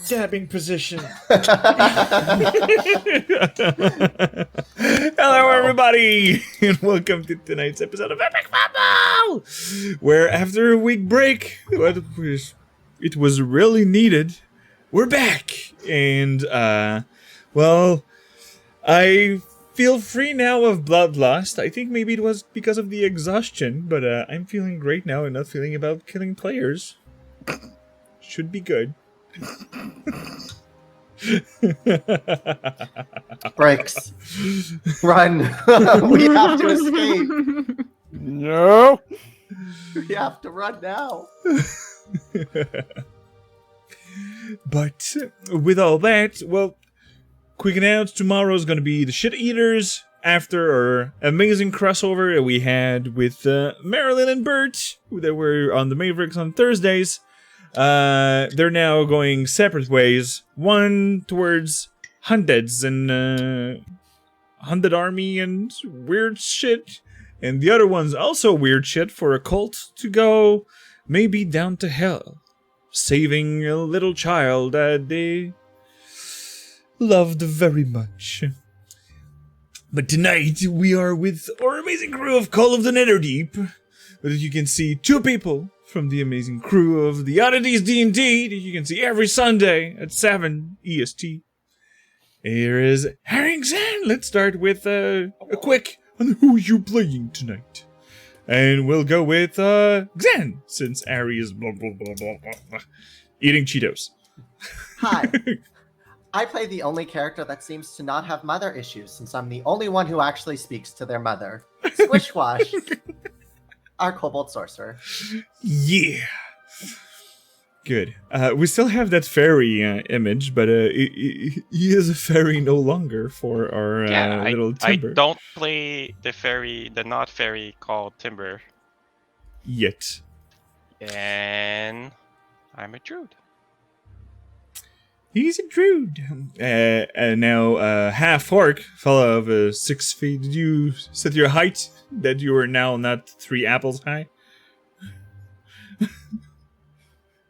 dabbing position. Hello, everybody, and welcome to tonight's episode of Epic Fumble, where after a week break, it was really needed. We're back, and well, I feel free now of bloodlust. I think maybe it was because of the exhaustion, but I'm feeling great now and not feeling about killing players. Should be good. Bricks. Run. We have to escape. No. We have to run now. But with all that, well, quick announce, tomorrow's going to be the Shit Eaters after our amazing crossover that we had with Marilyn and Bert, that were on the Mavericks on Thursdays. They're now going separate ways. One towards hundreds and Hundred Army and weird shit. And the other one's also weird shit for a cult to go maybe down to hell. Saving a little child that they loved very much. But tonight we are with our amazing crew of Call of the Netherdeep. But as you can see, two people from the amazing crew of the Oddities D&D that you can see every Sunday at 7 EST. Here is Harrington. Let's start with a quick on who you're playing tonight. And we'll go with Xan, since Ari is blah, blah, blah, blah, blah, eating Cheetos. Hi. I play the only character that seems to not have mother issues, since I'm the only one who actually speaks to their mother. Squishwash. Our kobold sorcerer. Yeah. Good. We still have that fairy image, but he is a fairy no longer for our little Timber. I don't play the not fairy called Timber. Yet. And I'm a druid. He's a druid. And now half orc, fellow of 6 feet. Did you set your height that you are now not 3 apples high?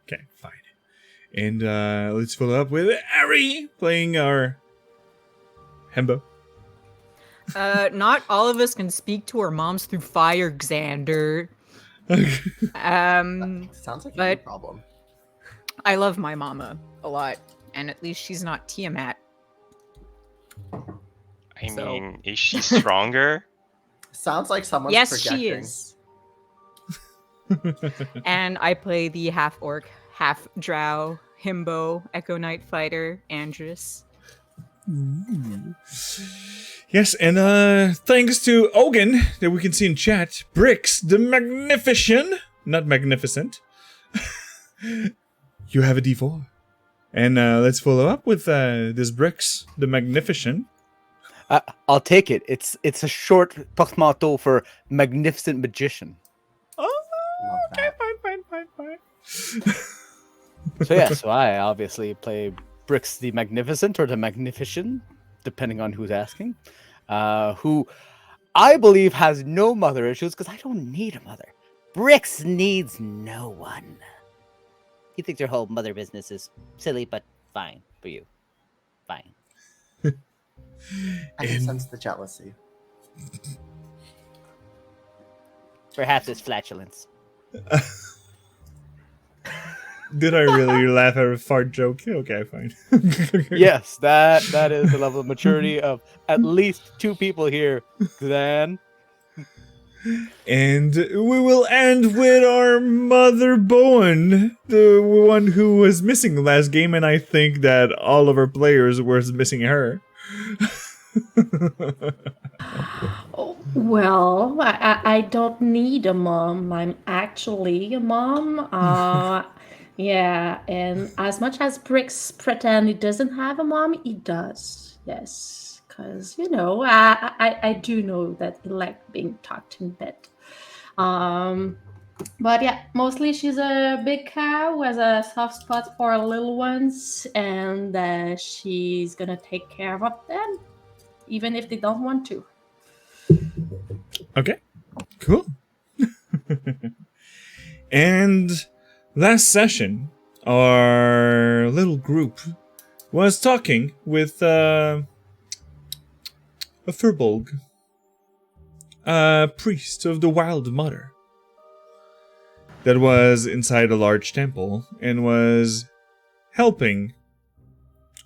Okay, fine. And let's follow up with Ari playing our Hembo. Not all of us can speak to our moms through fire, Xander. Sounds like a but problem. I love my mama a lot, and at least she's not Tiamat. I mean, is she stronger? Sounds like someone's Yes, projecting. she is. And I play the half orc, half drow, himbo, Echo Knight fighter, Andrus. Ooh. Yes, and thanks to Ogan that we can see in chat, Bricks the Magnificent, not magnificent. You have a D4. And let's follow up with this Bricks the Magnificent. I'll take it. It's a short portmanteau for magnificent magician. Oh, Love okay, that. fine. So I obviously play Bricks the Magnificent or the Magnificent, depending on who's asking. Who I believe has no mother issues because I don't need a mother. Bricks needs no one. He thinks your whole mother business is silly, but fine for you. Fine. I can sense the jealousy. Perhaps it's flatulence. Did I really laugh at a fart joke? Okay, fine. Yes, that is the level of maturity of at least 2 people here. Then. And we will end with our Mother Bowen, the one who was missing last game, and I think that all of our players were missing her. Well, I don't need a mom. I'm actually a mom. Yeah, and as much as Bricks pretend he doesn't have a mom, he does. Yes, because I do know that he likes being tucked in bed. But yeah, mostly she's a big cow who has a soft spot for little ones, and she's gonna take care of them, even if they don't want to. Okay, cool. And last session, our little group was talking with a Furbolg, a priest of the Wild Mother, that was inside a large temple and was helping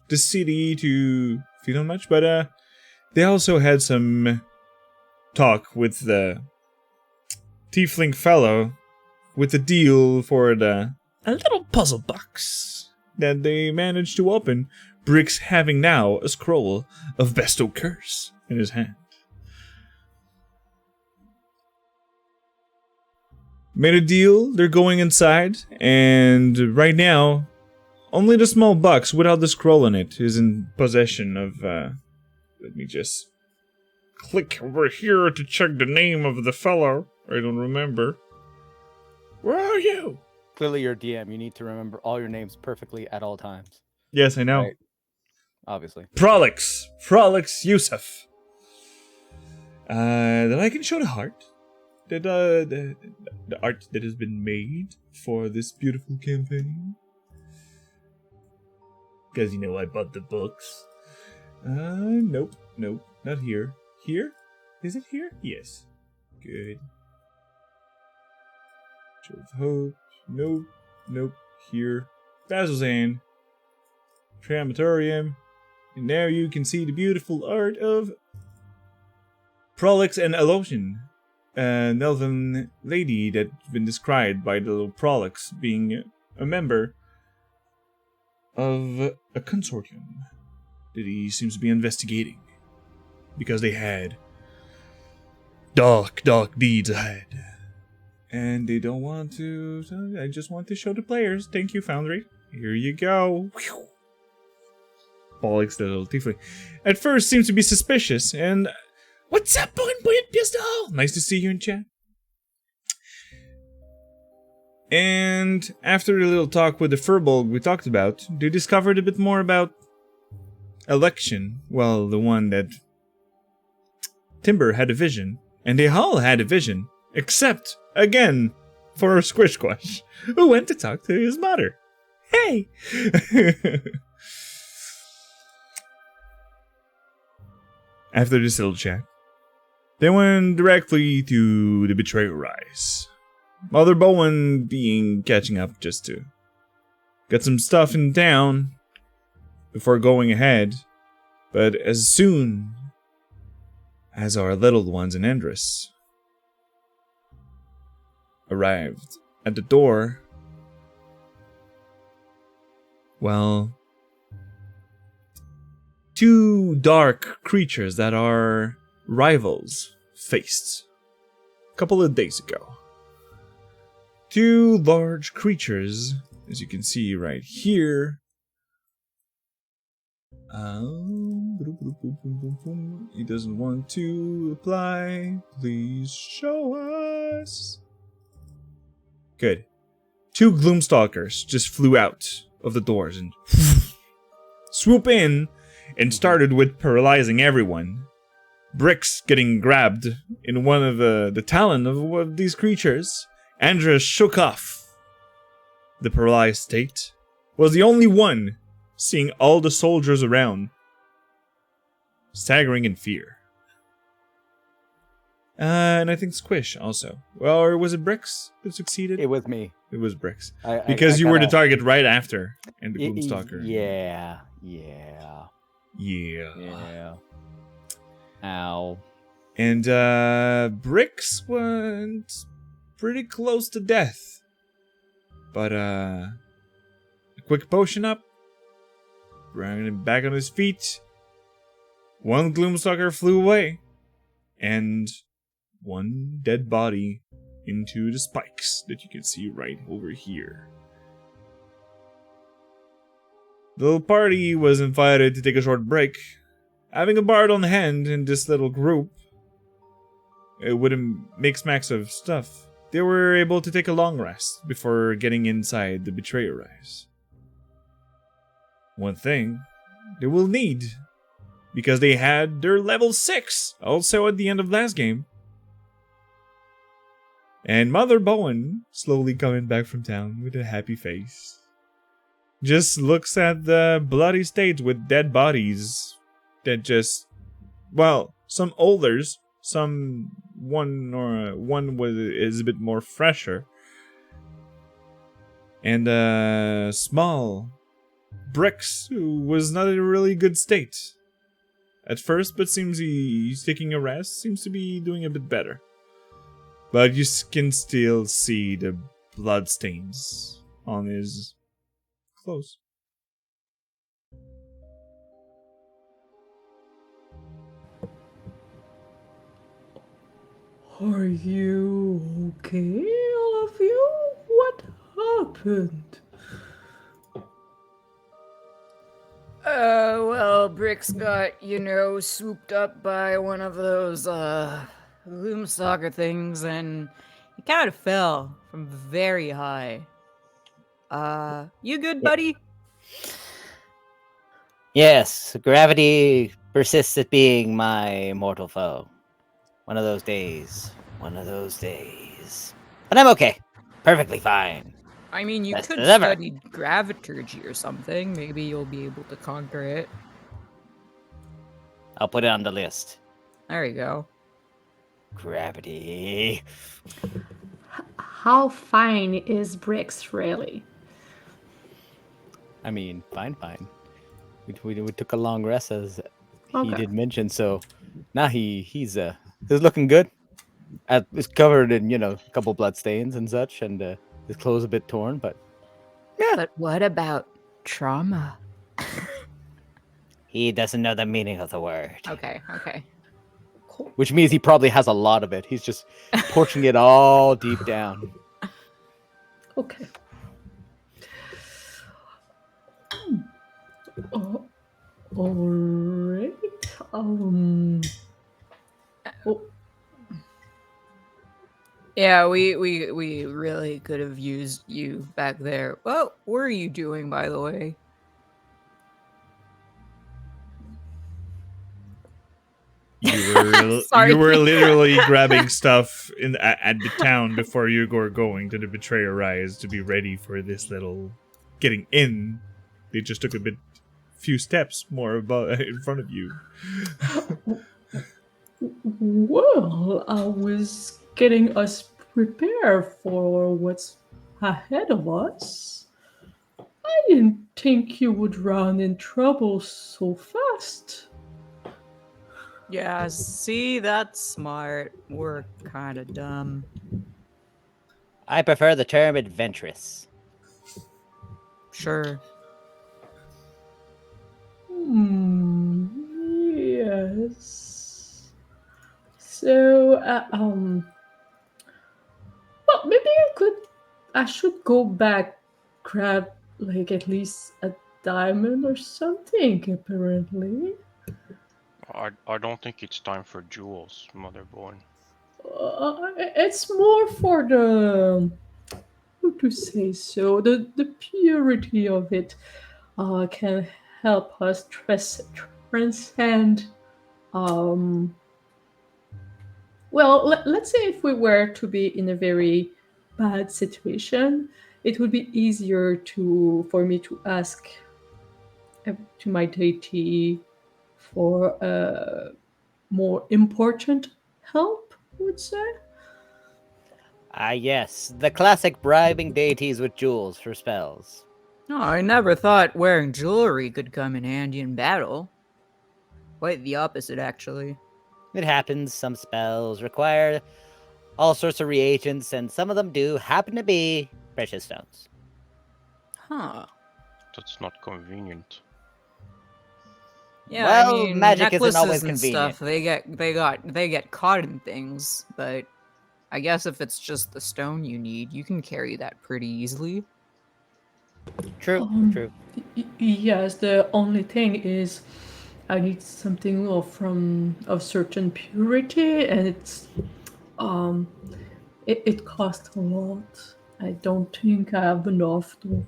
the city to feed on much, but they also had some talk with the tiefling fellow with a deal for a little puzzle box that they managed to open, Brix having now a scroll of Besto Curse in his hand. Made a deal, they're going inside, and right now, only the small box without the scroll in it is in possession of, let me just click over here to check the name of the fellow. I don't remember. Where are you? Clearly, you're DM. You need to remember all your names perfectly at all times. Yes, I know. Right. Obviously. Prolix Yusuf. Then I can show the heart. The art that has been made for this beautiful campaign. Because, I bought the books. Nope, not here. Here? Is it here? Yes. Good. Show of Hope. Nope. Here. Bazilzan. Tramatorium. And now you can see the beautiful art of Prolix and Elotion. An elven lady that's been described by the little Prolix being a member of a consortium that he seems to be investigating because they had dark deeds ahead. And they don't want to... I just want to show the players. Thank you, Foundry. Here you go. Bollocks, the little tiefling. At first seems to be suspicious, and... What's up, boy pistol? Nice to see you in chat. And after a little talk with the Furbolg we talked about, they discovered a bit more about election. Well, the one that Timber had a vision, and they all had a vision, except, again, for Squish Squash, who went to talk to his mother. Hey! After this little chat, they went directly to the Betrayal Rise. Mother Bowen catching up just to get some stuff in town before going ahead. But as soon as our little ones in Endress arrived at the door, well, two dark creatures that are rivals faced a couple of days ago. Two large creatures, as you can see right here. He doesn't want to apply. Please show us. Good. Two Gloomstalkers just flew out of the doors and swoop in and started with paralyzing everyone. Bricks getting grabbed in one of the talon of one of these creatures. Andrea shook off the paralyzed state. Was the only one seeing all the soldiers around staggering in fear. And I think Squish also. Well, or was it Bricks that succeeded? It was me. It was Bricks. Because you were the target right after and the Gloomstalker. Yeah. Ow. And Bricks went pretty close to death. But a quick potion up, bringing him back on his feet. One Gloomstalker flew away, and one dead body into the spikes that you can see right over here. The little party was invited to take a short break. Having a bard on hand in this little group, it wouldn't make smacks of stuff. They were able to take a long rest before getting inside the Betrayer Rise. One thing they will need, because they had their level 6 also at the end of last game. And Mother Bowen slowly coming back from town with a happy face. just looks at the bloody state with dead bodies that just, well, some olders, some one is a bit more fresher, and small bricks who was not in a really good state at first, but seems he's taking a rest, seems to be doing a bit better. But you can still see the blood stains on his clothes. Are you okay, all of you? What happened? Well, Bricks got, swooped up by one of those, loom soccer things, and he kind of fell from very high. You good, buddy? Yes, gravity persists at being my mortal foe. One of those days. One of those days. But I'm okay. Perfectly fine. I mean, you Best could as ever. study graviturgy or something. Maybe you'll be able to conquer it. I'll put it on the list. There you go. Gravity. How fine is Bricks really? I mean, fine. We took a long rest, as he Okay. did mention, so now he's looking good. It's covered in, a couple blood stains and such, and his clothes a bit torn, but But what about trauma? he doesn't know the meaning of the word. Okay. Which means he probably has a lot of it. He's just porching it all deep down. Okay. All right. Oh, Yeah, we really could have used you back there. What were you doing, by the way? Sorry. You were literally grabbing stuff at the town before you were going to the Betrayer Rise to be ready for this little getting in. They just took a few steps more above in front of you. well, I was getting us prepared for what's ahead of us. I didn't think you would run in trouble so fast. Yeah, see, that's smart. We're kind of dumb. I prefer the term adventurous. Sure. Yes. So, well, maybe I should go back, grab like at least a diamond or something. Apparently, I don't think it's time for jewels, Motherborn. it's more for the how to say so the purity of it. Can help us transcend. Um, well, let's say if we were to be in a very bad situation, it would be easier for me to ask to my deity for more important help, I would say. Ah, yes, the classic bribing deities with jewels for spells. No, I never thought wearing jewelry could come in handy in battle. Quite the opposite, actually. It happens, some spells require all sorts of reagents, and some of them do happen to be precious stones. Huh. That's not convenient. Yeah, Well, I mean, magic isn't necklaces always and convenient. stuff, they get caught in things, but I guess if it's just the stone you need, you can carry that pretty easily. True, Um, true. Yes, the only thing is I need something of certain purity, and um it costs a lot. I don't think I have enough though.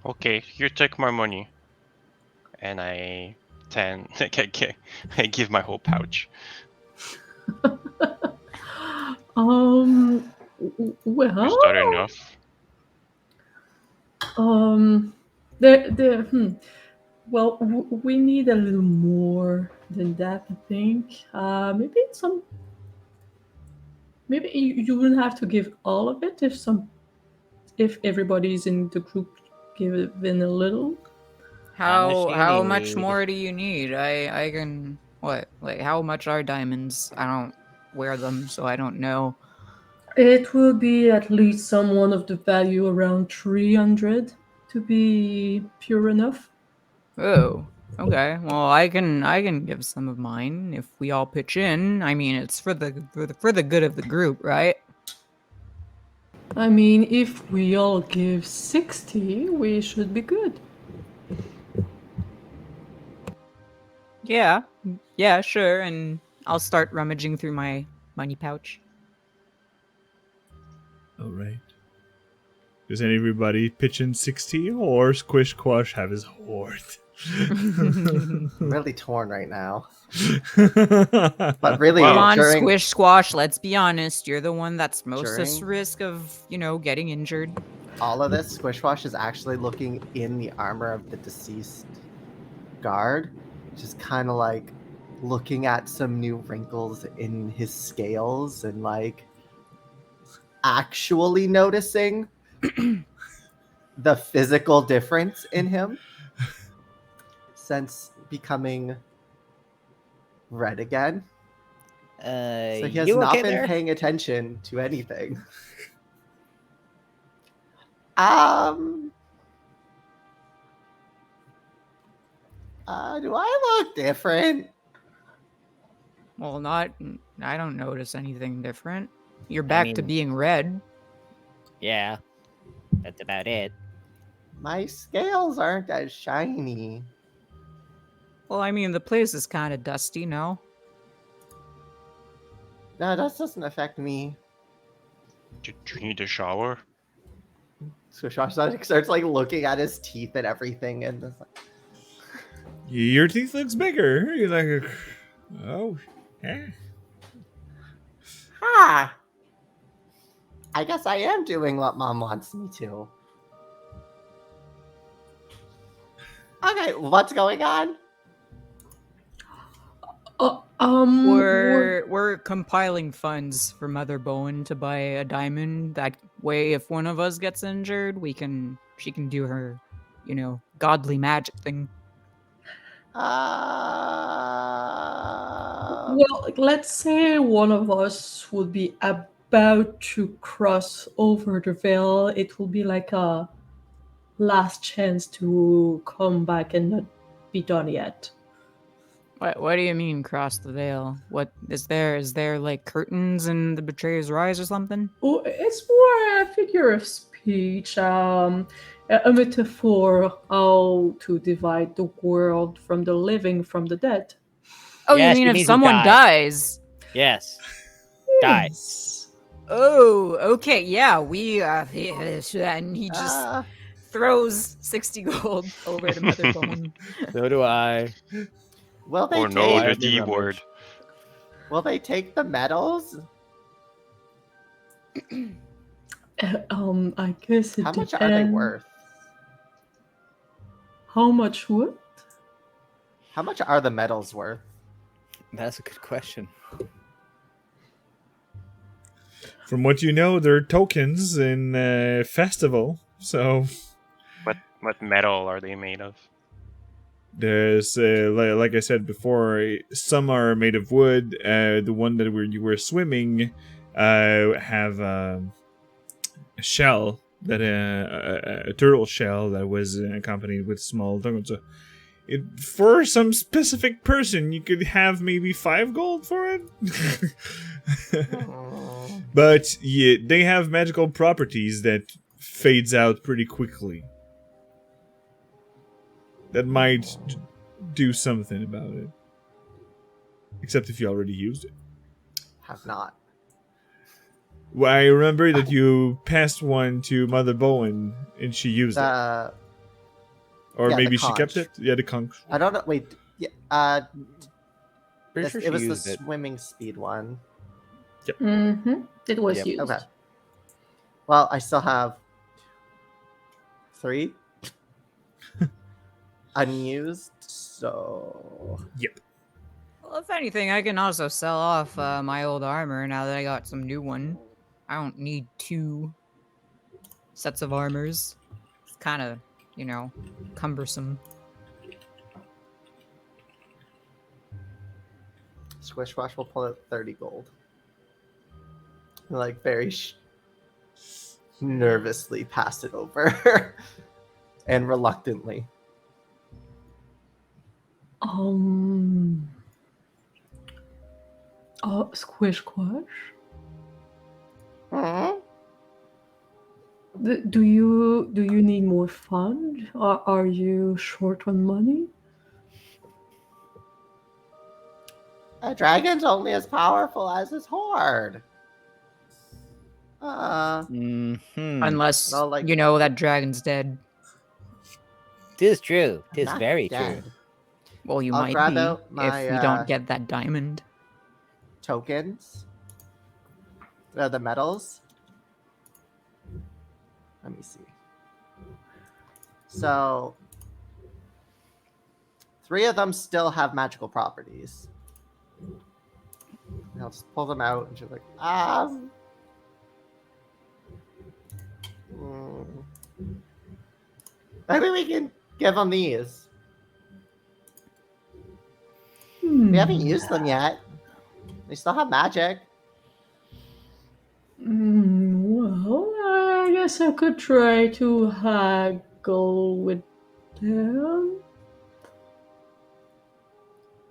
Okay, you take my money. And I I give my whole pouch. Well, Is that enough? um, Well, we need a little more than that, I think. Maybe you wouldn't have to give all of it if everybody's in the group give in a little. much do you How much need? more do you need? I can what? Like how much are diamonds? I don't wear them, so I don't know. It will be at least someone of the value around 300 to be pure enough. Oh, okay. Well, I can give some of mine if we all pitch in. I mean, it's for the good of the group, right? I mean, if we all give 60, we should be good. Yeah. Yeah, sure. And I'll start rummaging through my money pouch. All right. Does anybody pitch in 60 or Squish Squash have his hoard? I'm really torn right now. But really, Come Well, on, during Squish Squash. Let's be honest. You're the one that's most at During- risk of, getting injured. all of this, Squishwash is actually looking in the armor of the deceased guard, just kind of like looking at some new wrinkles in his scales and like actually noticing the physical difference in him since becoming red again. So he has You not okay been there? paying attention to anything. Um do I look different? Well, I don't notice anything different. You're back to mean- being red. Yeah, that's about it. My scales aren't as shiny. Well, I mean, the place is kind of dusty, no? No, that doesn't affect me. do you need a shower? So Josh starts like looking at his teeth and everything, and it's like, Your teeth looks bigger. You're like, oh, yeah. ah, I guess I am doing what Mom wants me to. Okay, what's going on? We're compiling funds for Mother Bowen to buy a diamond. That way, if one of us gets injured, she can do her, godly magic thing. Well, let's say one of us would be about to cross over the veil. It will be like a last chance to come back and not be done yet. What do you mean cross the veil? What is there? Is there like curtains in the Betrayer's Rise or something? Oh, it's more a figure of speech, a metaphor how to divide the world from the living from the dead. Oh, Yes, you he mean if means we someone die. dies? Yes. Die. Yes. Oh, okay, yeah, we and he just Uh, throws 60 gold over to Mother Bone. So do I. will they Or take? no, the Quietly D rummage. word. Will they take the medals? I guess it How depends. much are they worth? How much what? How much are the medals worth? That's a good question. From what you know, they're tokens in festival. So What metal are they made of? there's, like I said before, some are made of wood. The one that you were swimming have a shell that a turtle shell that was accompanied with small tokens. So for some specific person, you could have maybe 5 gold for it. Oh. But yeah, they have magical properties that fades out pretty quickly. That might do something about it. Except if you already used it. Have not. Well, I remember that you passed one to Mother Bowen and she used it. The Or yeah, the maybe she kept conch. it? Yeah, the conch. I don't know. Wait. Yeah. Pretty sure It she was the used it. swimming speed one. Mm-hmm. It was Yep. used. Okay. Well, I still have 3. unused, so Yep. Well, if anything, I can also sell off my old armor now that I got some new one. I don't need 2 sets of armors. It's kind of, cumbersome. Squishwash will pull out 30 gold. Like very nervously pass it over and reluctantly. Squish Quash. Hmm? Do you need more fund? Are you short on money? A dragon's only as powerful as his horde. Unless, well, like- that dragon's dead. Tis true. Tis not very dead. true. Well, you I'll might grab be out if my, we don't get that diamond. Tokens. The medals. Let me see. So 3 of them still have magical properties. I'll just pull them out and she's like, maybe we can give them these. We haven't used them yet. They still have magic. Well, I guess I could try to haggle with them.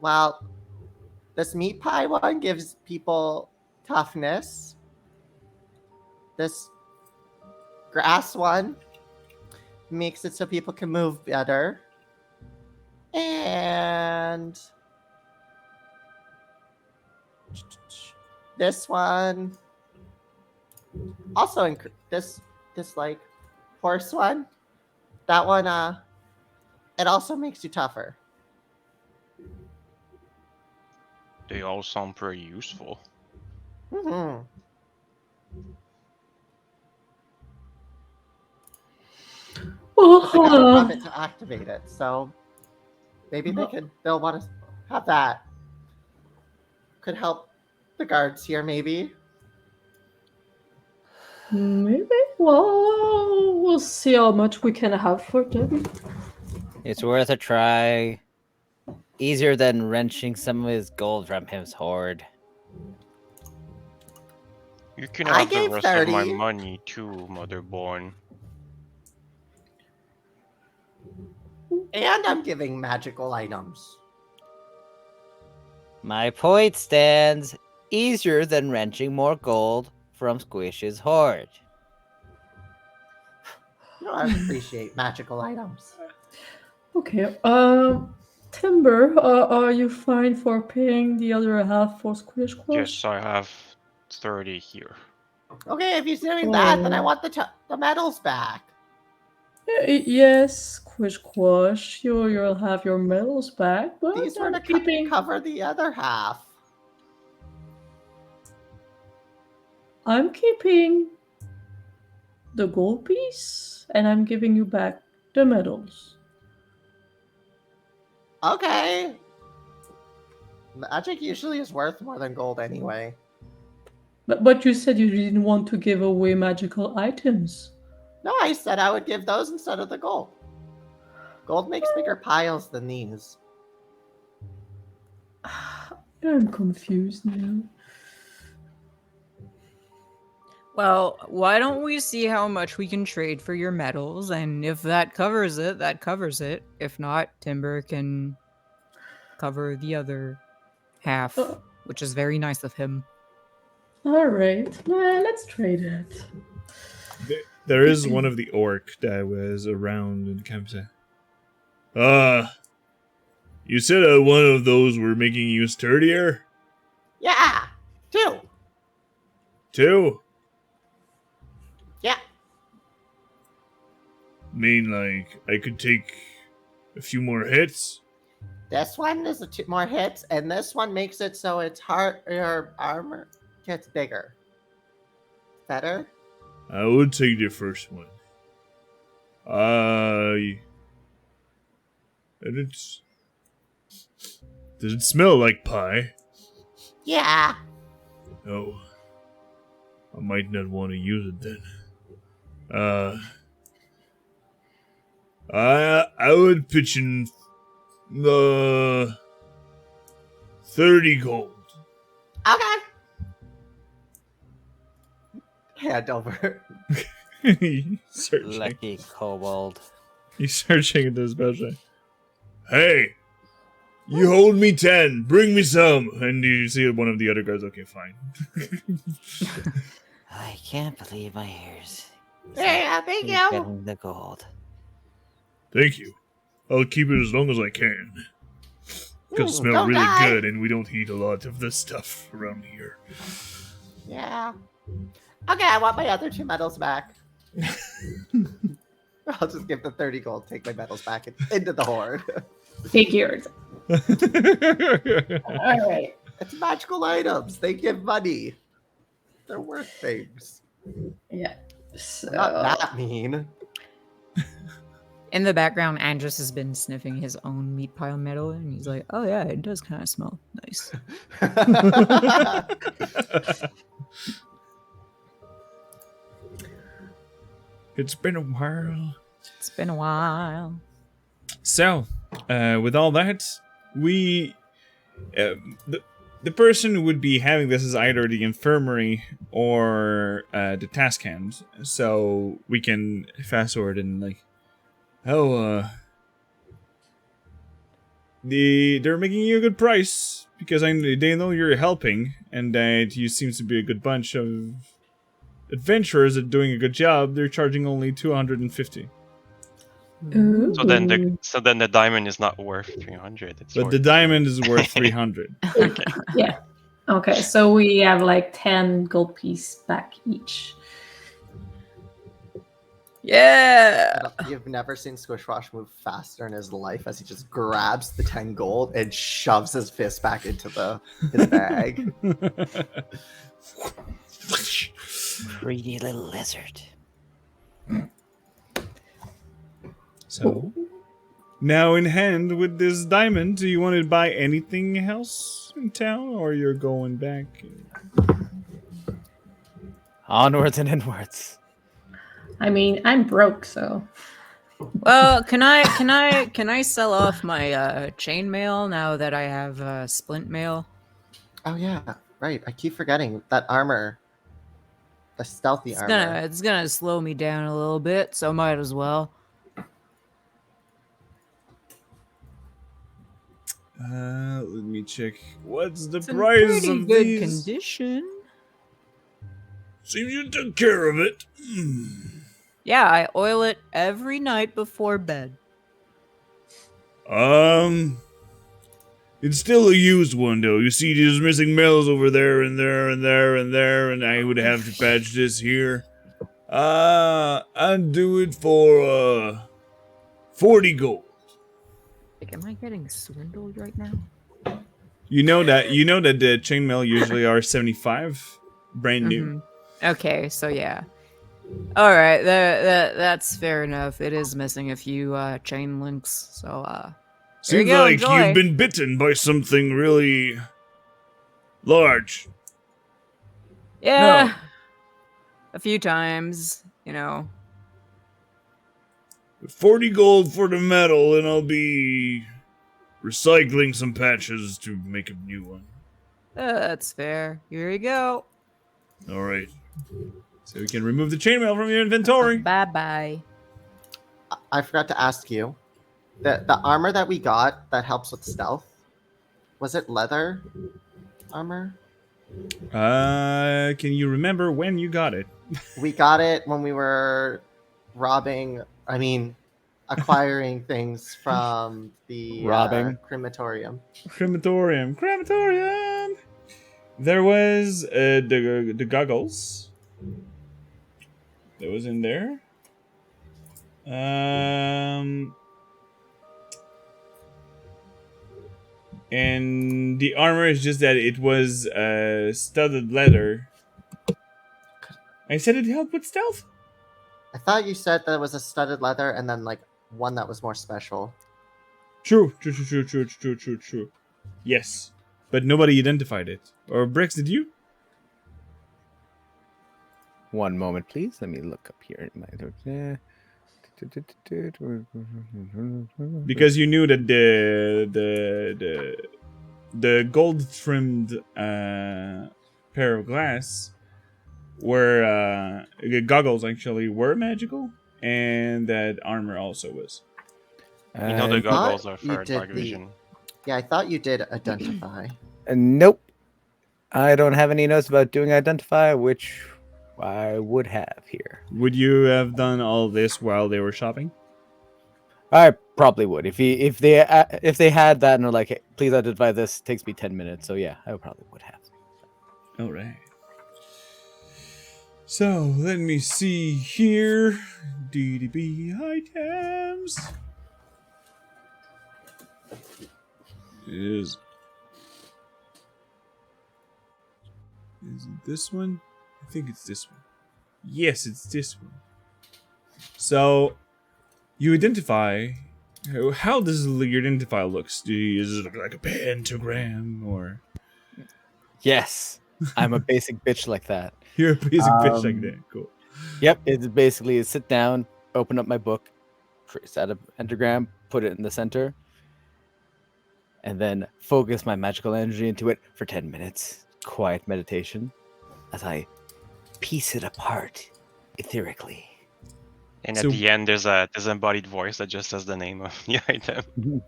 Well, this meat pie one gives people toughness. This grass one makes it so people can move better. And this one also this like horse one. That one it also makes you tougher. They all sound pretty useful. Mm-hmm. Well, But they gotta love it to activate it, so maybe they'll want to have that. Could help the guards here, maybe. maybe. Well, we'll see how much we can have for them. It's worth a try. Easier than wrenching some of his gold from his hoard. You can I have the gave rest of my 30. money too, Motherborn. And I'm giving magical items. My point stands. Easier than wrenching more gold from Squish's hoard. You know, I appreciate magical items. Okay. Timber, are you fine for paying the other half for Squish Quash? Yes, I have 30 here. Okay, if he's doing that, then I Oh. want the medals back. Yes, Squish Quash, you'll have your medals back, but These were I'm to keeping. cover the other half. I'm keeping the gold piece, and I'm giving you back the medals. Okay. Magic usually is worth more than gold anyway. But you said you didn't want to give away magical items. No, I said I would give those instead of the gold. Gold makes bigger piles than these. I'm confused now. Well, why don't we see how much we can trade for your metals, and if that covers it, that covers it. If not, Timber can cover the other half, which is very nice of him. All right, let's trade it. There is one of the orc that was around in the campsite. You said one of those were making you sturdier? Yeah, 2. 2? Yeah. Mean like I could take a few more hits? This one is 2 more hits, and this one makes it so it's hard. Your armor gets bigger. Better. I would take the first one. And it's... Does it smell like pie? Yeah. Oh. I might not want to use it then. I would pitch in 30 gold. Okay. Hand over. He's searching. Lucky kobold. He's searching into his budget. Hey! You hold me 10. Bring me some. And you see one of the other guys. Okay, fine. I can't believe my ears. Yeah, thank Keep you. getting the gold. Thank you. I'll keep it as long as I can. It's gonna smell don't really die. good, and we don't eat a lot of this stuff around here. Yeah. Okay, I want my other 2 medals back. I'll just give the 30 gold, take my medals back into the horde. Figured. All right. It's magical items. They give money. They're worth things. Yeah. So I'm not that mean. In the background, Andres has been sniffing his own meat pile metal, and he's like, "Oh yeah, it does kind of smell nice." It's been a while. It's been a while. So, with all that, we... the person who would be having this is either the infirmary or the task hand. So, we can fast forward and like... Oh, they're making you a good price because they know you're helping and that you seems to be a good bunch of adventurers that are doing a good job. They're charging only 250. Ooh. So then the diamond is not worth 300. It's But worth the diamond is worth 300. Yeah. Okay, so we have like 10 gold piece back each. Yeah. You've never seen Squishwash move faster in his life as he just grabs the 10 gold and shoves his fist back into his bag. Greedy little lizard. So, now in hand with this diamond, do you want to buy anything else in town, or you're going back? Onwards and inwards. I mean, I'm broke, so Well, can I sell off my chainmail now that I have splint mail? Oh yeah, right. I keep forgetting that armor. The stealthy armor. It's gonna slow me down a little bit, so might as well. Let me check. What's the It's in price pretty of good these? condition. Seems you took care of it. Yeah, I oil it every night before bed. It's still a used one though. You see, there's missing metals over there and there and there and there, and I would have to patch this here. I'd do it for 40 gold. Like, am I getting swindled right now? You know that the chainmail usually are 75, brand new. Mhm. Okay, so yeah. All right, that's fair enough. It is missing a few chain links, so there you Seems go, like enjoy. you've been bitten by something really large. Yeah, a few times, you know. 40 gold for the metal, and I'll be recycling some patches to make a new one. That's fair. Here you go. All right. So we can remove the chainmail from your inventory. Bye bye. I forgot to ask you. The armor that we got that helps with stealth, was it leather armor? Can you remember when you got it? We got it when we were acquiring things from the Robbing. crematorium. Crematorium. There was the goggles. That was in there. And the armor is just that it was studded leather. I said it helped with stealth. I thought you said that it was a studded leather and then like one that was more special. True. Yes. But nobody identified it. Or Brix, did you? One moment, please. Let me look up here. Because you knew that the gold trimmed pair of glass were goggles actually were magical, and that armor also was. You know the And- goggles thought are you for did dark the- vision. Yeah, I thought you did identify. Nope. I don't have any notes about doing identify, which I would have here. Would you have done all this while they were shopping? I probably would if they had that and they're like, hey, please identify this. Takes me 10 minutes. So yeah, I probably would have. All right. So let me see here. DDB items. Is it this one? I think it's this one. Yes, it's this one. So you identify. How does your identify looks? Does it look like a pentagram or? Yes, I'm a basic bitch like that. You're a basic bitch like that. Cool. Yep, it's basically sit down, open up my book, trace out a pentagram, put it in the center, and then focus my magical energy into it for 10 minutes. Quiet meditation as I piece it apart etherically. And So- at the end, there's a disembodied voice that just says the name of the item.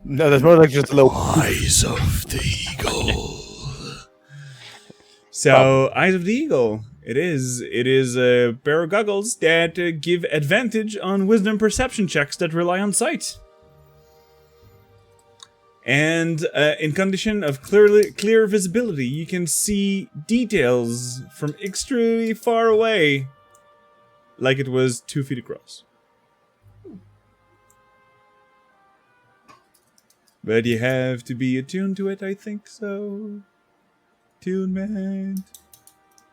No, that's more like just a little. Eyes of the Eagle. So, Eyes of the Eagle. It is a pair of goggles that give advantage on wisdom perception checks that rely on sight. And in condition of clear visibility, you can see details from extremely far away, like it was 2 feet across. But you have to be attuned to it, I think so. Attunement.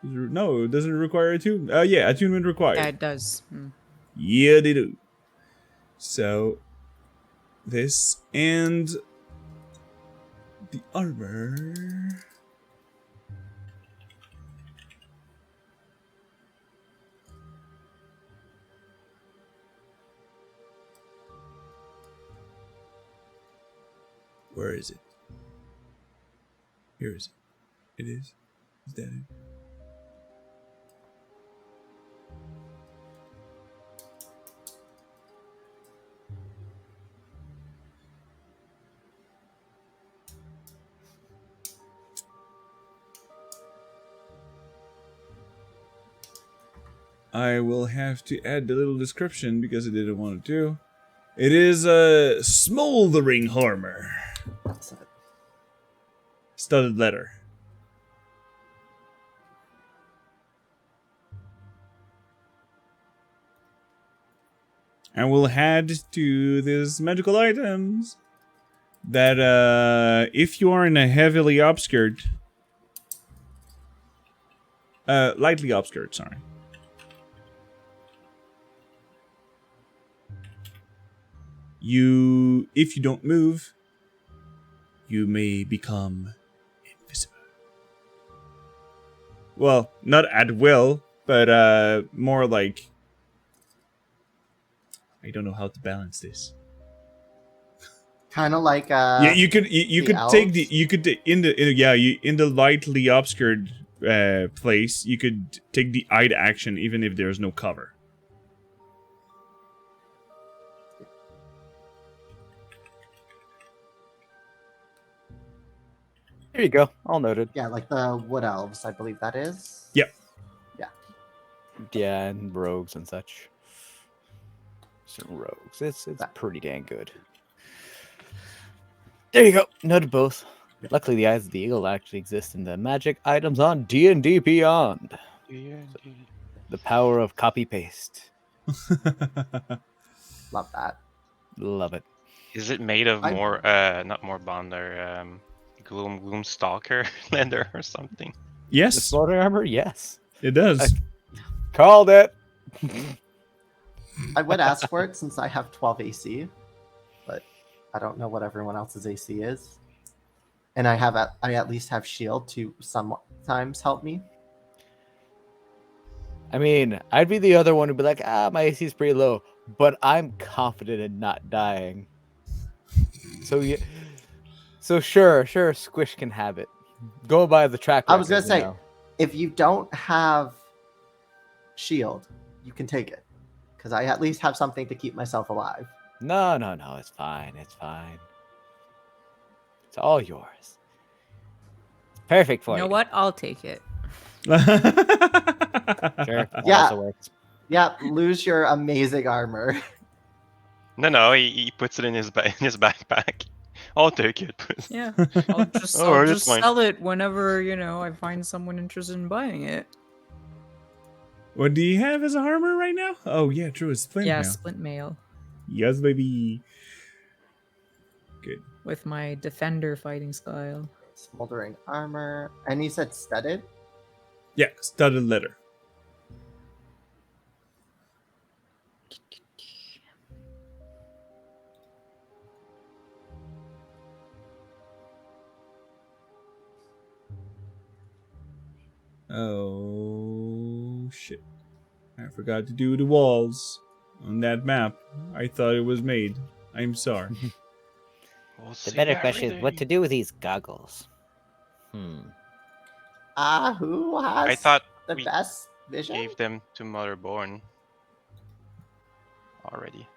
No, it doesn't require attunement. Yeah, attunement required. Yeah, it does. Yeah, they do. So, this and the armor. Where is it? Here is it. It is. Is that it? I will have to add the little description because I didn't want to do. It is a smoldering armor. That's it. Studded letter. And we'll add to these magical items that if you are in a heavily obscured, lightly obscured, sorry. If you don't move, you may become invisible. Well, not at will, but more like, I don't know how to balance this. Kind of like Yeah, you could take the elves? in the lightly obscured place, you could take the eye action even if there's no cover. Here you go. All noted. Yeah, like the wood elves, I believe that is. Yep. Yeah, and rogues and such. Some rogues. It's pretty dang good. There you go. Noted both. Luckily, the Eyes of the Eagle actually exist in the magic items on D&D Beyond. The power of copy paste. Love that. Love it. Is it made of more, not more bonder, gloom stalker leather or something? The Yes, slaughter armor, yes. it does. Called it. I would ask for it since I have 12 AC, but I don't know what everyone else's AC is. And I at least have shield to sometimes help me. I mean, I'd be the other one who'd be like, my AC is pretty low, but I'm confident in not dying. So yeah, so sure, Squish can have it. Go by the track record. I was gonna say, know. if you don't have shield, you can take it. Because I at least have something to keep myself alive. No, it's fine. It's fine. It's all yours. Perfect for You you. know what? I'll take it. Sure. That Yeah. also works. Yeah, lose your amazing armor. No, he puts it in his backpack. I'll take it. Yeah, I'll just, Oh, I'll it's just fine. sell it whenever I find someone interested in buying it. What do you have as a armor right now? Oh yeah, true. It's splint Yeah, now. splint mail Yes, baby. Good. with my defender fighting style. Smoldering armor. And you said studded? Yeah, studded leather. Oh shit. I forgot to do the walls on that map. I thought it was made. I'm sorry. We'll The see better every question is what day. to do with these goggles. Who has I thought the we best vision? gave them to Motherborn already.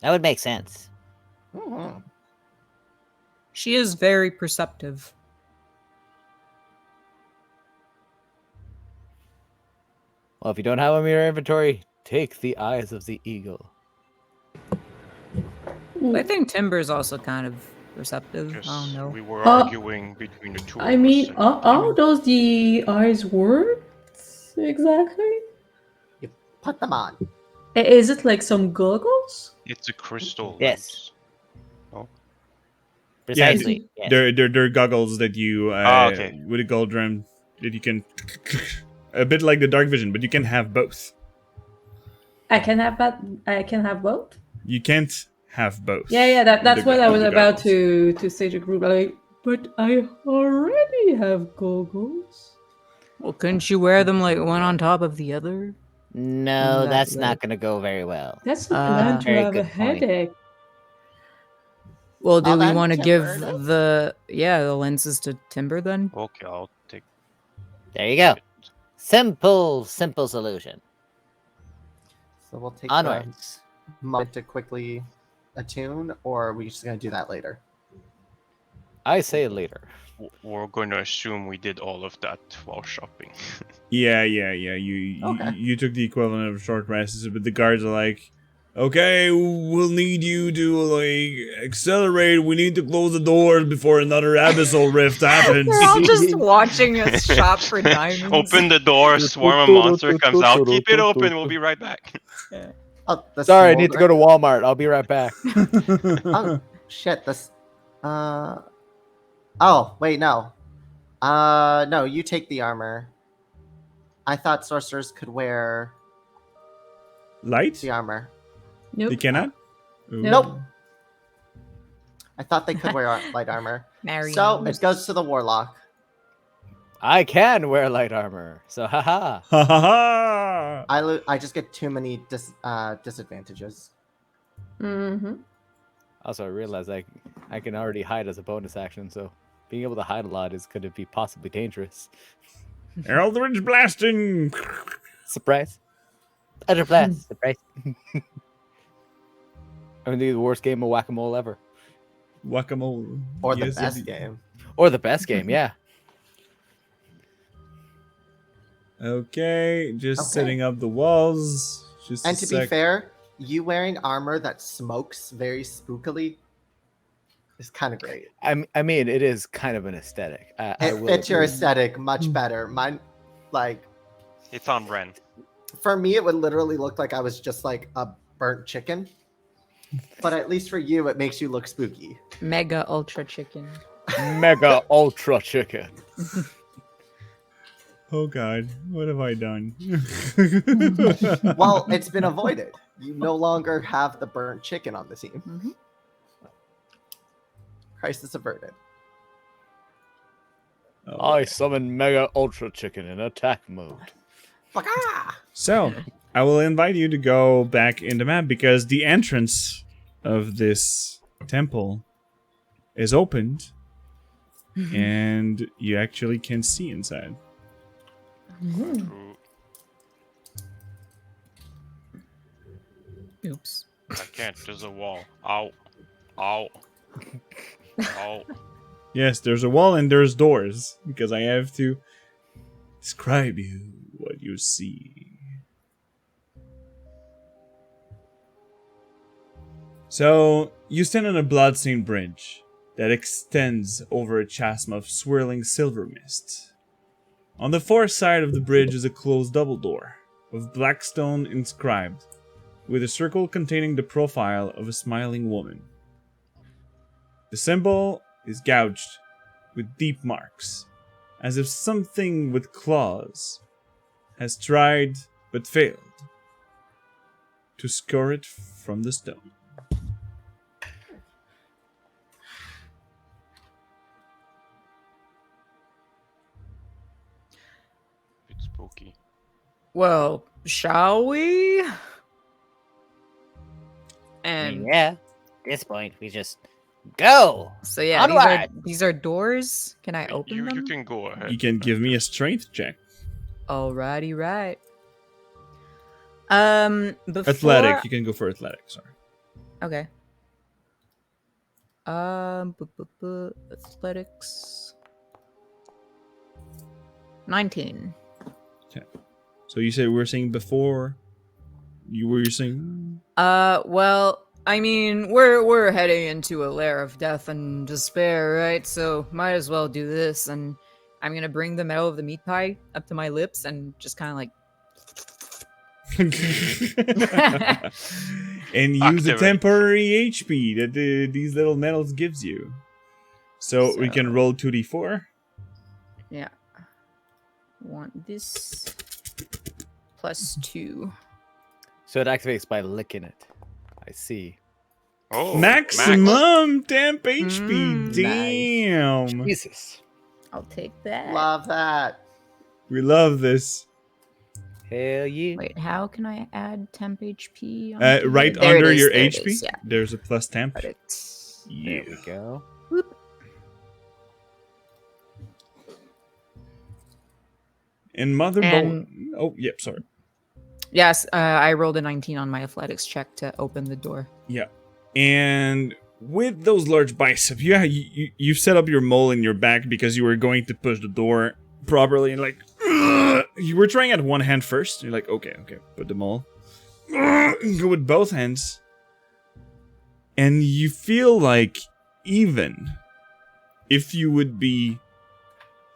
That would make sense. Mm-hmm. She is very perceptive. Well, if you don't have them in your inventory, take the eyes of the eagle. I think Timber's also kind of perceptive. I don't Because know. we were arguing between the two I of mean, us. and how does the eyes work exactly? You put them on. Is it like some goggles? It's a crystal Yes. lens. Precisely. Yes. They're goggles that you okay. with a gold rim that you can a bit like the dark vision, but you can have both. I can have that. I can have both. You can't have both. Yeah. That's The what I was the about goggles. to say to the group. Like, but I already have goggles. Well, couldn't you wear them like one on top of the other? No, that that's way. not going to go very well. That's the plan to Very have a good point. headache. Well, do Well, we then, want to give Timber it? the lenses to Timber then? Okay, I'll take There you go. it. Simple solution. So we'll take a Onwards. moment to quickly attune, or are we just going to do that later? I say later. We're going to assume we did all of that while shopping. Yeah. You Okay. you took the equivalent of short rests, but the guards are like, okay, we'll need you to like accelerate. We need to close the doors before another abyssal rift happens. We're all just watching us shop for diamonds. Open the door, swarm a monster comes out. Keep it open. We'll be right back. Oh, the Sorry, I need to go to Walmart. I'll be right back. Oh, shit. This. Oh, wait, no. No, you take the armor. I thought sorcerers could wear Light? the armor. They Nope. cannot? Ooh. Nope. I thought they could wear light armor. Mary. So it goes to the warlock. I can wear light armor. So haha. Ha ha ha! I just get too many disadvantages. Mm-hmm. Also, I realize I can already hide as a bonus action, so being able to hide a lot is going to be possibly dangerous. Eldritch blasting! Surprise. Utter blast. Surprise. I mean, the worst game of whack-a-mole ever. Whack-a-mole. Or the Yes, best indeed. game. Or the best game, yeah. Okay, just Okay. setting up the walls. Just And a to sec. be fair, you wearing armor that smokes very spookily is kind of great. I mean, it is kind of an aesthetic. I It will fits your agree. aesthetic much better. Mine, like, It's on Ren. for me, it would literally look like I was just like a burnt chicken. But at least for you, it makes you look spooky. Mega Ultra Chicken. Mega Ultra Chicken. Oh god, what have I done? Well, it's been avoided. You no longer have the burnt chicken on the team. Crisis averted. Oh, I summon Mega Ultra Chicken in attack mode. Baka! so, I will invite you to go back in the map because the entrance of this temple is opened and you actually can see inside. Ooh, Oops. I can't. There's a wall. Ow. Ow. Ow. Yes, there's a wall and there's doors because I have to describe you what you see. So, you stand on a blood-stained bridge that extends over a chasm of swirling silver mist. On the far side of the bridge is a closed double door, with black stone inscribed, with a circle containing the profile of a smiling woman. The symbol is gouged with deep marks, as if something with claws has tried but failed to score it from the stone. It's spooky. Well, shall we? I And mean, yeah. At this point, we just go. so yeah, Onward! these are doors. Can I open You them? can go ahead. You can give me a strength check. Alrighty, right. Before... Athletic. You can go for athletic. Sorry. Okay. Athletics. 19. So you said we were saying before. You were saying. Well, I mean, we're heading into a lair of death and despair, right? So might as well do this. And I'm gonna bring the metal of the meat pie up to my lips and just kind of like. And use the Activate. temporary HP that these little medals gives you. So we can roll 2d4. Yeah. Want this plus 2. So it activates by licking it. I see. Oh, Maximum temp HP. Mm, Damn. Jesus. I'll take that. Love that. We love this. Hell yeah. Wait, how can I add temp HP? Right There it under is, your there it HP, is, yeah. there's a plus temp. Got it. Yeah. There we go. Whoop. And Mother And- Bowen. Oh, yep, sorry. Yes, I rolled a 19 on my athletics check to open the door. Yeah. And with those large biceps, yeah, you've set up your mole in your back because you were going to push the door properly and like, ugh! You were trying at one hand first. You're like, okay, put the mole. Ugh! Go with both hands. And you feel like even if you would be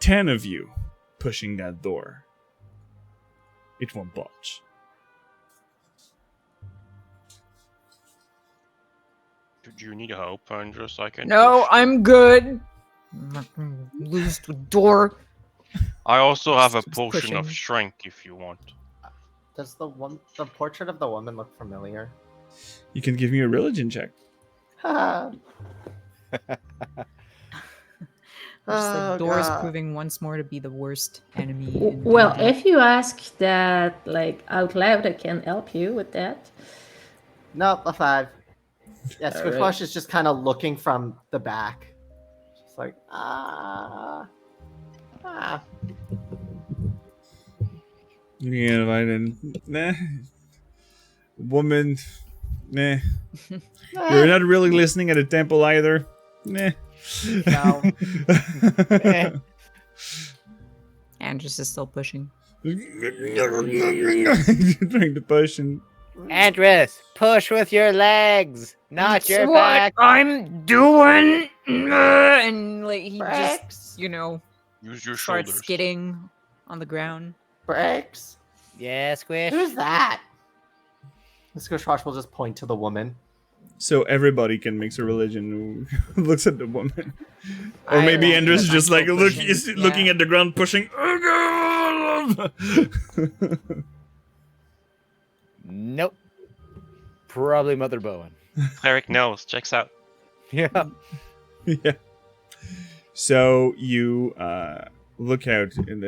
10 of you pushing that door, it won't budge. Do you need help, Andrew? So I can. No, push I'm good. I'm not gonna lose the door. I also have a Just potion of pushing. strength if you want. Does the portrait of the woman look familiar? You can give me a religion check. oh, Just the door is God. proving once more to be the worst enemy. in Well, D&D. if you ask that like out loud, I can help you with that. Nope, a 5. Yeah, All right. Squishwash is just kind of looking from the back. Just like, ah. Yeah, then nah. Woman, nah. You're not really listening at a temple either. Nah. No. Andres is still pushing. Trying to push and Andres, push with your legs, not That's your what back. I'm doing. And like he Bricks. just, you know, Use your starts shoulders. skidding on the ground. Bricks. Yeah, Squish. Who's that? Squishwash will just point to the woman. so everybody can mix a religion who looks at the woman. Or I maybe like Andres is that just like I'm look pushing, is yeah. looking at the ground pushing. Nope. Probably Mother Bowen. Cleric knows. Checks out. Yeah. Yeah. So you look out in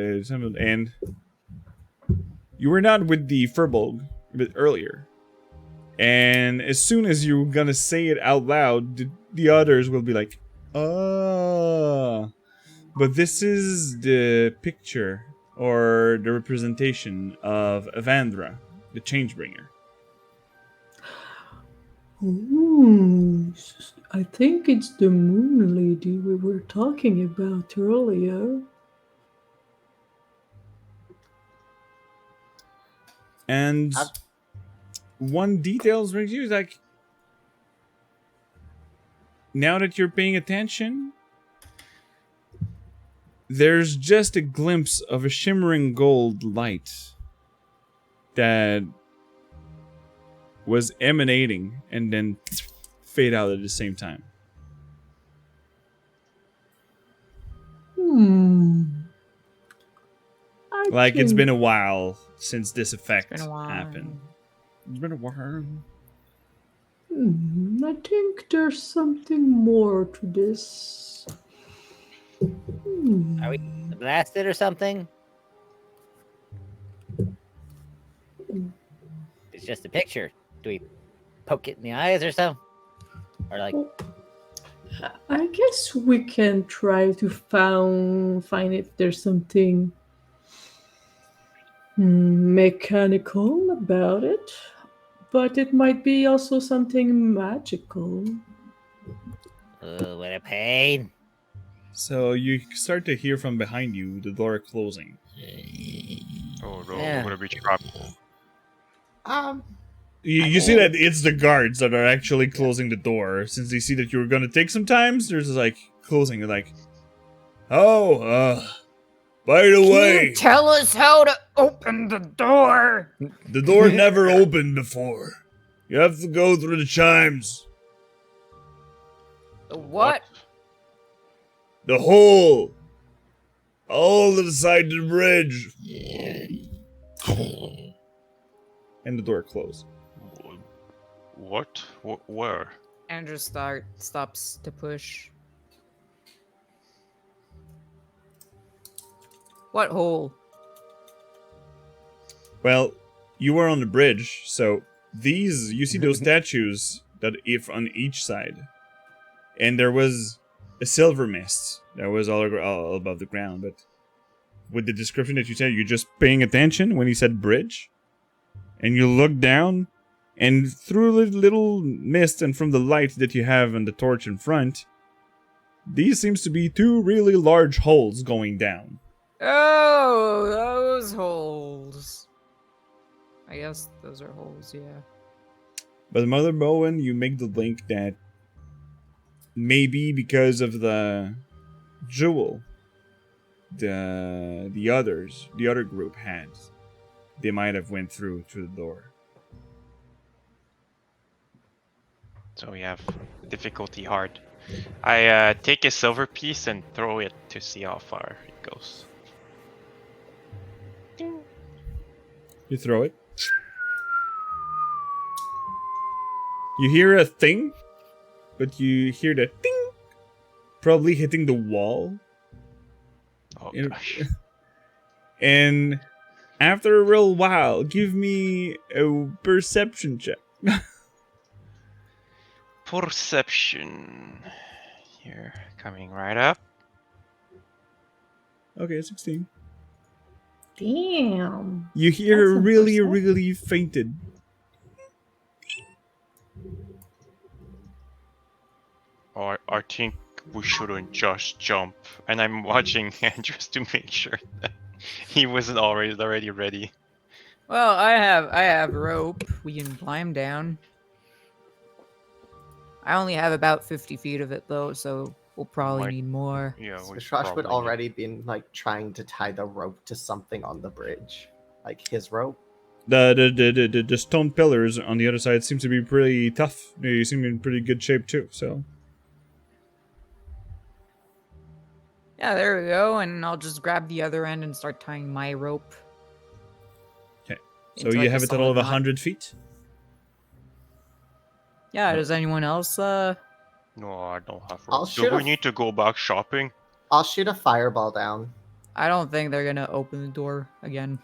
and you were not with the Furbolg a bit earlier. And as soon as you're gonna say it out loud, the others will be like, "Oh." But this is the picture or the representation of Avandra, the Changebringer. Oh, I think it's the moon lady we were talking about earlier. And one detail brings you like, now that you're paying attention, there's just a glimpse of a shimmering gold light that was emanating and then fade out at the same time. Like it's been a while since this effect been a while. happened. It's been a while. I think there's something more to this. Are we blasted or something? It's just a picture. Do we poke it in the eyes or so? Or like, I guess we can try to find if there's something mechanical about it, but it might be also something magical. oh, what a pain. So you start to hear from behind you the door closing. Oh no, Yeah. I'm gonna be trapped. You see that it's the guards that are actually closing the door, since they see that you're gonna take some time. They're just like closing it, like, oh, by the Can way, you tell us how to open the door? the door never opened before. You have to go through the chimes. What? The hole. All to the side of the bridge. And the door closed. What? Where? Andrew stops to push. What hole? Well, you were on the bridge, so you see those statues that if on each side. And there was a silver mist that was all above the ground, but with the description that you said, you're just paying attention when he said bridge, and you look down, and through the little mist and from the light that you have on the torch in front, these seems to be two really large holes going down. Oh, those holes. I guess those are holes, yeah. But Mother Bowen, you make the link that maybe because of the jewel the other group had, they might have went through the door. So we have difficulty hard. I take a silver piece and throw it to see how far it goes. You throw it. You hear a thing, but you hear the ding, probably hitting the wall. Oh You know, gosh. And after a real while, give me a perception check. Perception. Here, coming right up. Okay, 16. Damn. You hear That's really, impressive. really fainted. I think we shouldn't just jump. And I'm watching Andrews to make sure that he wasn't already ready. Well, I have rope. We can climb down. I only have about 50 feet of it though, so we'll probably Might- need more. Yeah, we Svishrash would probably already been like trying to tie the rope to something on the bridge, like his rope. The stone pillars on the other side seem to be pretty tough. They seem in pretty good shape too. So Yeah, there we go, and I'll just grab the other end and start tying my rope. okay. So into, you like, have a total solid of knot. 100 feet. Yeah, does anyone else No, I don't have I'll rope. Do shoot we a- need to go back shopping? I'll shoot a fireball down. I don't think they're gonna open the door again.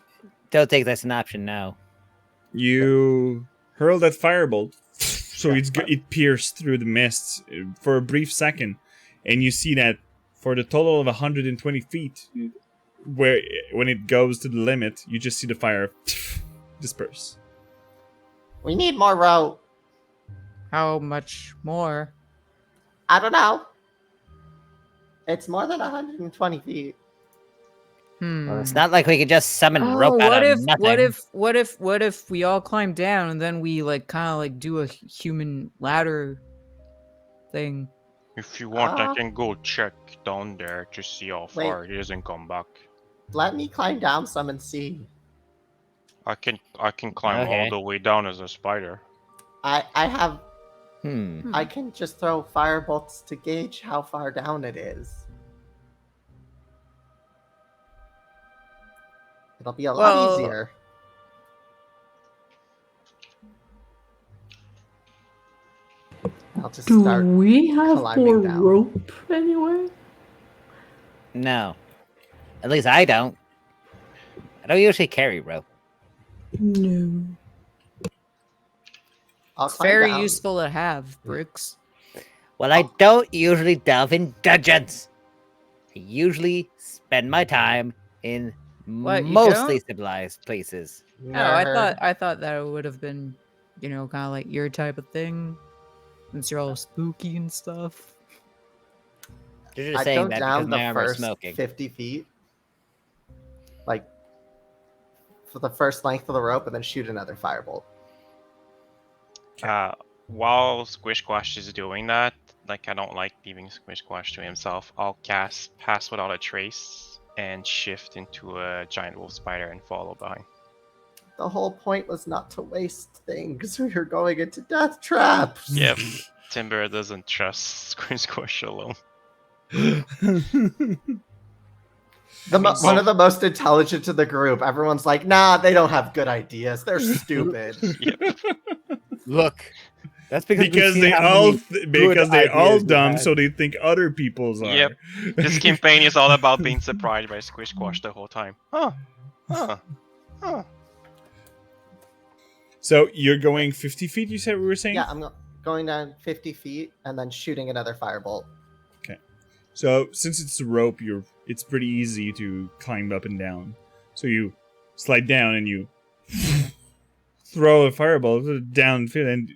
Don't think that's an option now. You hurl that firebolt, so Yeah, it pierced through the mist for a brief second, and you see that for the total of 120 feet, where when it goes to the limit, you just see the fire disperse. We need more rope. How much more? I don't know. It's more than 120 feet. Well, it's not like we could just summon Oh, rope out what of if, nothing. what if we all climb down and then we like kind of like do a human ladder thing? If you want, I Ah. can go check down there to see how far it is and come back. Let me climb down some and see. I can climb all Okay. the way down as a spider. I have I Hmm. can just throw firebolts to gauge how far down it is. It'll be a lot Well- easier. I'll just Do start. we have climbing more down. rope anywhere? No. At least I don't. I don't usually carry rope. No. I'll It's climb very down. useful to have, Bricks. Well, I don't usually delve in dungeons. I usually spend my time in What, you mostly don't? civilized places. Oh, I Nerd. thought that would have been, you know, kind of like your type of thing, since you're all spooky and stuff. You're just I saying go that down because my the armor is first smoking. 50 feet. Like, for the first length of the rope, and then shoot another firebolt. While Squish Squash is doing that, like I don't like leaving Squish Squash to himself, I'll cast Pass Without a Trace and shift into a giant wolf spider and follow behind. The whole point was not to waste things. We were going into death traps. Yep. Timber doesn't trust Squish Squash alone. One of the most intelligent of the group. Everyone's like, nah, they don't have good ideas. They're stupid. Yep. Look, that's because, because we've they seen how all many because good they all ideas we've dumb, had. so they think other people's are. Yep. This campaign is all about being surprised by Squish Squash the whole time. Huh. So you're going 50 feet. You said we were saying. Yeah, I'm going down 50 feet and then shooting another firebolt. So since it's a rope, it's pretty easy to climb up and down. So you slide down and you throw a fireball down, and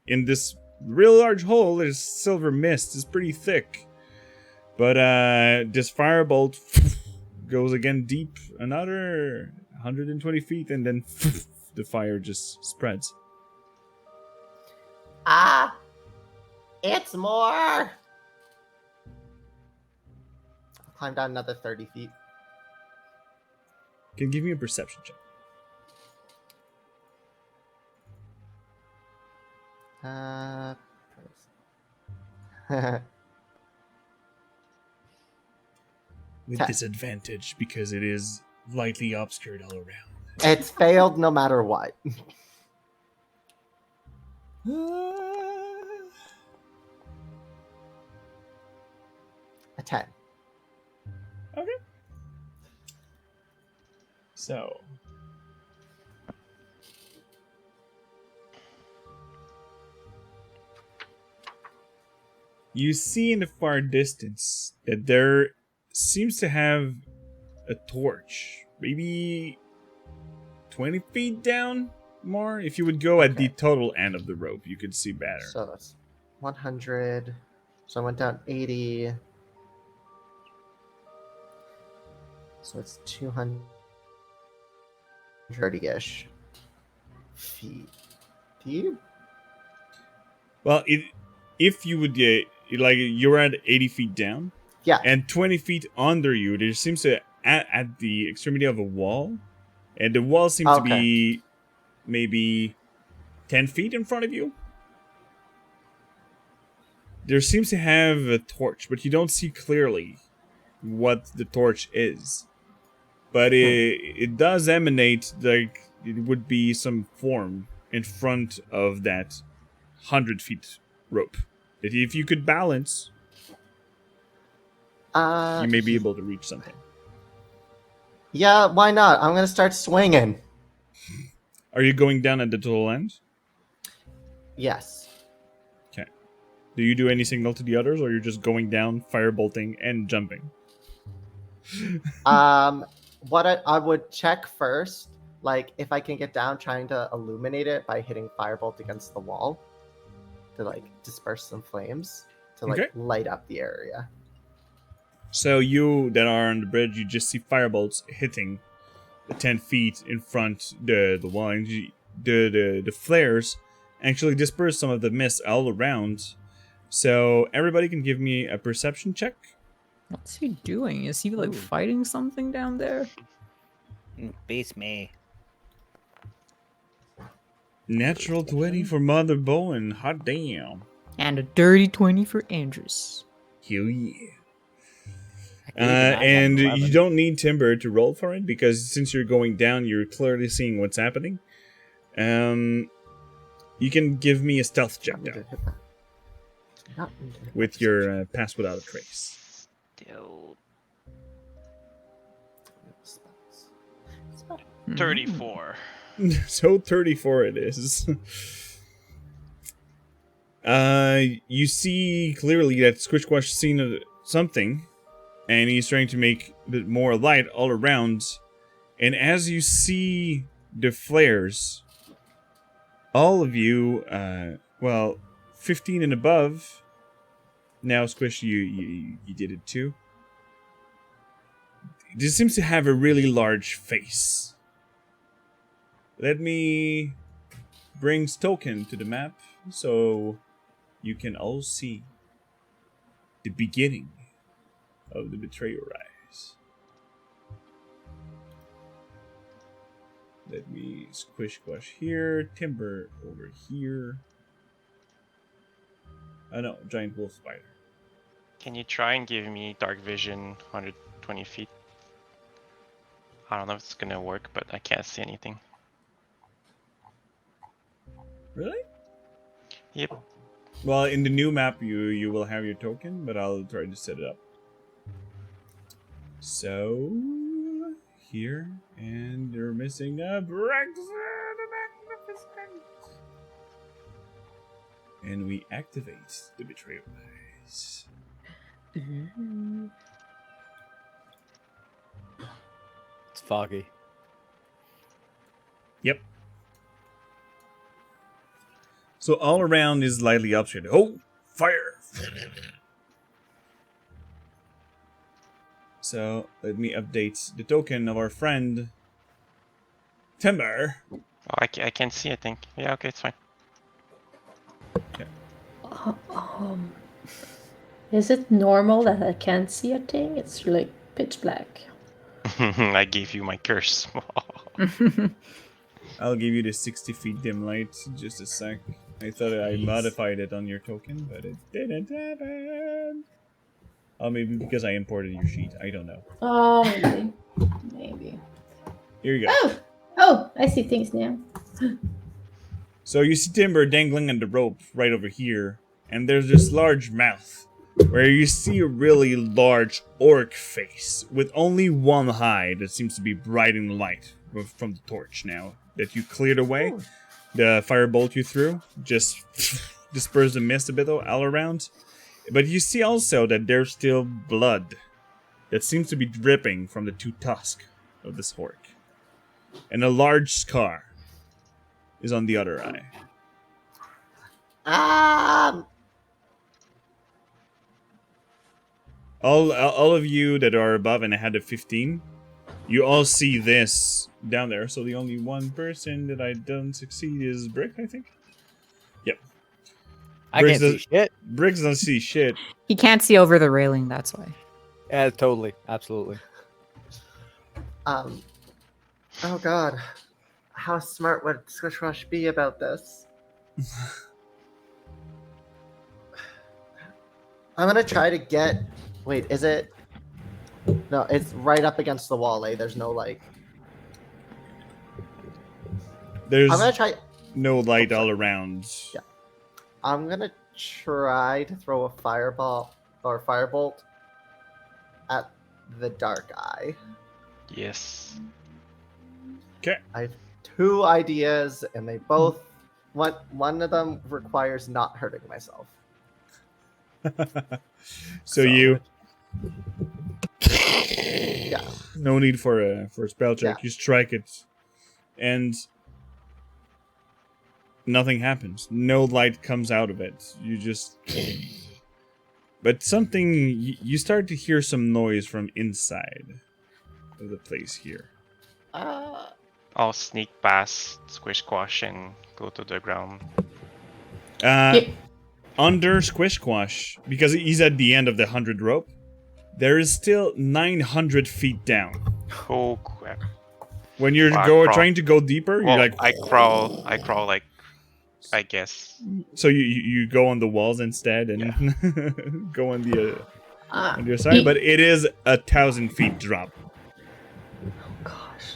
in this real large hole, there's silver mist. It's pretty thick, but this firebolt goes again deep, another 120 feet, and then the fire just spreads. Ah, it's more. Climb down another 30 feet. Can you give me a perception check? With 10. disadvantage because it is lightly obscured all around. It's failed no matter what. A 10. Okay. So. You see in the far distance that there seems to have a torch. Maybe 20 feet down more. If you would go at the Okay. total end of the rope, you could see better. So that's 100. So I went down 80. So it's 230-ish feet deep. Well, if you would like you're at 80 feet down, Yeah. and 20 feet under you, there seems to at the extremity of a wall, and the wall seems to be maybe 10 feet in front of you. There seems to have a torch, but you don't see clearly what the torch is. But it does emanate like it would be some form in front of that 100 feet rope. If you could balance, you may be able to reach something. Yeah, why not? I'm gonna start swinging. Are you going down at the total end? Yes. Okay. Do you do any signal to the others, or you're just going down, firebolting, and jumping? What I would check first, like if I can get down, trying to illuminate it by hitting firebolt against the wall to like disperse some flames to like Okay. light up the area. So you that are on the bridge, you just see firebolts hitting the 10 feet in front the wall. And the flares actually disperse some of the mist all around. So everybody can give me a perception check. What's he doing? Is he like fighting something down there? Beats me. Natural 20 for Mother Bowen. Hot damn. And a dirty 20 for Andrews. Hell yeah. I believe in that, And I'm 11. you don't need Timber to roll for it because since you're going down, you're clearly seeing what's happening. You can give me a stealth check Not need to now hit that. Not need to hit with that. your pass without a trace. Still Spells. 34. So 34 it is. You see clearly that Squishquash has seen something, and he's trying to make a bit more light all around. And as you see the flares, all of you, 15 and above. Now, Squish, you did it too. This seems to have a really large face. Let me bring Token to the map so you can all see the beginning of the Betrayer Rise. Let me Squish here, Timber over here. Oh no, Giant Wolf Spider. Can you try and give me dark vision 120 feet? I don't know if it's gonna work, but I can't see anything. Really? Yep. Well, in the new map, you will have your token, but I'll try to set it up. So here, and you're missing a Brexit the Magnificent, and we activate the Betrayal Rise. It's foggy. Yep. So all around is lightly upshaded. Oh, fire! So let me update the token of our friend Timber. Oh, I can't see, I think. Yeah, okay, it's fine. Is it normal that I can't see a thing? It's like pitch black. I gave you my curse. I'll give you the 60 feet dim light. Just a sec. I thought I modified it on your token, but it didn't happen. Oh, maybe because I imported your sheet. I don't know. Oh, maybe. Maybe. Here you go. Oh, I see things now. So you see Timber dangling on the rope right over here, and there's this large mouth where you see a really large orc face with only one eye that seems to be bright in the light from the torch now that you cleared away. The firebolt you threw just dispersed the mist a bit all around. But you see also that there's still blood that seems to be dripping from the two tusks of this orc. And a large scar is on the other eye. All of you that are above and ahead of 15, you all see this down there. So the only one person that I don't succeed is Brick, I think. Yep. I can't see shit. Briggs doesn't see shit. He can't see over the railing, that's why. Yeah, totally. Absolutely. Oh god. How smart would Squish Rush be about this? I'm gonna try to get... Wait, is it... No, it's right up against the wall, eh? There's no, like... There's I'm gonna try... no light all around. Yeah. I'm gonna try to throw a fireball or firebolt at the dark eye. Yes. I have 2 ideas, and they both one of them requires not hurting myself. So you Yeah. no need for a spell check. Yeah. You strike it, and nothing happens. No light comes out of it. You just. But something you start to hear some noise from inside of the place here. I'll sneak past Squish Squash and go to the ground. Yeah. Under Squish Squash, because he's at the end of the 100 rope, there is still 900 feet down. Oh crap! When you're Well, trying to go deeper, Well, you're like, I crawl like, I guess. so you go on the walls instead and go on the your side, y- but it is 1,000 feet drop. Gosh.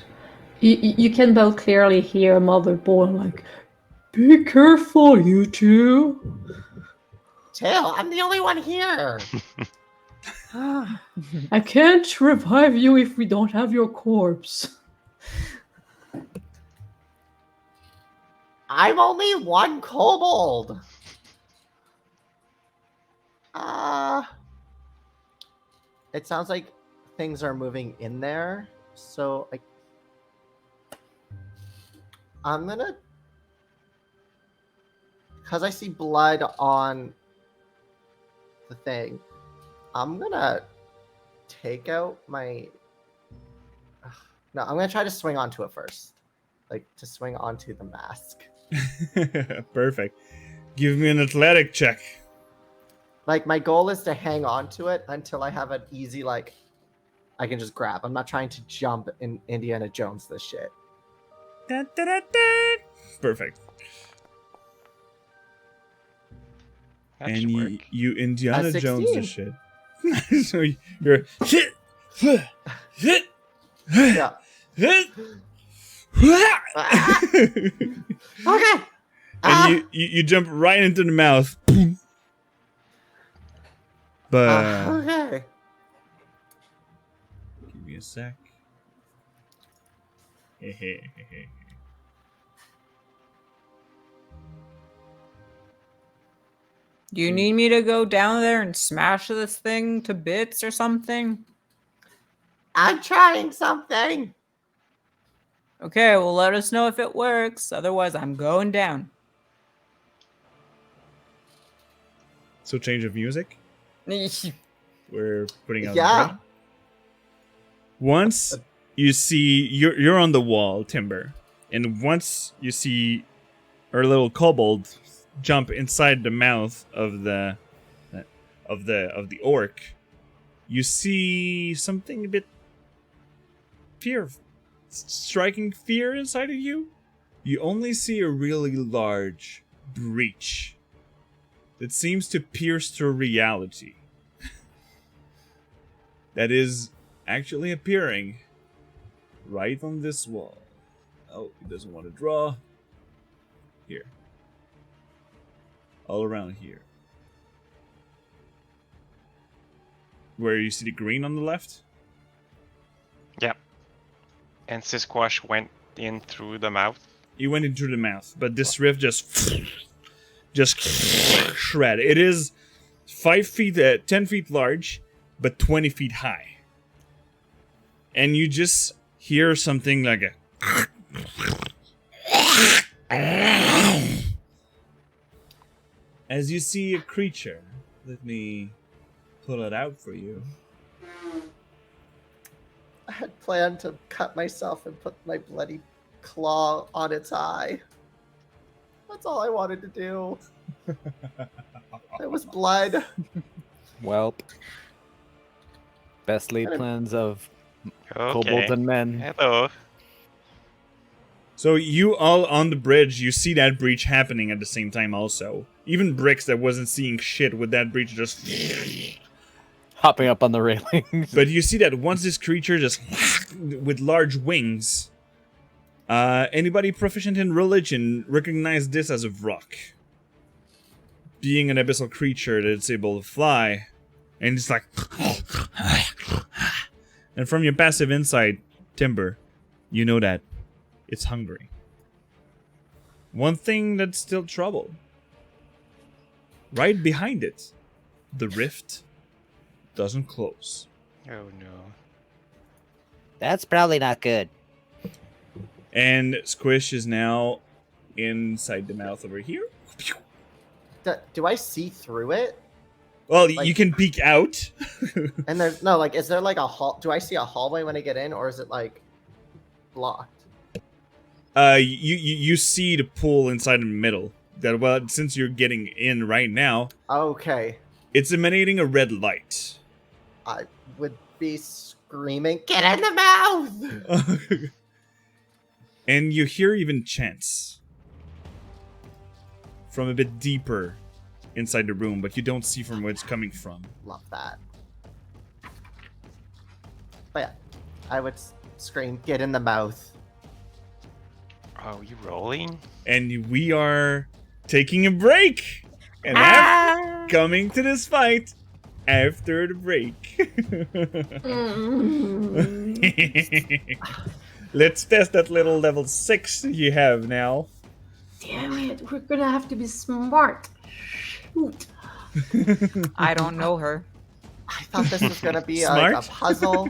You can both clearly hear Mother Boy like, be careful, you two. Tail, I'm the only one here. I can't revive you if we don't have your corpse. I'm only 1 kobold. It sounds like things are moving in there, so I'm gonna, because I see blood on the thing, I'm gonna take out my. No, I'm gonna try to swing onto it first, like to swing onto the mask. Perfect. Give me an athletic check. Like, my goal is to hang on to it until I have an easy, like, I can just grab. I'm not trying to jump in Indiana Jones this shit. Da, da, da, da. Perfect. That And should you, work. you Indiana 16. Jones this shit. So you're Yeah. Okay. And you jump right into the mouth. But Okay. give me a sec. Do you need me to go down there and smash this thing to bits or something? I'm trying something. Okay, well, let us know if it works. Otherwise, I'm going down. So change of music. We're putting out Yeah. the bread. Once you see you're on the wall, Timber, and once you see our little kobold jump inside the mouth of the orc, you see something a bit striking fear inside of you. You only see a really large breach that seems to pierce through reality. That is actually appearing right on this wall. Oh, he doesn't want to draw. Here. All around here. Where you see the green on the left? Yep. And Sisquash went in through the mouth. He went into the mouth, but this rift just shred. It is 5 feet, 10 feet large, but 20 feet high. And you just hear something like a as you see a creature. Let me pull it out for you. I had planned to cut myself and put my bloody claw on its eye. That's all I wanted to do. It was blood. Welp. Best laid plans of kobolds Okay. and men. Hello. So you all on the bridge, you see that breach happening at the same time also. Even Bricks that wasn't seeing shit with that breach just... Hopping up on the railings. But you see that once this creature just with large wings, anybody proficient in religion recognize this as a rock. being an abyssal creature that's able to fly, and it's like, and from your passive insight, Timber, you know that it's hungry. One thing that's still trouble. Right behind it, the rift doesn't close. Oh no. That's probably not good. And Squish is now inside the mouth over here. Do I see through it? Well, Like- you can peek out. And there's no like, is there like a hall? Do I see a hallway when I get in, or is it like blocked? You see the pool inside the middle. That, well, since you're getting in right now, Okay, it's emanating a red light. I would be screaming, "Get in the mouth!" And you hear even chants from a bit deeper inside the room, but you don't see from where it's coming from. Love that. But yeah, I would scream, "Get in the mouth!" Oh, you rolling? And we are taking a break. And coming to this fight after the break. Let's test that little level 6 you have now. Damn it, we're gonna have to be smart. Shoot. I don't know her. I thought this was gonna be Smart? like a puzzle.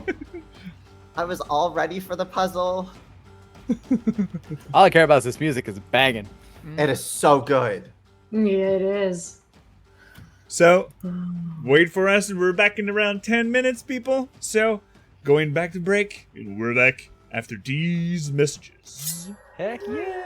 I was all ready for the puzzle. All I care about is this music is banging. It is so good. Yeah, it is. So, wait for us. We're back in around 10 minutes, people. So, going back to break, and we're back after these messages. Heck yeah.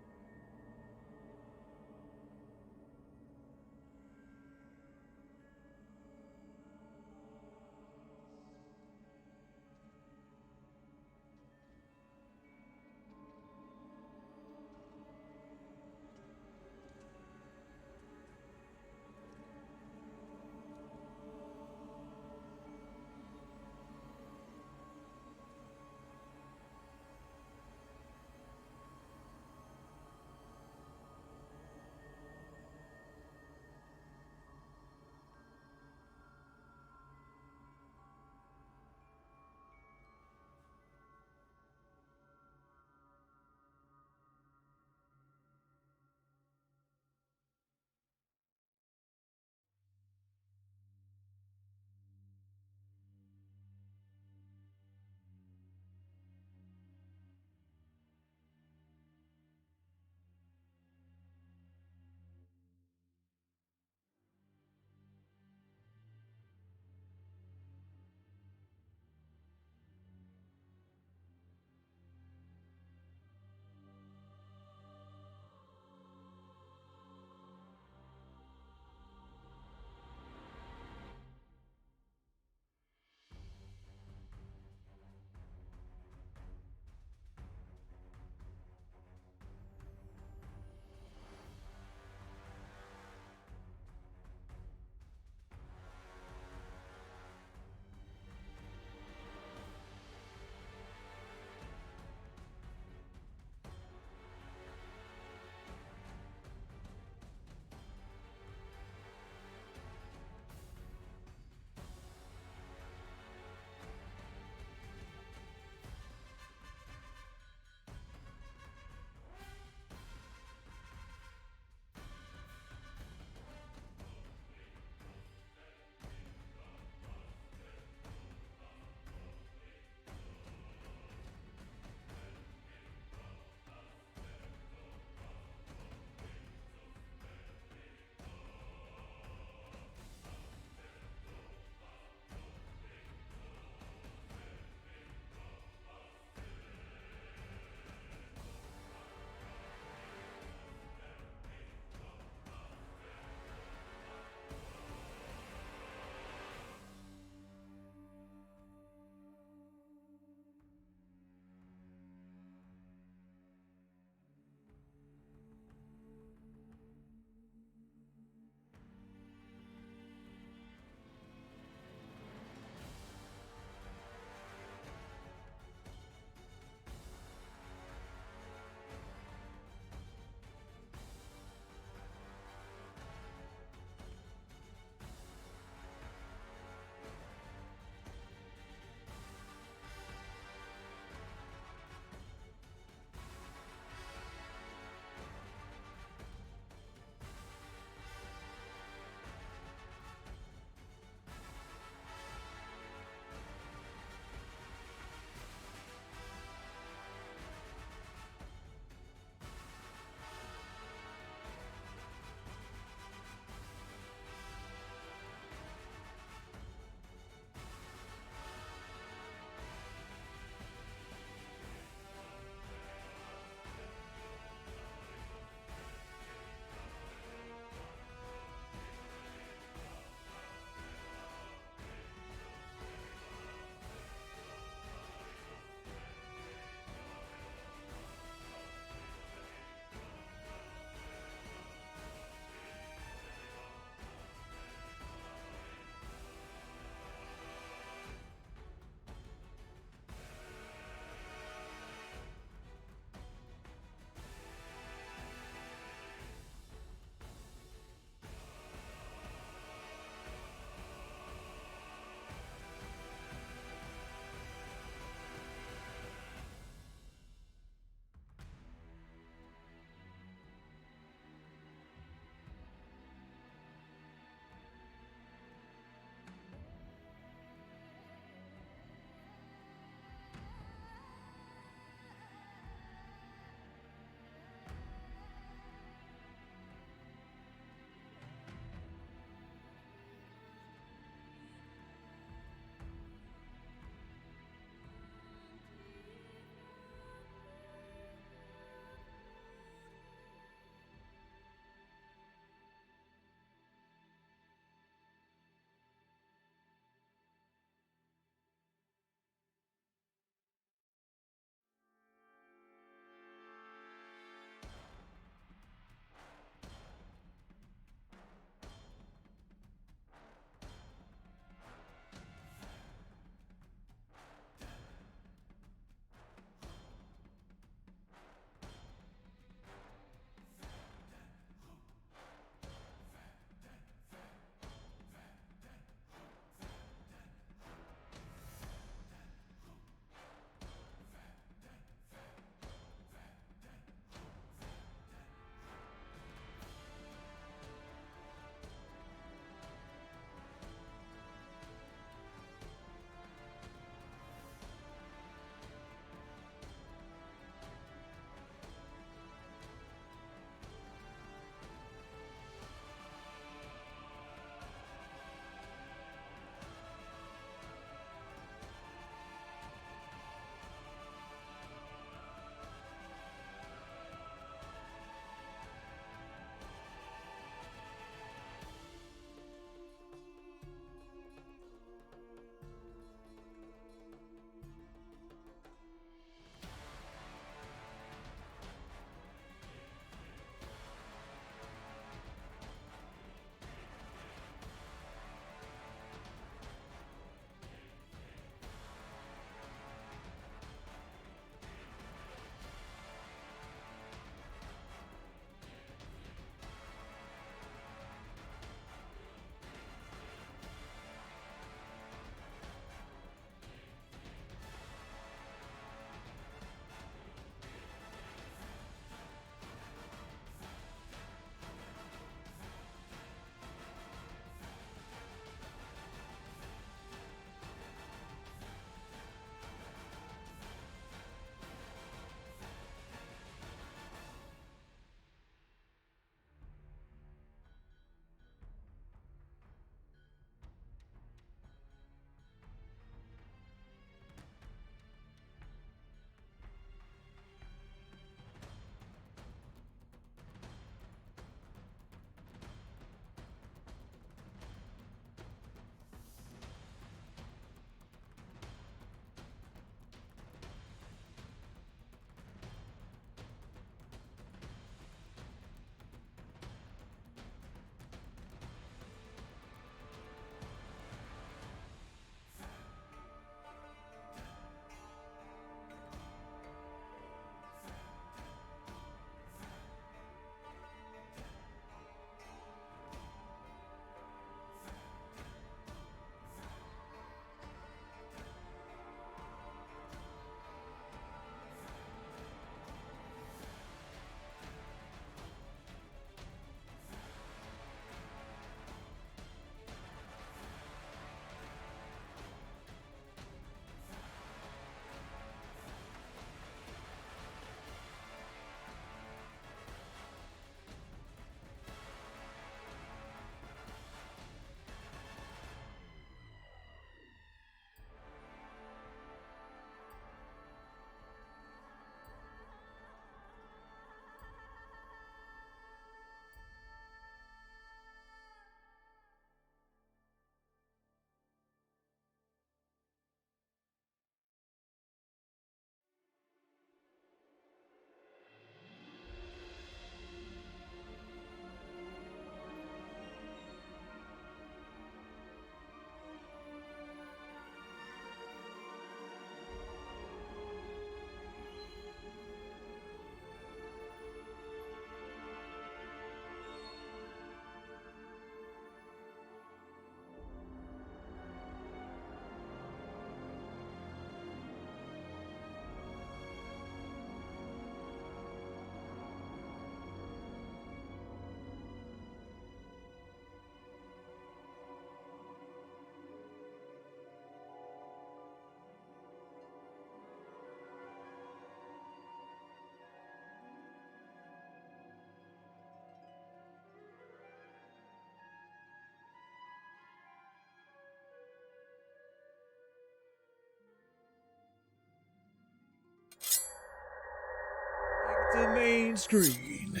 main screen.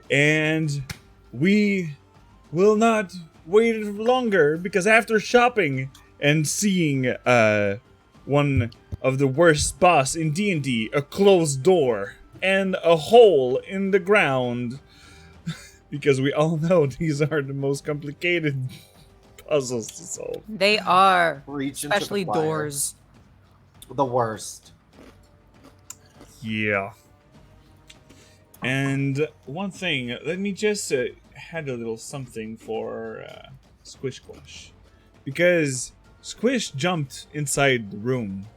And we will not wait longer, because after shopping and seeing one of the worst boss in D&D, a closed door and a hole in the ground, because we all know these are the most complicated puzzles to solve. They are, Reach into the especially fire. doors. The worst. Yeah. And one thing, let me just add a little something for Squish Squash. Because Squish jumped inside the room.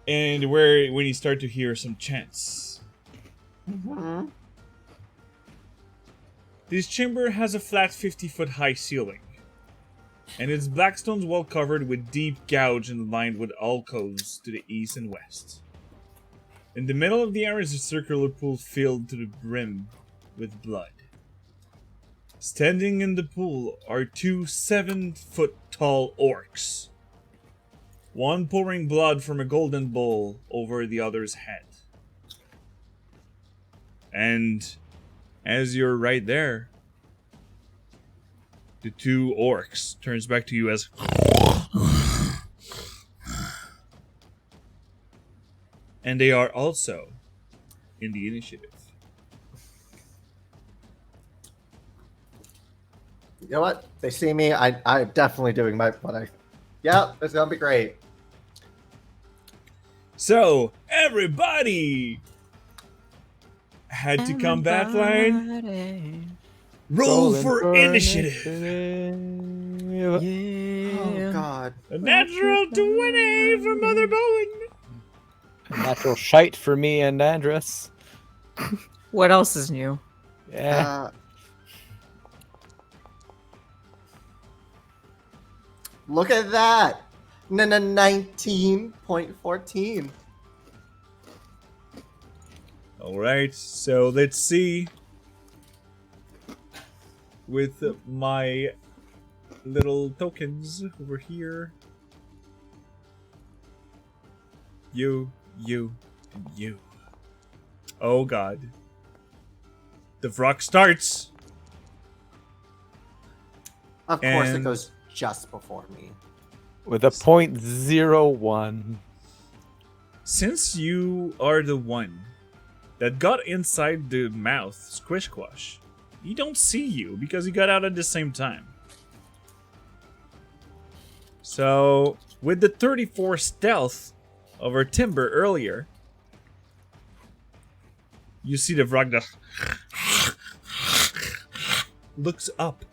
And when you start to hear some chants. Mm-hmm. This chamber has a flat 50-foot high ceiling. And its black stone's wall covered with deep gouge and lined with alcoves to the east and west. In the middle of the area is a circular pool filled to the brim with blood. Standing in the pool are 2 7-foot-tall orcs. One pouring blood from a golden bowl over the other's head. And as you're right there, the 2 orcs turns back to you as and they are also in the initiative. You know what? They see me. I'm definitely doing Yeah, it's gonna be great. So, everybody head to combat line. Roll for initiative. Oh God. A natural 20 for Mother Bowen. Natural shite for me and Andrus. What else is new? Yeah. Look at that. 19.14. Alright, so let's see. With my little tokens over here. You, and you. Oh God. The rock starts. Of course, it And- goes just before me. With a .01. Since you are the one that got inside the mouth, Squish Squash, he don't see you because he got out at the same time. So, with the 34 stealth of our Timber earlier, you see the Vrog that looks up.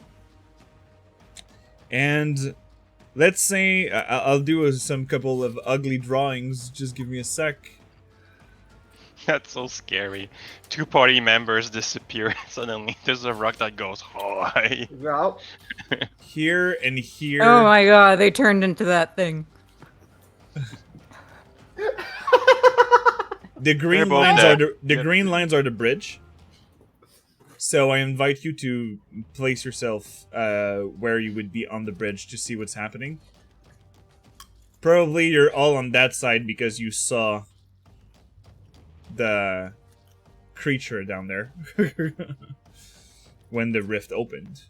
And let's say I'll do some couple of ugly drawings. Just give me a sec. That's so scary. 2 party members disappear. Suddenly, there's a rock that goes high. Yep. Here and here. Oh my god, they turned into that thing. The green They're both lines dead. are the Yep. green lines are the bridge. So I invite you to place yourself where you would be on the bridge to see what's happening. Probably you're all on that side because you saw the creature down there when the rift opened.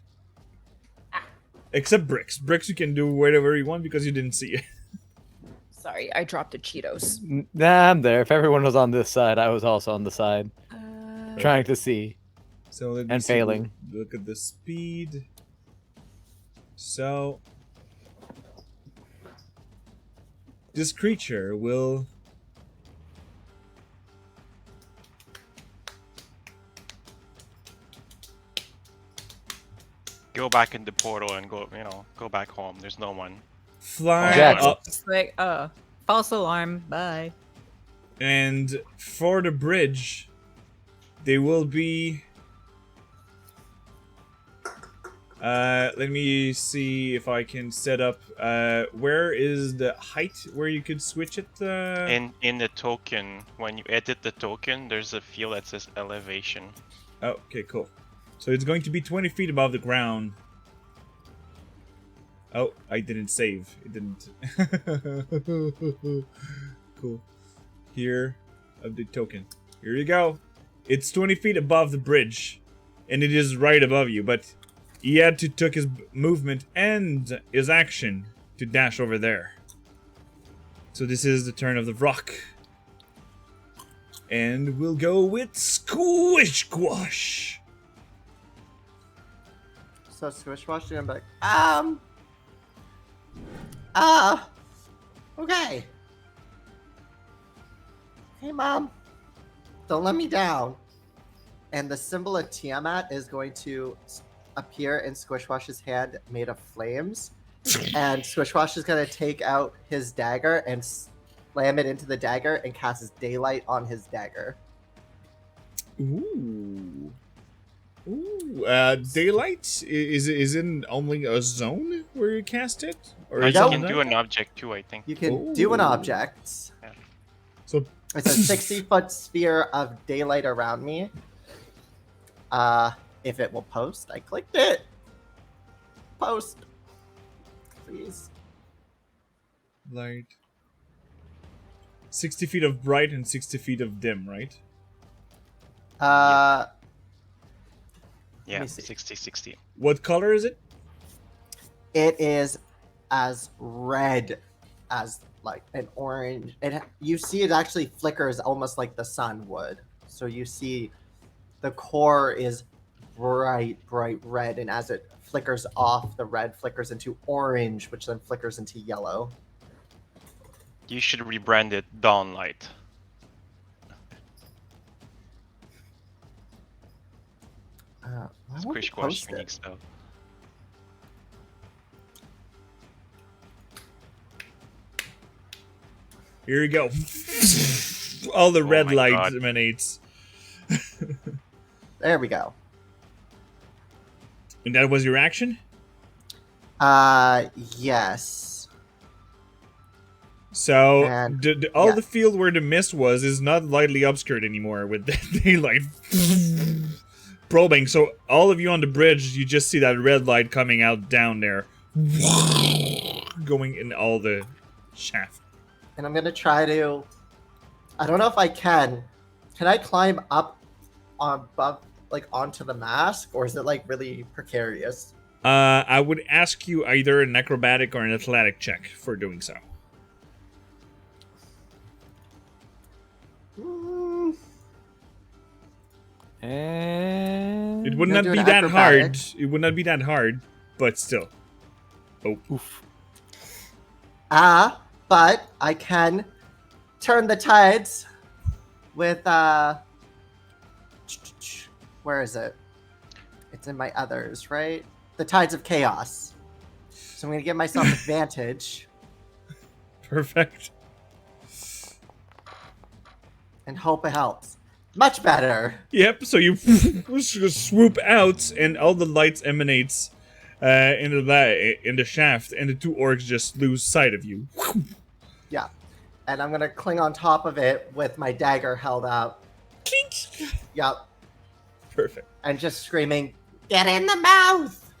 Except Bricks. Bricks you can do whatever you want because you didn't see it. Sorry, I dropped the Cheetos. Nah, I'm there. If everyone was on this side, I was also on the side. Trying to see. So let me And see. failing. Look at the speed. So this creature will Go back in the portal and go back home. There's no one. fly Jackson. up, It's like, false alarm, bye. and for the bridge, they will be. Let me see if I can set up. Where is the height where you could switch it? In the token, when you edit the token, there's a field that says elevation. Oh, okay, cool. So it's going to be 20 feet above the ground. Oh, I didn't save. It didn't. Cool. Here. of the token. Here you go. It's 20 feet above the bridge, and it is right above you, but he had to took his movement and his action to dash over there. So this is the turn of the rock. And we'll go with Squish Squash. So Squishwash is gonna be like, okay. Hey, Mom. Don't let me down. And the symbol of Tiamat is going to appear in Squishwash's hand made of flames. And Squishwash is going to take out his dagger and slam it into the dagger and cast his daylight on his dagger. Ooh. Ooh. Daylight is in only a zone where you cast it? Or You is No. it can not? do an object too, I think. You can do an Ooh. object. So It's a 60-foot sphere of daylight around me. If it will post, I clicked it. Post. Please. light. 60 feet of bright and 60 feet of dim, right? Yeah, me see. 60-60. What color is it? It is as red as like an orange. You see it actually flickers almost like the sun would. So you see the core is bright red, and as it flickers off, the red flickers into orange, which then flickers into yellow. You should rebrand it Dawn Light. Why won't Squish you Squash post unique it? stuff. Here you go. All the red my light God. emanates. There we go. And that was your action? Yes. So And- all yeah. the field where the mist was is not lightly obscured anymore with the daylight probing. So all of you on the bridge, you just see that red light coming out down there, going in all the shaft. And I'm gonna try to. I don't know if I can. Can I climb up above, like onto the mask, or is it like really precarious? I would ask you either an acrobatic or an athletic check for doing so. Mm, And It would Gonna not do be an that hard. acrobatic. It would not be that hard, but still. oof. but I can turn the tides with where is it? It's in my others, right? The tides of chaos. So I'm gonna give myself advantage Perfect. and hope it helps. Much better. Yep, so you swoop out, and all the lights emanates in the shaft, and the two orcs just lose sight of you. Yeah. And I'm gonna cling on top of it with my dagger held up. Clink. Yep. Perfect. And just screaming, "Get in the mouth!"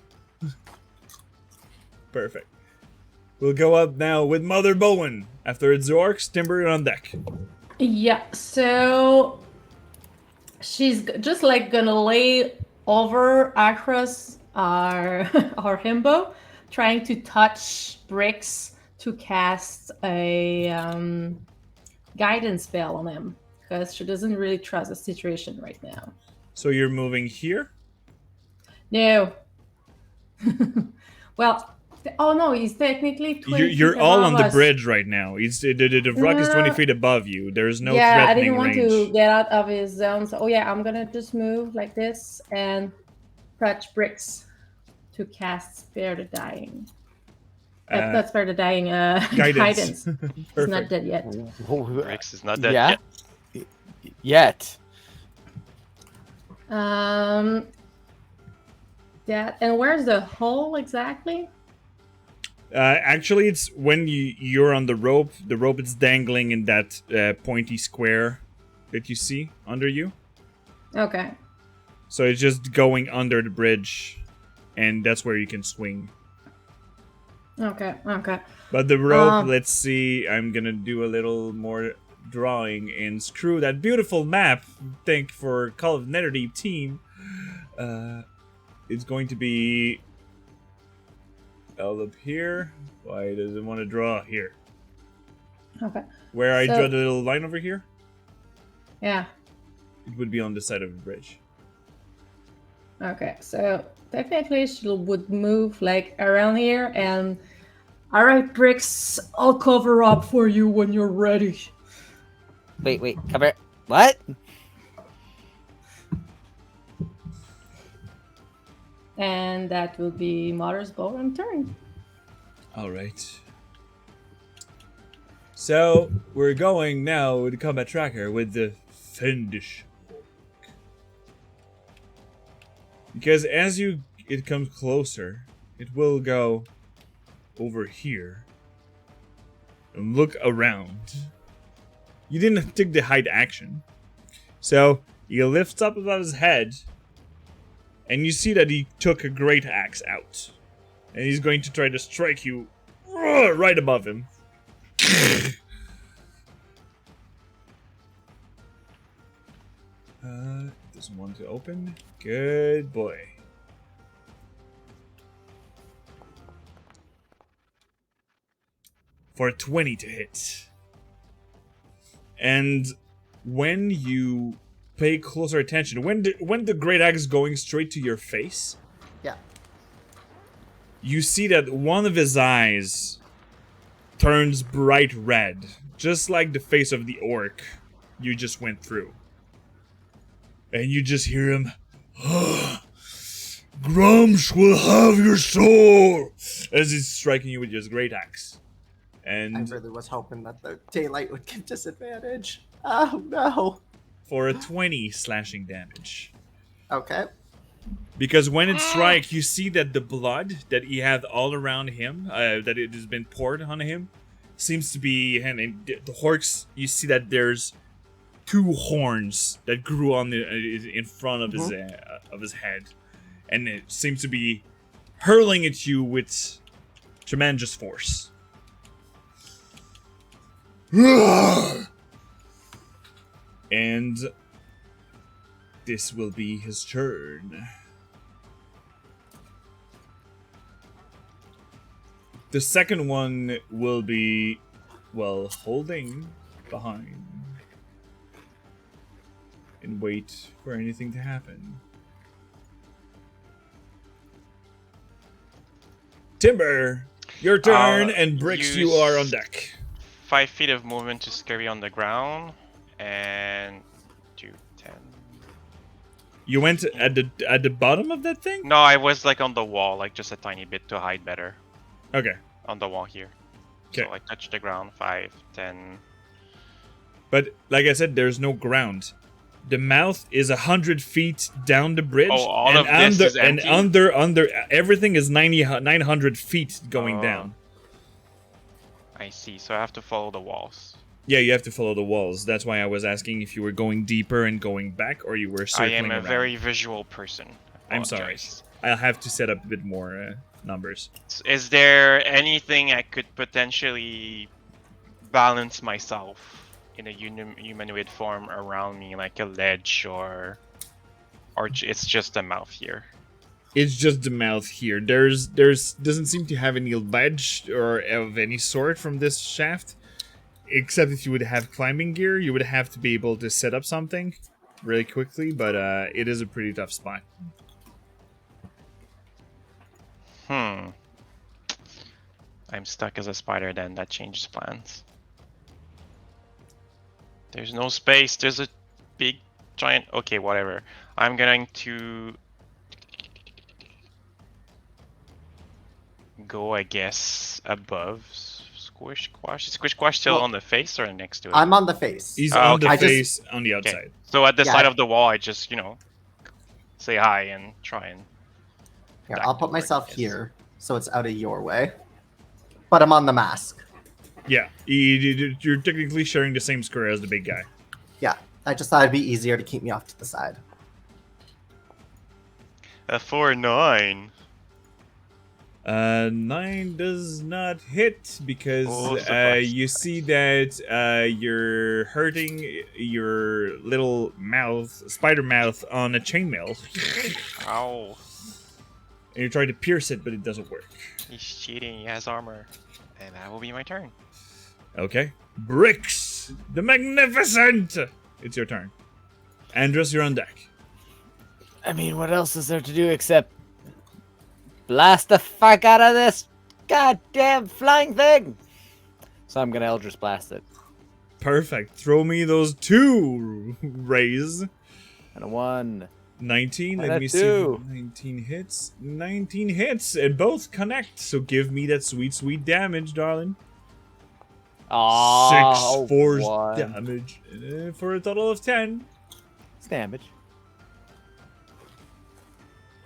Perfect. We'll go up now with Mother Bowen. After it's the orcs, Timber on deck. Yeah, so she's just like gonna lay over across our our himbo, trying to touch bricks to cast a guidance spell on him because she doesn't really trust the situation right now. So you're moving here? No. Well, oh no, he's technically 20 You're feet all above on the us. bridge right now. The rock is 20 No. feet above you. There's no Yeah, I threatening didn't want range. to get out of his zone. So, oh yeah, I'm gonna just move like this and touch bricks to cast Spare the Dying. Not Spare the Dying, guidance. He's not Perfect. dead yet. Rix is not dead Yeah. yet. Yet. That and where's the hole exactly? Actually, it's when you're on the rope. The rope is dangling in that pointy square that you see under you. Okay. So it's just going under the bridge, and that's where you can swing. Okay. But the rope, let's see. I'm gonna do a little more drawing and screw that beautiful map. Thank for Call of Netherdeep team. It's going to be all up here. Why does it want to draw here? Okay. Where I So- draw the little line over here, Yeah. it would be on the side of the bridge. Okay. So technically, she would move like around here, and all right, Bricks, I'll cover up for you when you're ready. Wait, cover. What? And that will be Mother's Ballroom turn. All right. So we're going now with the combat tracker with the Fiendish Hulk. Because as it comes closer, it will go over here and look around. You didn't take the hide action, so he lifts up above his head, and you see that he took a great axe out, and he's going to try to strike you right above him. Doesn't want to open. Good boy. For a 20 to hit. And when you pay closer attention, when the great axe is going straight to your face, Yeah. you see that one of his eyes turns bright red, just like the face of the orc you just went through. And you just hear him, Grumsh will have your soul, as he's striking you with his great axe. I And really was hoping that the daylight would give disadvantage. Oh no. for a 20 slashing damage. Okay. Because when it strikes, you see that the blood that he had all around him, that it has been poured on him, seems to be, and the horks, you see that there's 2 horns that grew on in front of his head, and it seems to be hurling at you with tremendous force. And this will be his turn. The second one will be, well, holding behind and wait for anything to happen. Timber, your turn, and Bricks, you are on deck. 5 feet of movement to scurry on the ground, and 2, 10. You went at the bottom of that thing? No, I was like on the wall, like just a tiny bit to hide better. Okay. On the wall here. Okay. So like touch the ground, 5, 10. But like I said, there's no ground. The mouth is 100 feet down the bridge. Oh, all and of this is and empty? under everything is 900 feet going Oh. down. I see, so I have to follow the walls. Yeah, you have to follow the walls. That's why I was asking if you were going deeper and going back, or you were I circling am a around. very visual person. I'm sorry. Apologize. I'll have to set up a bit more numbers. Is there anything I could potentially balance myself in a humanoid form around me, like a ledge or it's just a mouth here? It's just the mouth here. There's doesn't seem to have any ledge or of any sort from this shaft. Except if you would have climbing gear, you would have to be able to set up something really quickly, but it is a pretty tough spot. I'm stuck as a spider then, that changes plans. There's no space, there's a big giant, okay, whatever. I'm going to go, I guess, above Squish Quash. Is Squish Quash still Well, on the face or next to it? I'm on the face. He's Oh, on the okay. face on the outside. Okay. So at the Yeah. side of the wall, I just, say hi and try and... Here, back I'll to put where myself it is. here so it's out of your way. But I'm on the mask. Yeah, you're technically sharing the same square as the big guy. Yeah, I just thought it'd be easier to keep me off to the side. A 4-9. 9 does not hit because Oh, surprise, you see that you're hurting your little mouth, spider mouth, on a chainmail. Ow. And you're trying to pierce it, but it doesn't work. He's cheating. He has armor. And that will be my turn. Okay. Bricks! The Magnificent! It's your turn. Andres, you're on deck. I mean, what else is there to do except blast the fuck out of this goddamn flying thing? So I'm gonna Eldritch Blast it. Perfect. Throw me those 2 rays. And a 1. 19. And Let a me see. 2. 19 hits. 19 hits, and both connect. So give me that sweet, sweet damage, darling. Oh, 6 force 1. damage for a total of 10. It's damage.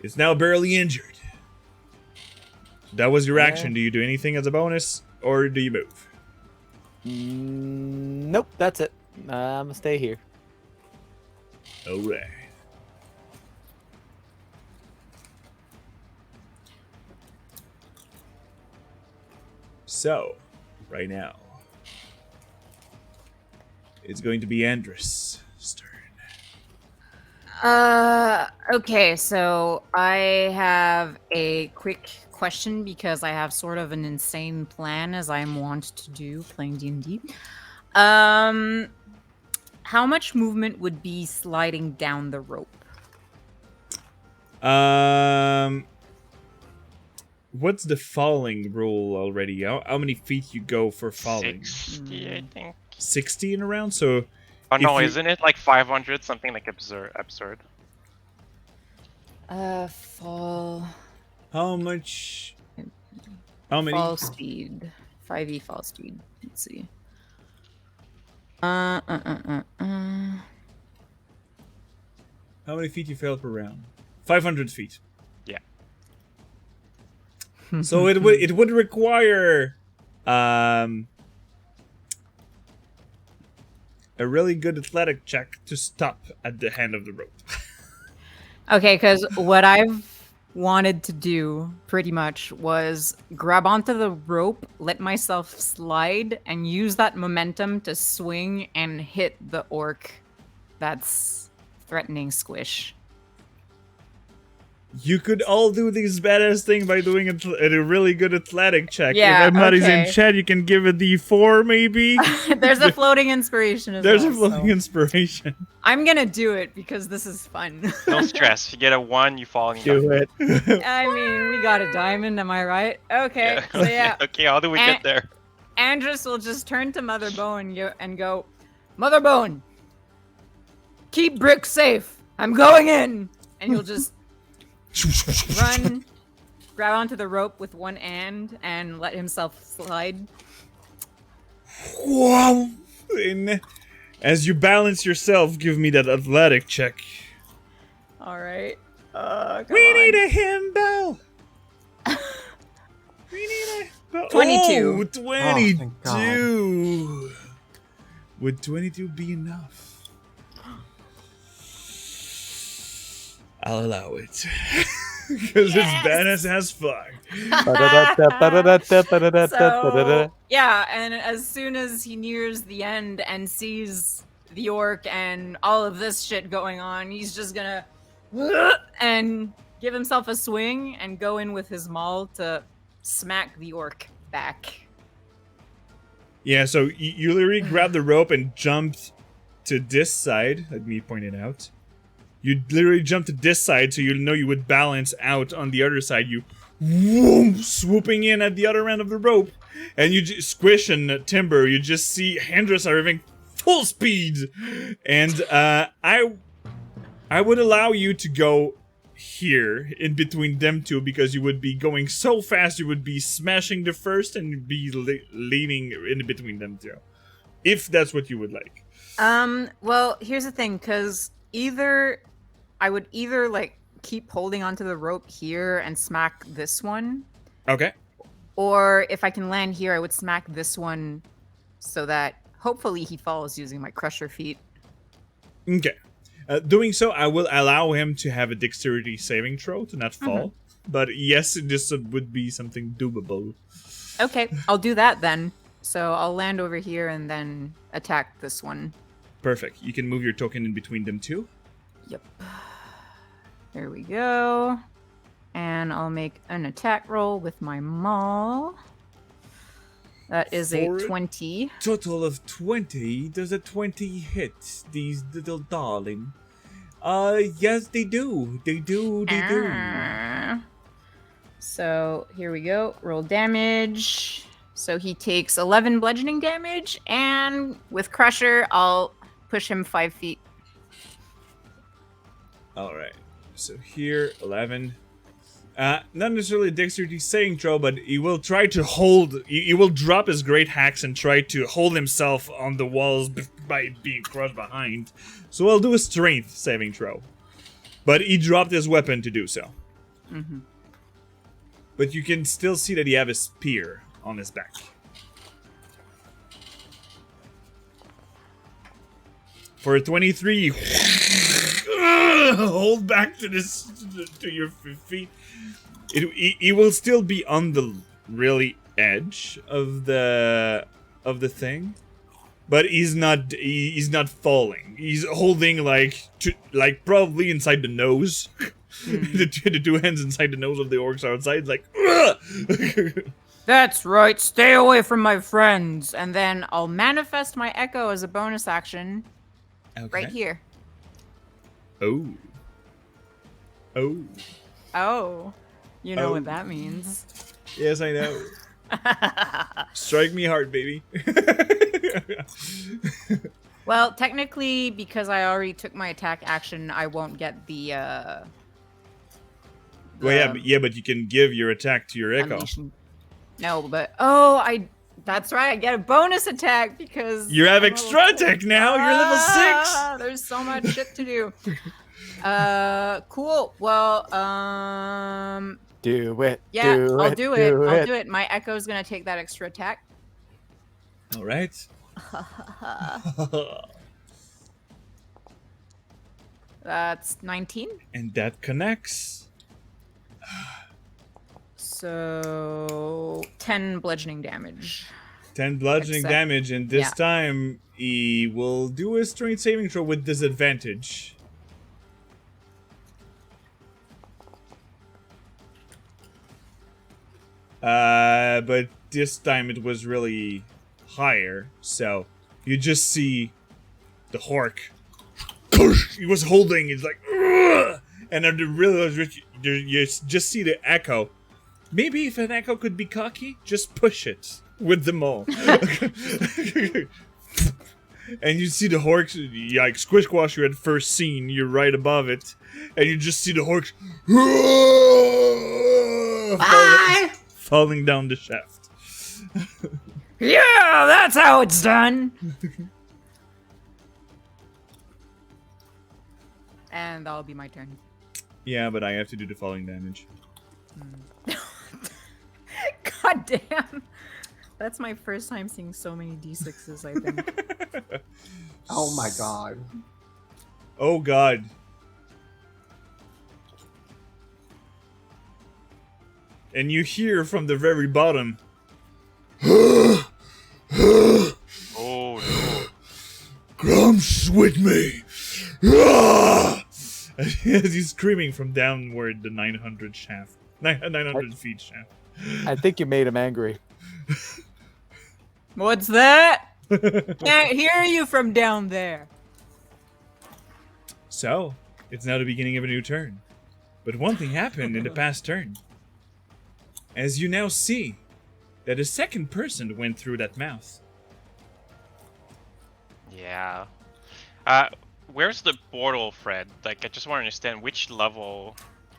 It's now barely injured. That was your Yeah. action. Do you do anything as a bonus, or do you move? Nope, that's it. I'm gonna stay here. Alright. So, right now, it's going to be Andrus' turn. Okay, so I have a quick question because I have sort of an insane plan as I'm wont to do playing D&D. How much movement would be sliding down the rope? What's the falling rule already? How many feet you go for falling? 60, I think. 60 in a round? So, Oh If no, you- isn't it like 500? Something like absurd. Fall how much? How many? fall speed. 5e fall speed. Let's see. How many feet you fail per round? 500 feet. Yeah. So it would require a really good athletic check to stop at the end of the rope. Okay, because what I've wanted to do pretty much was grab onto the rope, let myself slide, and use that momentum to swing and hit the orc that's threatening Squish. You could all do this badass thing by doing a really good athletic check. Yeah, if everybody's in okay. chat, you can give a D4 maybe. There's a floating inspiration as There's well. a floating so inspiration. I'm gonna do it because this is fun. No stress. If you get a 1, you fall in Do it. I mean, we got a diamond, am I right? Okay, so yeah. Okay, how do we And- get there? Andrus will just turn to Mother Bone and go, Mother Bone, keep Brick safe. I'm going in. And he'll just run, grab onto the rope with one hand, and let himself slide. Wow. And as you balance yourself, give me that athletic check. All right. We need a himbo. We need a 22. Oh, thank God. 22. Would 22 be enough? I'll allow it. Because it's badass as fuck. So, yeah, and as soon as he nears the end and sees the orc and all of this shit going on, he's just gonna and give himself a swing and go in with his maul to smack the orc back. Yeah, so you literally grabbed the rope and jumped to this side. Let me point it out. You literally jumped to this side so you know you would balance out on the other side. You swooping in at the other end of the rope. And you just Squish and Timber, you just see Andrus arriving full speed. And I would allow you to go here in between them two because you would be going so fast you would be smashing the first and you'd be leaning in between them two. If that's what you would like. Well, here's the thing, because I would either like keep holding onto the rope here and smack this one, Okay. or if I can land here, I would smack this one so that hopefully he falls using my crusher feet. Okay. Doing so, I will allow him to have a dexterity saving throw to not fall. But yes, this would be something doable. Okay, I'll do that then. So I'll land over here and then attack this one. Perfect. You can move your token in between them too. Yep. There we go. And I'll make an attack roll with my maul. That is a For 20. Total of 20. Does a 20 hit these little darling? Yes, they do. They do. So here we go. Roll damage. So he takes 11 bludgeoning damage, and with Crusher, I'll push him 5 feet. All right. So here, 11. Not necessarily a dexterity saving throw, but he will try to hold. He will drop his great axe and try to hold himself on the walls by being crushed behind. So I'll do a strength saving throw. But he dropped his weapon to do so. Mm-hmm. But you can still see that he have a spear on his back. For a 23, hold back to this to your feet. He will still be on the really edge of the thing, but he's not falling. He's holding like probably inside the nose. The two hands inside the nose of the orcs outside, like. That's right. Stay away from my friends. And then I'll manifest my echo as a bonus action right here. Oh. Oh. You know Oh. what that means. Yes, I know. Strike me hard, baby. Well, technically, because I already took my attack action, I won't get the Well, yeah, but you can give your attack to your echo. unleashing. No, but that's right. I get a bonus attack because You have I'm extra level 6. attack now. You're level 6. There's so much shit to do. Cool. Well, Do it. yeah, I'll do it. Do I'll do it. My echo's gonna take that extra attack. All right. That's 19. And that connects. So 10 bludgeoning damage. 10 bludgeoning Except- damage, and this yeah. time he will do a strength saving throw with disadvantage. But this time it was really higher, so you just see the hork. He was holding, he's like, "Ugh!" And then you just see the echo. Maybe if an echo could be cocky, just push it with them all. And you see the horks, like Squishquash you had first seen, you're right above it, and you just see the horks falling down the shaft. Yeah, that's how it's done. And that'll be my turn. Yeah, but I have to do the falling damage. God damn. That's my first time seeing so many D6s, I think. Oh my god. Oh god. And you hear from the very bottom. Oh no. Grumps with me. Ah! As he's screaming from downward the 900 shaft. 900 feet shaft. I think you made him angry. What's that? Can't hear you from down there. So, it's now the beginning of a new turn. But one thing happened in the past turn. As you now see that a second person went through that mouth. Yeah. Where's the portal, Fred? Like, I just want to understand which level.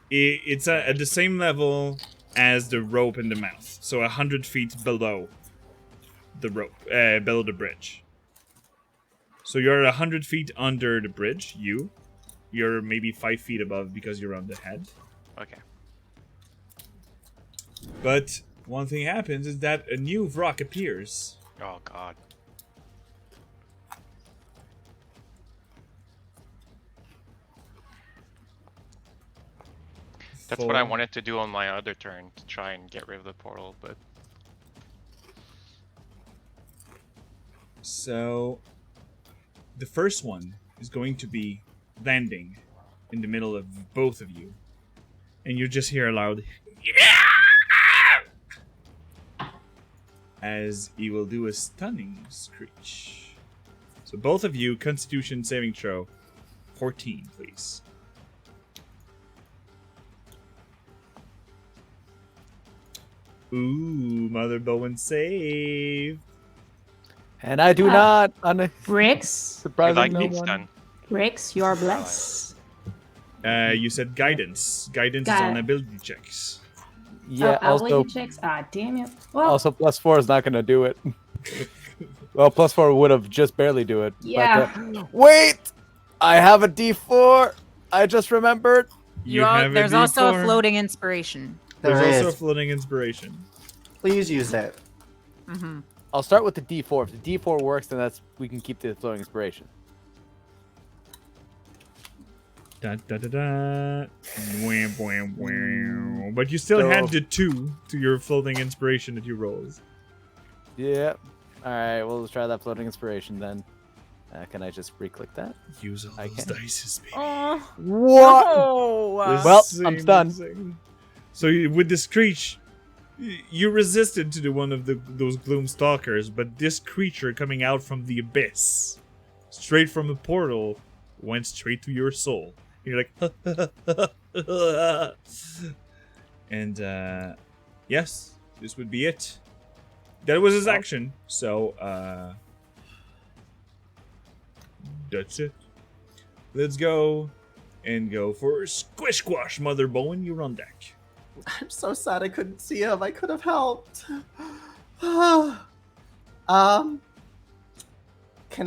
It's at the same level as the rope in the mouth. So 100 feet below the rope, below the bridge. So you're 100 feet under the bridge, You're maybe 5 feet above because you're on the head. Okay. But one thing happens is that a new rock appears. Oh god. That's what I wanted to do on my other turn, to try and get rid of the portal, but So, the first one is going to be landing in the middle of both of you. And you just hear a loud, as he will do a stunning screech. So both of you, Constitution saving throw, 14, please. Ooh, Mother Bowen save. And I do not. Bricks, I Surprising like no being one. stunned. Bricks, you are blessed. You said guidance. Guidance is on ability checks. Yeah. Oh, Also, ability checks. Ah, damn it. Well, also +4 is not gonna do it. Well, +4 would have just barely do it. Yeah. But, wait, I have a D4. I just remembered. You have There's a also a D4. floating inspiration. There's There also a is. floating inspiration. Please use it. Mm-hmm. I'll start with the D4. If the D4 works, then we can keep the floating inspiration. Da da da da. Wham, wham, wham. But you still So- had the 2 to your floating inspiration that you rolled. Yeah. All right. Well, let's try that floating inspiration then. Can I just re-click that? Use all I those can. dice, baby. Oh, What? no. Well, I'm stunned. So with the screech, you resisted to the one of those gloom stalkers, but this creature coming out from the abyss, straight from a portal, went straight to your soul. You're like, and yes, this would be it. That was his action. So that's it. Let's go and go for Squish Squash, Mother Bowen. You're on deck. I'm so sad I couldn't see him. I could have helped. Can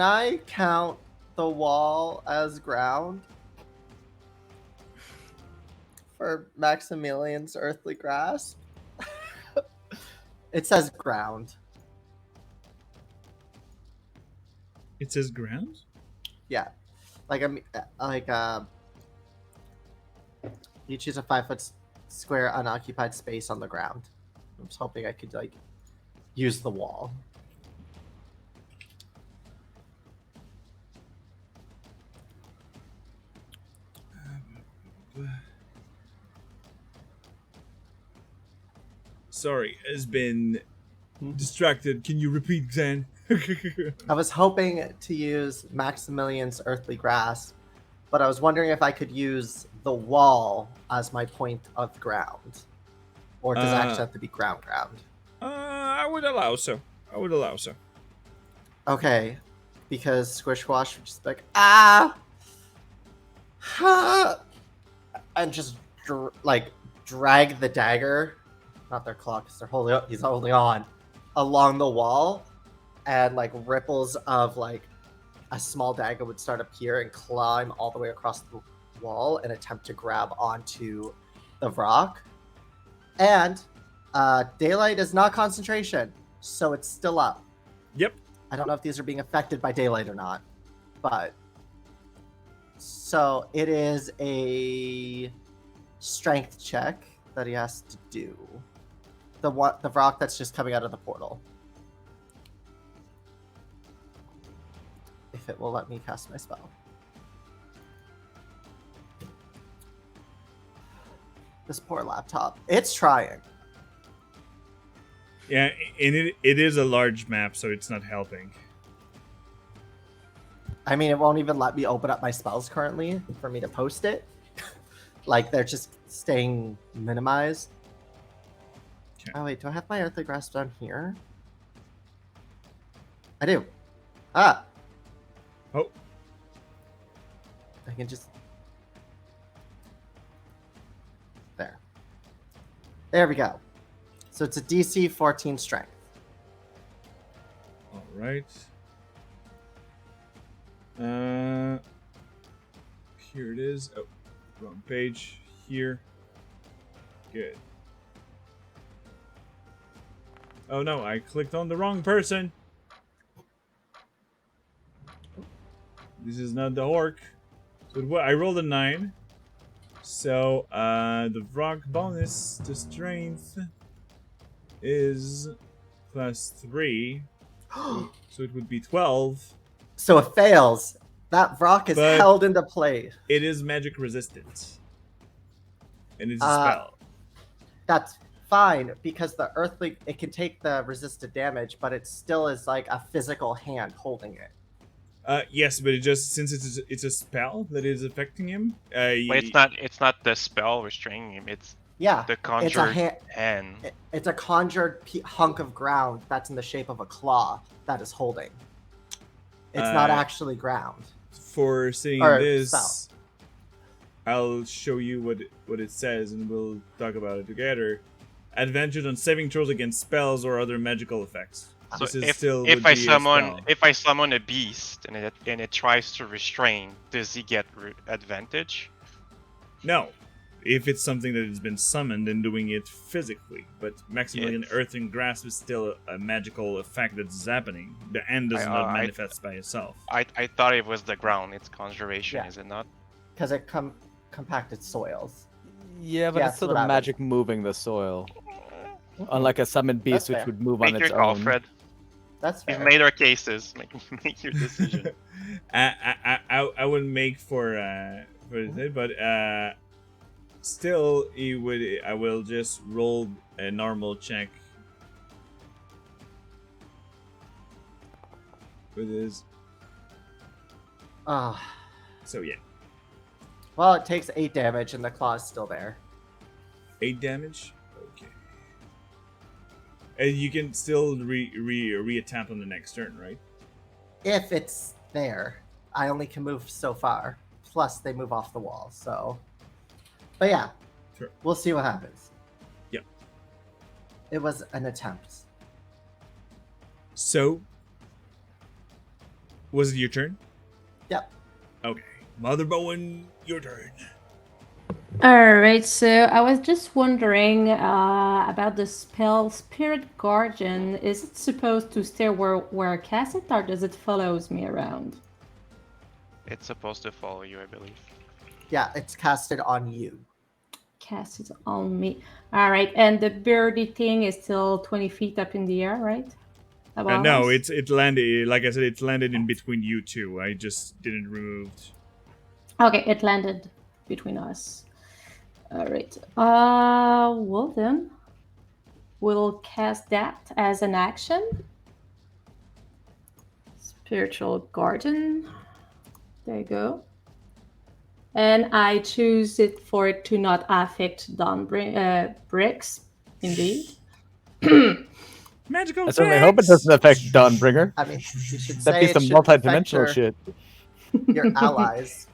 I count the wall as ground for Maximilian's earthly grasp? It says ground. It says ground? Yeah, you choose a 5-foot square unoccupied space on the ground. I was hoping I could use the wall. Sorry, has been distracted. Can you repeat, Xan? I was hoping to use Maximilian's earthly grasp, but I was wondering if I could use the wall as my point of ground. Or does it actually have to be ground? I would allow so. Okay, because Squish Squash would just be like, ah! And just drag the dagger, not their claw, because he's holding on, along the wall, and ripples of a small dagger would start appear and climb all the way across the wall and attempt to grab onto the rock. And daylight is not concentration, so it's still up. Yep. I don't know if these are being affected by daylight or not, but so it is a strength check that he has to do. The rock that's just coming out of the portal. If it will let me cast my spell. This poor laptop. It's trying. Yeah, and it is a large map, so it's not helping. I mean, it won't even let me open up my spells currently for me to post it. They're just staying minimized. Okay. Oh, wait, do I have my Earthly Grasp down here? I do. Ah! Oh. I can just... There. There we go. So it's a DC 14 strength. All right. Here it is. Oh, wrong page. Here. Good. Oh no, I clicked on the wrong person. This is not the orc. So I rolled a 9. So, the rock bonus to strength is +3. So it would be 12. So it fails. That rock is But- held into place. It is magic resistant. And it's a Uh, spell. That's fine because the earthly it can take the resisted damage, but it still is like a physical hand holding it. Yes, but it just since it's a spell that is affecting him. But it's not the spell restraining him. It's Yeah, the it's a conjured hand. hand. It's a conjured hunk of ground that's in the shape of a claw that is holding. It's not actually ground. For seeing Or this, spell. I'll show you what it says, and we'll talk about it together. Advantage on saving throws against spells or other magical effects. So This is if still if would I be a summon spell. if I summon a beast and it tries to restrain, does he get advantage? No, if it's something that has been summoned and doing it physically, but Maximilian Yes. Earth and Grasp is still a magical effect that's happening. The end does not manifest by itself. I thought it was the ground. It's conjuration, Yeah. is it not? Because it compacted soils. Yeah, but Yeah, it's that's still what the happens. magic moving the soil. Unlike a summoned beast, That's which fair. would move Make on your its call, own. Fred. That's fair. We've made our cases. Make your decision. I would make for it, but still, it would. I will just roll a normal check. With this, Ah, so yeah, well, it takes 8 damage and the claw's still there. 8 damage. Okay, and you can still re-attempt on the next turn, right? If it's there, I only can move so far. Plus, they move off the wall. So, but yeah, Sure. we'll see what happens. Yep. It was an attempt. So, was it your turn? Yep. Okay, Mother Bowen, your turn. All right, so I was just wondering about the spell Spirit Guardian. Is it supposed to stay where I cast it, or does it follows me around? It's supposed to follow you, I believe. Yeah, it's casted on you. Cast it on me. All right, and the birdie thing is still 20 feet up in the air, right? Above No, us? it landed. Like I said, it landed in between you two. I just didn't remove. Okay, it landed between us. All right. Well then, we'll cast that as an action. Spiritual Guardian. There you go. And I choose it for it to not affect bricks. Indeed. Magical. I certainly hope it doesn't affect Dawnbringer. I mean, you should That'd say be it some shouldn't affect multi-dimensional shit. your allies.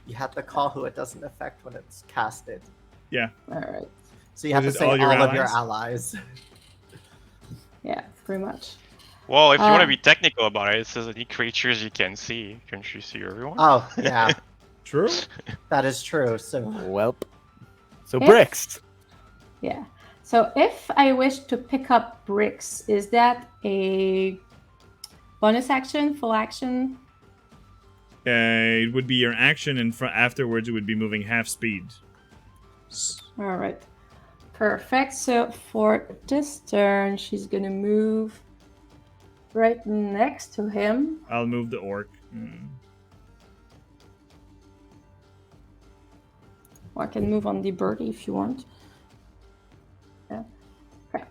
You have to call who it doesn't affect when it's casted. Yeah. All right. So you have to Is it say all all, your of your allies? allies. Yeah, pretty much. Well, if you want Uh, to be technical about it, it says any creatures you can see. Can you see everyone? Oh, yeah, True. that is true. So Welp. So If- bricks. Yeah. So if I wish to pick up bricks, is that a bonus action, full action? It would be your action, and afterwards it would be moving half speed. All right. Perfect. So for this turn, she's gonna move right next to him. I'll move the orc. Or I can move on the birdie if you want. Yeah. Okay.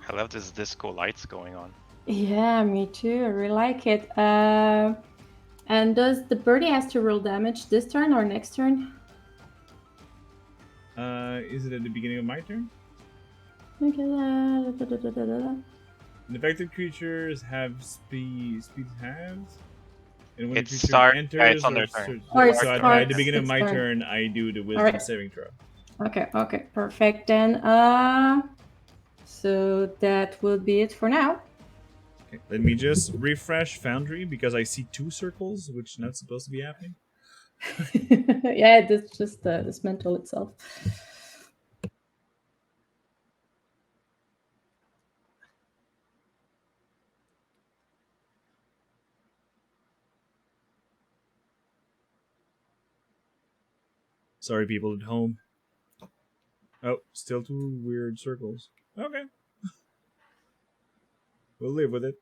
I love this disco lights going on. Yeah, me too. I really like it. And does the birdie has to roll damage this turn or next turn? Is it at the beginning of my turn? Okay. Infected creatures have speed halves. And when It's the creature start- enters, yeah, it's on their turn. Or so it's at the starts beginning of its my turn. turn, I do the wisdom Alright. saving throw. Okay, perfect then. So that will be it for now. Okay, let me just refresh Foundry because I see 2 circles, which not supposed to be happening. Yeah, that's just this mental itself. Sorry, people at home. Oh, still 2 weird circles. Okay. We'll live with it.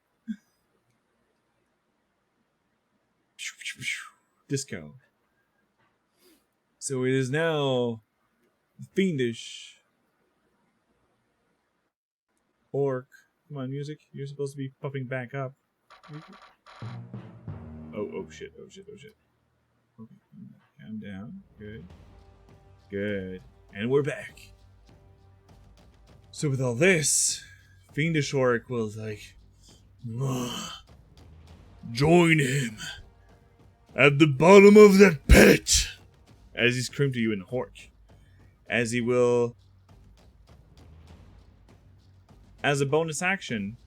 Disco. So it is now fiendish orc. Come on, music. You're supposed to be popping back up. Oh shit. Okay, calm down. Good. And we're back. So with all this, fiendish orc will like join him at the bottom of that pit, as he screamed to you in Hork. As he will, as a bonus action,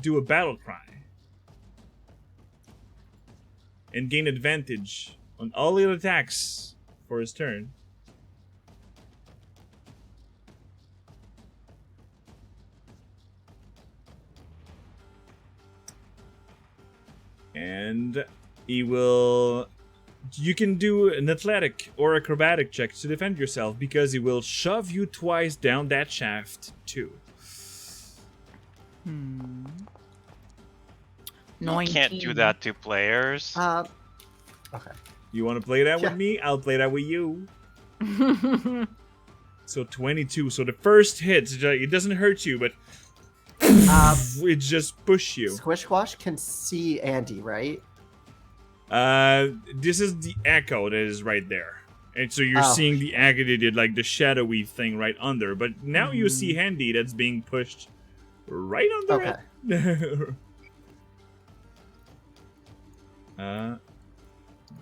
do a battle cry and gain advantage on all the attacks for his turn. And he will... You can do an athletic or acrobatic check to defend yourself, because he will shove you twice down that shaft, too. Hmm. You can't do that to players. Okay. You want to play that Yeah. with me? I'll play that with you. So 22. So the first hit, it doesn't hurt you, but it just push you. Squish Squash can see Andy, right? This is the echo that is right there. And so you're Oh. seeing the agitated, like the shadowy thing right under. But now you see Handy that's being pushed right under Okay. it.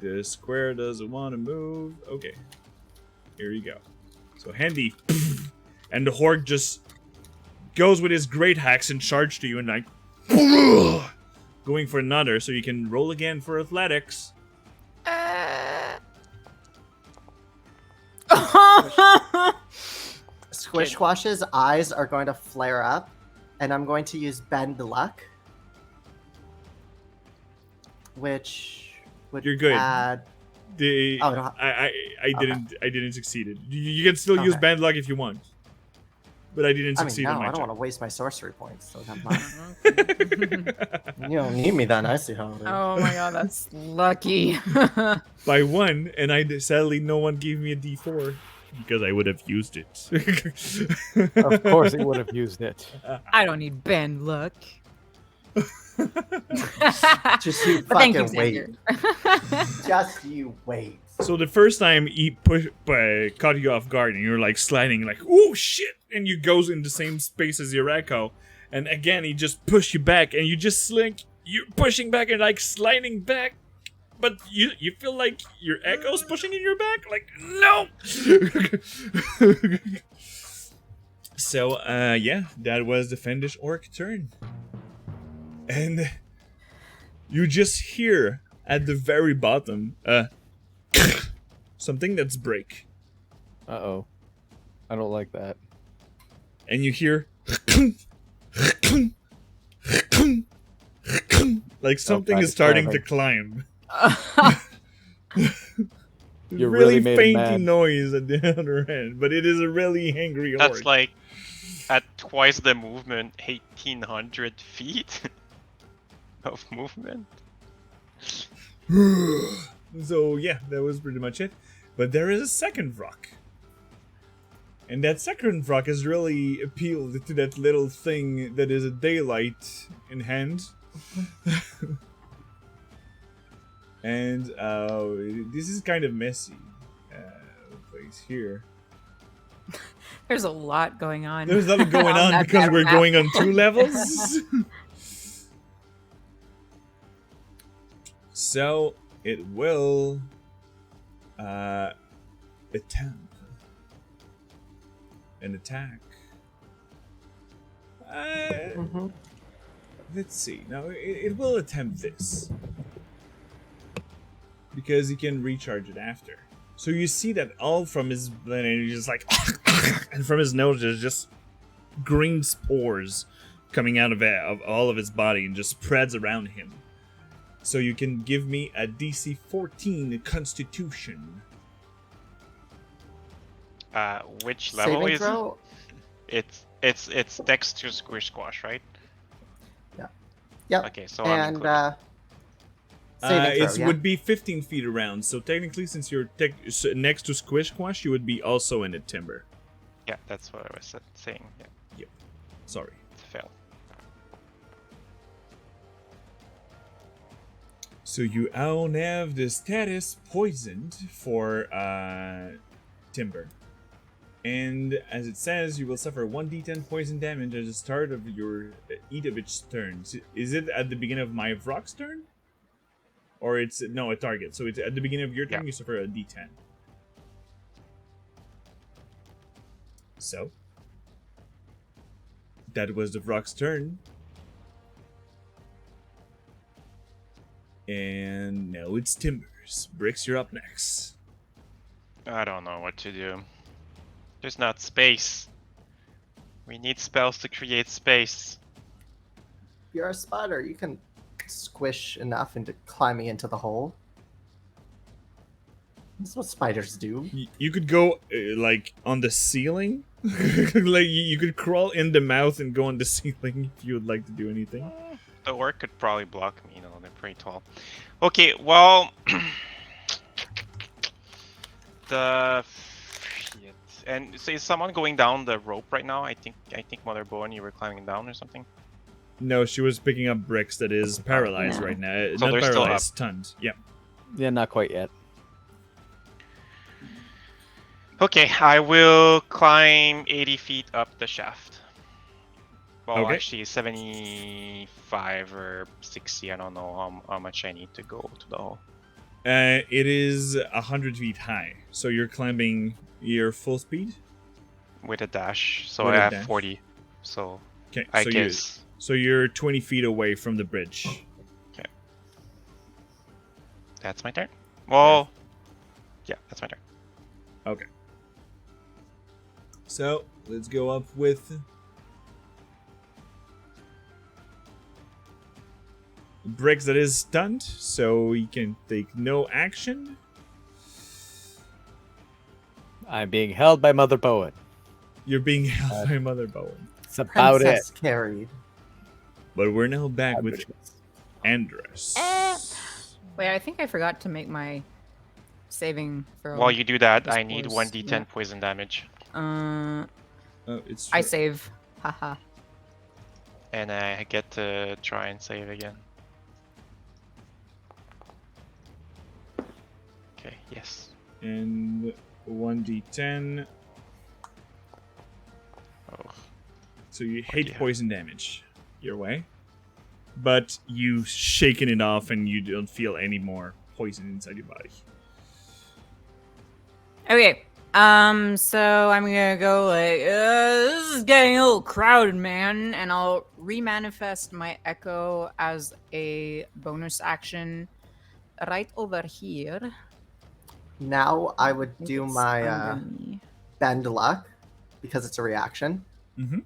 The square doesn't want to move. Okay. Here you go. So Handy and the Hork just goes with his great hacks and charge to you and like going for another, so you can roll again for athletics. Squish Squash's eyes are going to flare up, and I'm going to use Bend Luck, which would You're good. add... The Oh, no. I didn't succeed. You can still use Okay. bad luck if you want, but I didn't I mean, succeed no, on my I don't check. want to waste my sorcery points, so never mind. You don't need me then, I see how it is. Oh my god, that's lucky. By 1, and sadly no one gave me a D4 because I would have used it. Of course, he would have used it. I don't need bend luck. Just you But thank fucking you, wait. Xander. Just you wait. So the first time he caught you off guard, and you're like sliding, like oh shit, and you goes in the same space as your echo, and again he just pushed you back, and you just slink, you're pushing back and like sliding back, but you feel like your echo's pushing in your back, like no. So yeah, that was the Fendish Orc turn, and you just hear at the very bottom something that's break, Uh-oh. I don't like that. and you hear like something God, is starting it's to climb. You really really made him fainty mad. noise at the other end, but it is a really angry That's orc. like at twice the movement, 1,800 feet of movement. So yeah, that was pretty much it. But there is a second rock. And that second rock has really appealed to that little thing that is a daylight in hand. And this is kind of messy. Place here. There's a lot going on. There's nothing going on that because map. we're going on 2 levels. So it will attempt an attack. Let's see. Now it will attempt this because he can recharge it after. So you see that all from his and he's just like, and from his nose there's just green spores coming out of all of his body and just spreads around him. So you can give me a DC 14 Constitution. Which level Saving is throw. it's Dex to Squish Squash, right? Yep. Okay, so I'm And included. saving throw. It Yeah. would be 15 feet around, so technically, since you're next to Squish Squash, you would be also in the timber. Yeah, that's what I was saying. Yeah, Sorry. it's a fail. So you all have the status poisoned for timber. And as it says, you will suffer 1d10 poison damage at the start of your each of its turns. Is it at the beginning of my Vrock's turn? Or it's no a target. So it's at the beginning of your turn Yeah. you suffer a d10. So that was the Vrock's turn. And now it's Timbers. Bricks, you're up next. I don't know what to do. There's not space. We need spells to create space. You're a spider. You can squish enough into climbing into the hole. That's what spiders do. You could go like on the ceiling. Like you could crawl in the mouth and go on the ceiling if you would like to do anything. The orc could probably block me, you know, they're pretty tall. Okay, well... Shit. And so is someone going down the rope right now? I think Mother Bowen, you were climbing down or something? No, she was picking up bricks that is paralyzed No. right now. So Not they're still paralyzed, up. stunned. Yeah. Yeah, not quite yet. Okay, I will climb 80 feet up the shaft. Well, Okay. actually 75 or 60, I don't know how much I need to go to the hole. It is 100 feet high, so you're climbing your full speed. With a dash, so With I a have dash. 40. So Okay, I so guess... so you're 20 feet away from the bridge. That's my turn. Well, yeah, that's my turn. Okay. So let's go up with bricks that is stunned, so he can take no action. I'm being held by Mother Bowen. You're being held by Mother Bowen. It's about Princess carried. But we're now back it. with Andrus. Wait, I think I forgot to make my saving throw. While you do that, This I need was- 1d10 yeah. poison damage. Oh, it's I save. Haha. And I get to try and save again. Okay, yes. and 1d10. Oh, So you hate Yeah. poison damage your way, but you've shaken it off and you don't feel any more poison inside your body. Okay. So I'm gonna go like, this is getting a little crowded, man, and I'll remanifest my echo as a bonus action right over here. Now I would think do it's my under me. bend luck because it's a reaction. Mhm.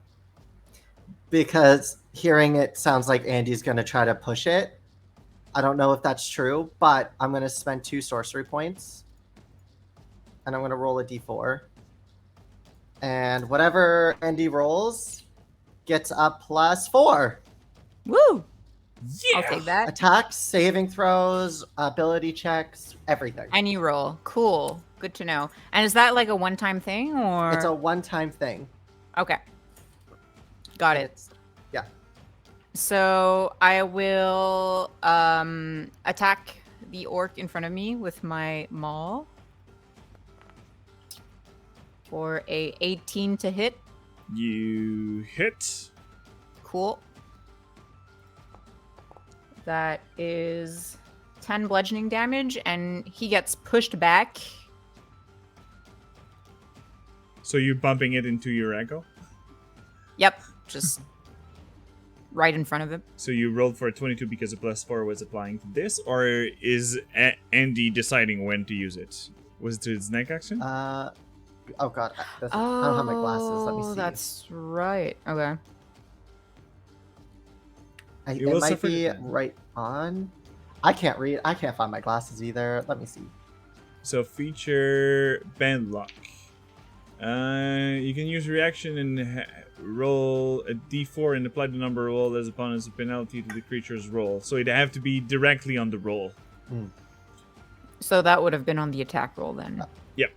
Because hearing it sounds like Andy's going to try to push it. I don't know if that's true, but I'm going to spend 2 sorcery points. And I'm going to roll a d4. And whatever Andy rolls gets a +4. Woo! Yeah. I'll take that. Attacks, saving throws, ability checks, everything. Any roll. Cool. Good to know. And is that like a one-time thing or? It's a one-time thing. Okay. Got it. It's, yeah. So I will attack the orc in front of me with my maul for a 18 to hit. You hit. Cool. That is 10 bludgeoning damage, and he gets pushed back. So you're bumping it into your echo. Yep, just right in front of him. So you rolled for a 22 because a +4 was applying to this, or is Andy deciding when to use it? Was it to his neck action? oh god, I don't have my glasses. Let me see. That's right. Okay. You will It might suffer be the- right on. I can't read. I can't find my glasses either. Let me see. So feature band lock. You can use reaction and roll a d4 and apply the number rolled as upon as a penalty to the creature's roll. So it'd have to be directly on the roll. So that would have been on the attack roll then. Yep.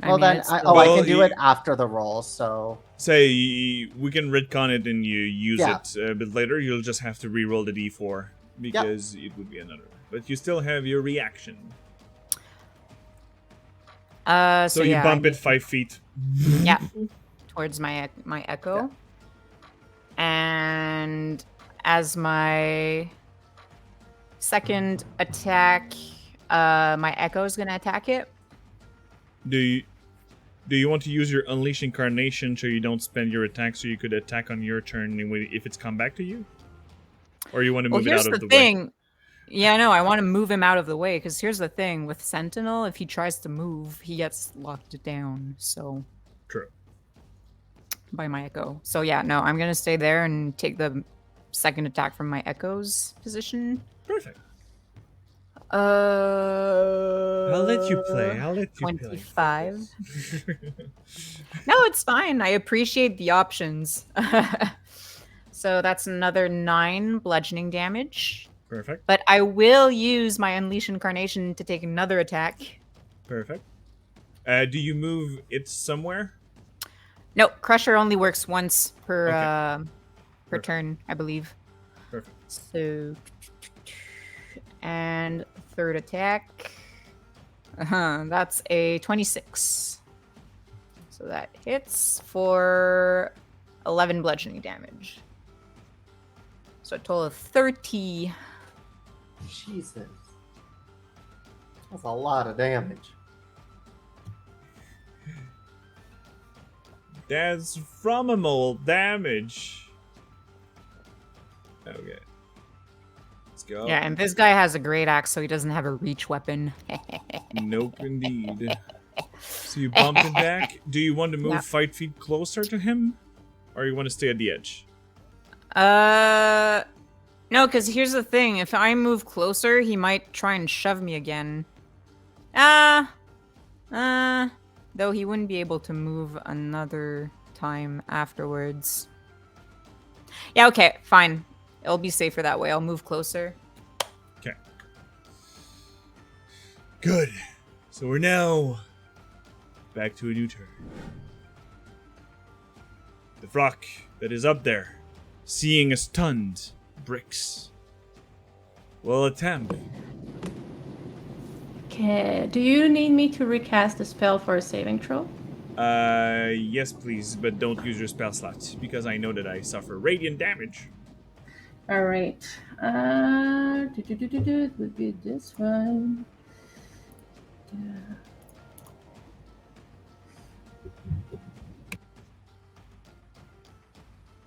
Well, then, I can do it after the roll, so... Say we can retcon it and you use Yeah. it a bit later. You'll just have to re-roll the d4 because it would be another. But you still have your reaction. So you yeah, bump it 5 feet. Yeah, towards my echo. And as my second attack, my echo is gonna attack it. Do you want to use your Unleash Incarnation so you don't spend your attack so you could attack on your turn if it's come back to you? Or you want to move it out of the way? Yeah, no, I want to move him out of the way because here's the thing with Sentinel: if he tries to move, he gets locked down. So True. By my echo. So yeah, no, I'm gonna stay there and take the second attack from my echo's position. Perfect. I'll let you play. I'll let you 25. No, it's fine. I appreciate the options. So that's another 9 bludgeoning damage. Perfect. But I will use my Unleash Incarnation to take another attack. Perfect. Do you move it somewhere? No, Crusher only works once per Perfect. turn, I believe. Perfect. So, and third attack. That's a 26. So that hits for 11 bludgeoning damage. So a total of 30. Jesus. That's a lot of damage. That's from a mole damage. Okay. Let's go. Yeah, and this guy has a great axe, so he doesn't have a reach weapon. Nope, indeed. So you bump it back. Do you want to move 5 feet closer to him? Or you want to stay at the edge? No, because here's the thing. If I move closer, he might try and shove me again. Though he wouldn't be able to move another time afterwards. Yeah, okay, fine. It'll be safer that way. I'll move closer. Okay. Good. So we're now back to a new turn. The Vrock that is up there, seeing a stunned Bricks, will attempt. Okay, do you need me to recast the spell for a saving throw? Yes, please, but don't use your spell slots because I know that I suffer radiant damage. All right. It would be this one.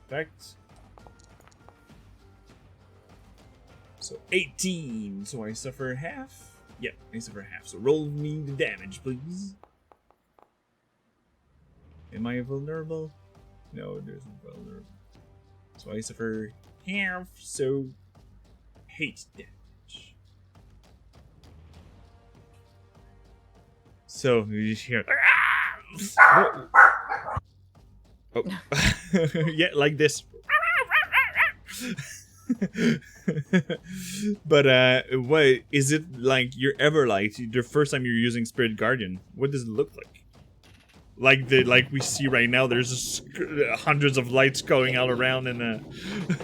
Effect. So 18. So I suffer half. Yep, I suffer half. So roll me the damage, please. Am I vulnerable? No, there's no vulnerable. So I suffer half. So 8 damage. So you just hear. Oh. Yeah, like this. But what is it like? You're Everlight. The first time you're using Spirit Guardian, what does it look like? Like we see right now, there's just hundreds of lights going all around, and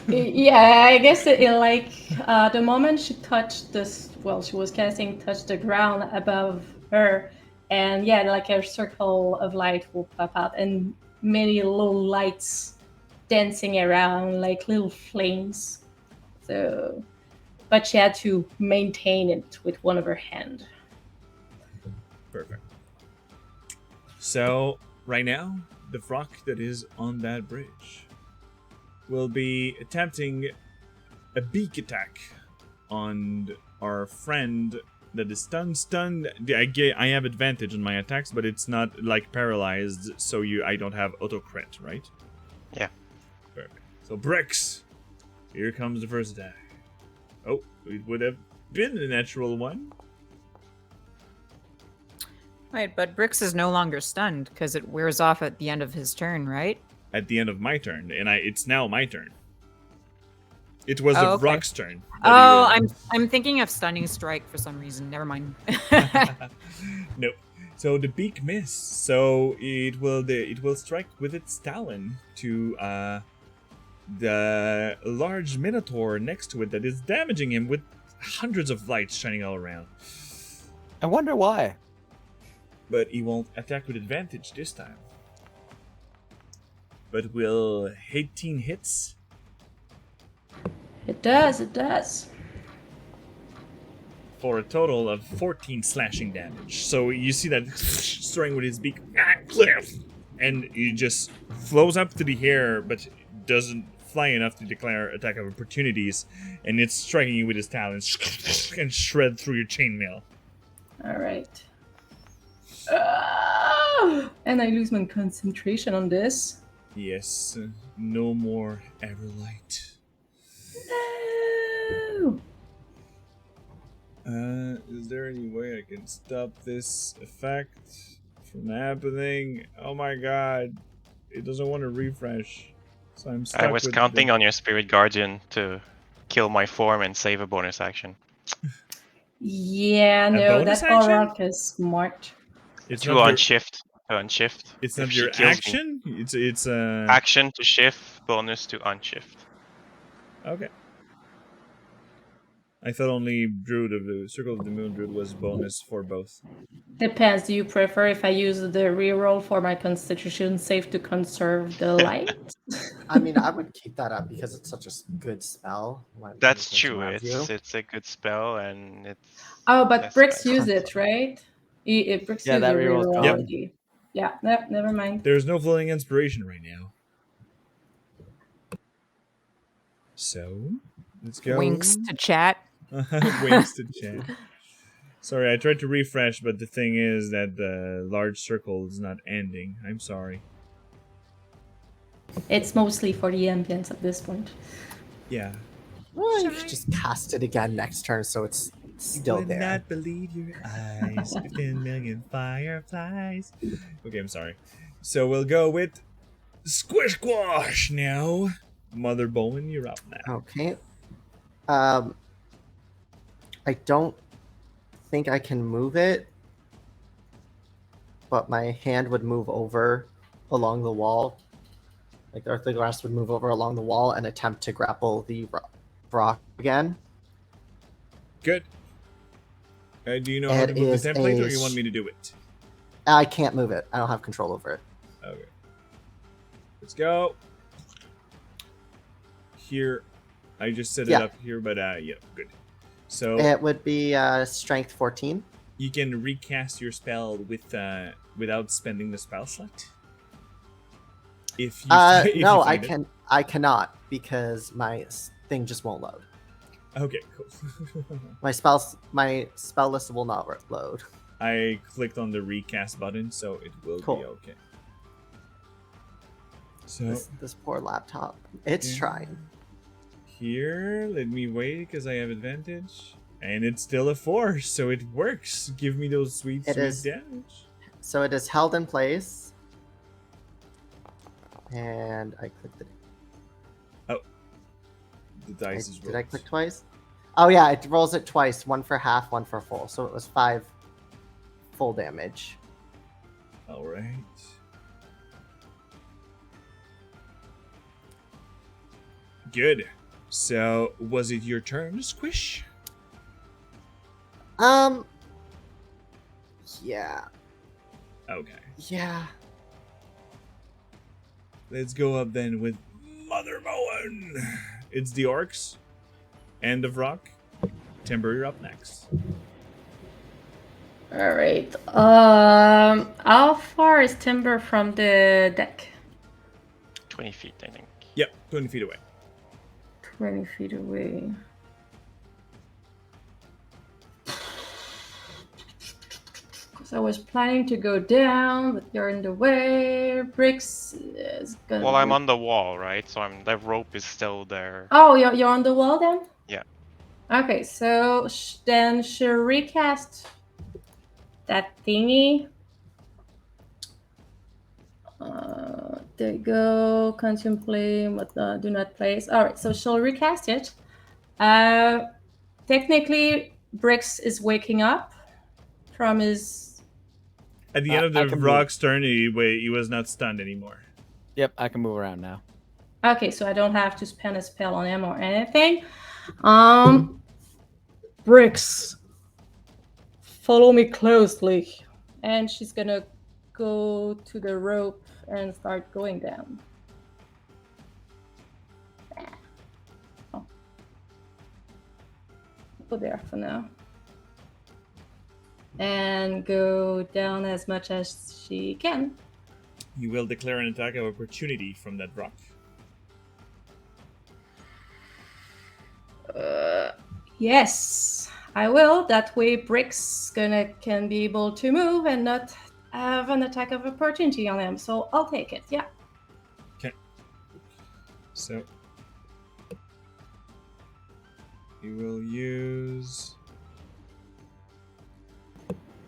Yeah, I guess the moment she touched this, well, she was casting touch the ground above her, and yeah, like a circle of light will pop out, and many little lights dancing around like little flames. So, but she had to maintain it with one of her hand. perfect. So right now, the Vrock that is on that bridge will be attempting a beak attack on our friend that is stunned. I have advantage on my attacks, but it's not like paralyzed, so I don't have auto crit, right? Yeah. Perfect. So Bricks, here comes the first attack. Oh, it would have been a natural one. Right, but Brix is no longer stunned because it wears off at the end of his turn, right? At the end of my turn, and it's now my turn. It was Oh, the okay. Rock's turn. but Oh, he I'm thinking of stunning strike for some reason. Never mind. Nope. So the beak missed. So it will strike with its talon to the large minotaur next to it that is damaging him with hundreds of lights shining all around. I wonder why. But he won't attack with advantage this time. But will 18 hits? It does, it does. For a total of 14 slashing damage. So you see that throwing with his beak, and he just flows up to the air, but doesn't fly enough to declare attack of opportunities, and it's striking you with his talons and shred through your chainmail. All right. And I lose my concentration on this. Yes, no more Everlight. No. Is there any way I can stop this effect from happening? Oh my god. It doesn't want to refresh. So I'm stuck I was with counting on your Spirit Guardian to kill my form and save a bonus action. Yeah, no, bonus that action? Auroch is smart. It's To not your, unshift. To unshift. it's if not she your kills me. action? It's Action to shift, bonus to unshift. Okay. I thought only Druid of the Circle of the Moon Druid was bonus for both. Depends. Do you prefer if I use the reroll for my Constitution save to conserve the light? I mean, I would keep that up because it's such a good spell. when That's it's true. around you. It's a good spell and it's Oh, but less Brix bad. use it, right? Brix Yeah, use that the reroll's reroll gone. Yep. already. Yeah, no, never mind. There's no floating inspiration right now. So, let's go. Winks to chat. Winks to chat. Sorry, I tried to refresh, but the thing is that the large circle is not ending. I'm sorry. It's mostly for the ambience at this point. Yeah. Well, you could just cast it again next turn, so it's still you would there. not believe your eyes. 15 million fireflies. Okay, I'm sorry. So we'll go with Squish Squash now. Mother Bowen, you're up now. Okay. I don't think I can move it, but my hand would move over along the wall. Like the earthly grass would move over along the wall and attempt to grapple the rock again. Good. Do you know how to It move is the template, or a you want me to do it? I can't move it. I don't have control over it. Okay. Let's go. Here. I just set it Yeah. up here, but yeah, good. So It would be strength 14. you can recast your spell with without spending the spell slot. If you if you No, I find it. can. I cannot because my thing just won't load. Okay, cool. My spell list will not load. I clicked on the recast button, so it will Cool. be okay. So This poor laptop. It's yeah. trying. Here, let me wait because I have advantage, and it's still a 4, so it works. Give me those sweet It is- damage. So it is held in place. And I clicked it. The dice is Did I rolled. click twice? Oh yeah, it rolls it twice. One for half, one for full. So it was 5 full damage. All right. Good. So, was it your turn, Squish? Yeah. Okay. Yeah. Let's go up then with Mother Bowen. It's the orcs. End of rock. Timber, you're up next. All right. How far is Timber from the deck? 20 feet, I think. Yep, 20 feet away. 20 feet away. Because I was planning to go down, but you're in the way. Bricks is gonna. Well, I'm on the wall, right? So the rope is still there. Oh, you're on the wall then? Yeah. Okay, so then she'll recast that thingy There you go. Contemplate, but do not place. All right, so she'll recast it. Technically, Brix is waking up from his. At the end of I the can rock's turn, he was not stunned anymore. Yep, I can move around now. Okay, so I don't have to spend a spell on him or anything. Brix, follow me closely, and she's gonna go to the rope and start going down. Oh. Put there for now. And go down as much as she can. You will declare an attack of opportunity from that rock. Yes, I will. That way, Brix can be able to move and not have an attack of opportunity on him. So I'll take it. Yeah. Okay. So he will use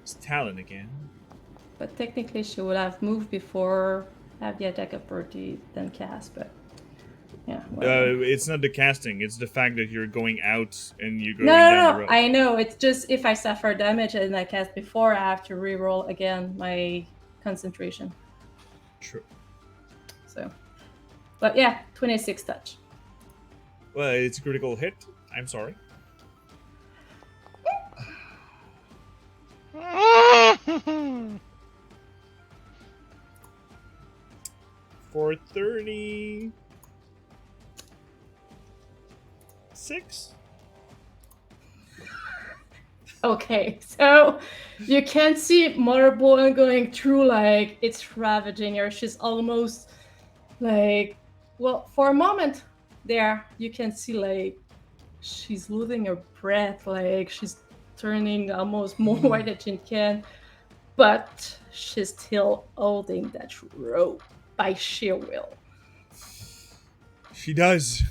his talon again. But technically, she would have moved before have the attack of opportunity then cast. But yeah. Whatever. It's not the casting; it's the fact that you're going out and you're going No, down no, the no. road. I know. It's just if I suffer damage and I cast before, I have to reroll again my concentration. True. So, but yeah, 26 touch. Well, it's a critical hit. I'm sorry. For 36. Okay, so you can see Motherborn going through, like, it's ravaging her. She's almost like, well, for a moment there, you can see, like, she's losing her breath, like, she's turning almost more white than she can, but she's still holding that rope by sheer will. She does.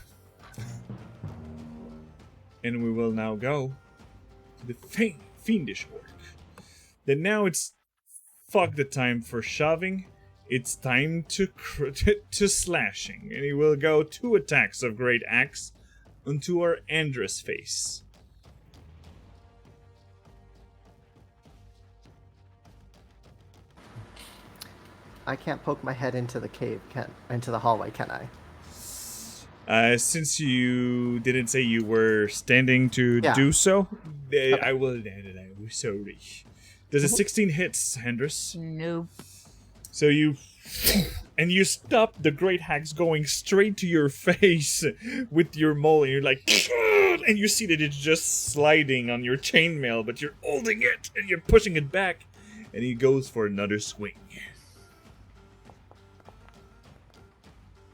And we will now go to the fiendish orc. Then now it's fuck the time for shoving. It's time to slashing, and he will go 2 attacks of Great Axe onto our Andra's face. I can't poke my head into the cave, into the hallway, can I? Since you didn't say you were standing to do so, I will. I'm sorry. Does a 16 hits, Hendris? Nope. So you stop the great hacks going straight to your face with your mole, and you're like, and you see that it's just sliding on your chainmail, but you're holding it and you're pushing it back, and he goes for another swing.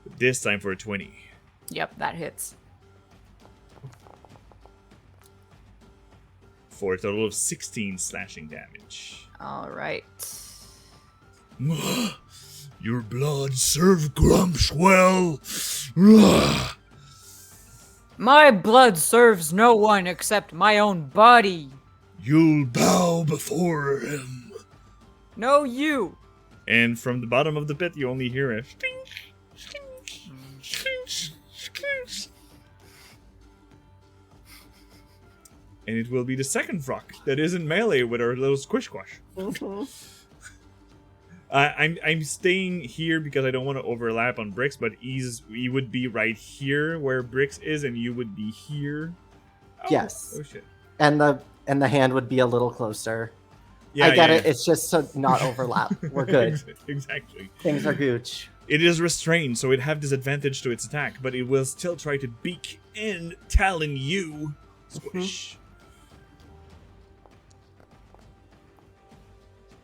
But this time for a 20. Yep, that hits. For a total of 16 slashing damage. All right. Your blood served Grumps well. My blood serves no one except my own body. You'll bow before him. No, you. And from the bottom of the pit, you only hear a and it will be the second rock that isn't melee with our little squish squash. I'm staying here because I don't want to overlap on Brix, but he would be right here where Brix is, and you would be here. Oh, Yes. Oh shit. And the hand would be a little closer. Yeah, I get yeah. it. It's just to not overlap. We're good. Exactly. Things are gooch. It is restrained, so it have disadvantage to its attack, but it will still try to beak and talon you. Squish.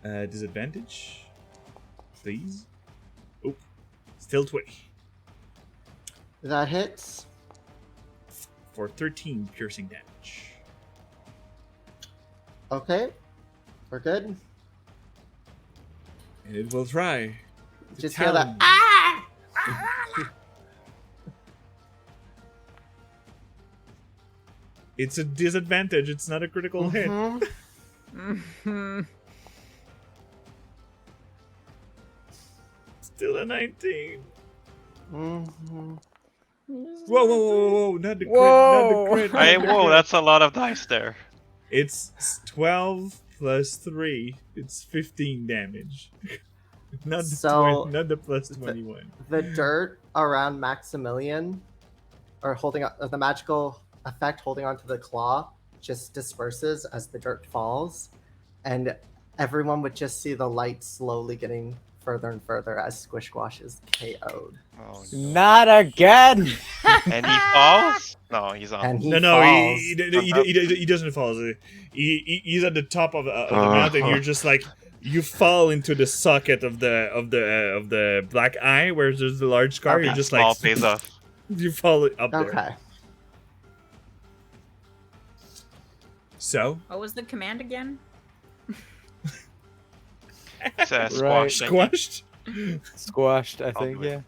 Disadvantage, please. Oh, still 20 That hits. for 13 piercing damage. Okay. We're good. And it will try. to Just hear that. talon. It's a disadvantage. It's not a critical hit. Mhm. Still a 19. Mhm. Whoa! Not the crit! Not the Whoa. crit! Hey, Not the whoa, crit. that's a lot of dice there. It's 12 plus 3. It's 15 damage. Not the So, not the plus the- 21. The dirt around Maximilian, or holding on, the magical effect holding onto the claw, just disperses as the dirt falls, and everyone would just see the light slowly getting further and further as Squish Squash is KO'd. Oh, no. Not again. And he falls? No, he's on. And he No, falls. he doesn't fall. He's at the top of the mountain. You're just like you fall into the socket of the black eye where there's the large scar. Okay. You're just Small like pays off. you fall up there. Okay. So What was the command again? It's Right. squash. squashed. Squashed, I I'll think. do it. Yeah.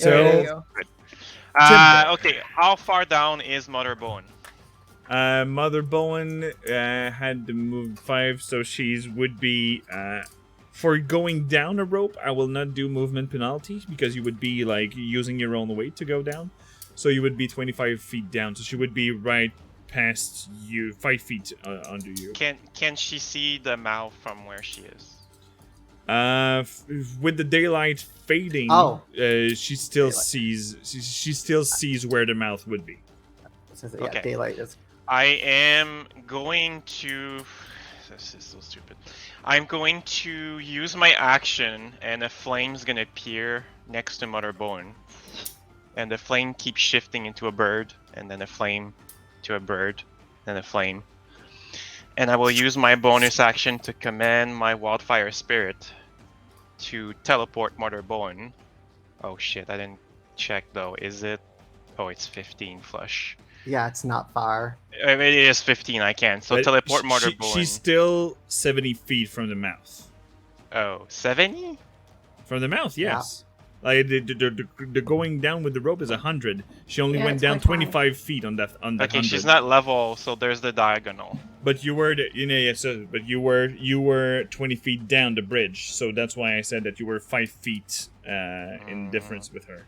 There you So go. Okay, how far down is Mother Bone? Mother Bowen had to move 5, so she's would be for going down a rope. I will not do movement penalty because you would be like using your own weight to go down. So you would be 25 feet down. So she would be right past you, 5 feet under you. Can she see the mouth from where she is? With the daylight fading, she still Daylight. sees. She still sees where the mouth would be. So, yeah, Okay. daylight is. I am going to. This is so stupid. I'm going to use my action, and a flame's gonna appear next to Mother Bone. And the flame keeps shifting into a bird, and then a flame to a bird, then a flame. And I will use my bonus action to command my wildfire spirit to teleport Mother Bone. Oh shit, I didn't check though. Is it? Oh, it's 15 flush. Yeah, it's not far. It is 15, I can. So But teleport Mother Bone. She's still 70 feet from the mouth. Oh, 70? From the mouth, yes. Like the going down with the rope is 100. She only Yeah, went it's down quite high. 25 feet on that Okay, 100. she's not level, so there's the diagonal. But you were but you were 20 feet down the bridge, so that's why I said that you were 5 feet in difference with her.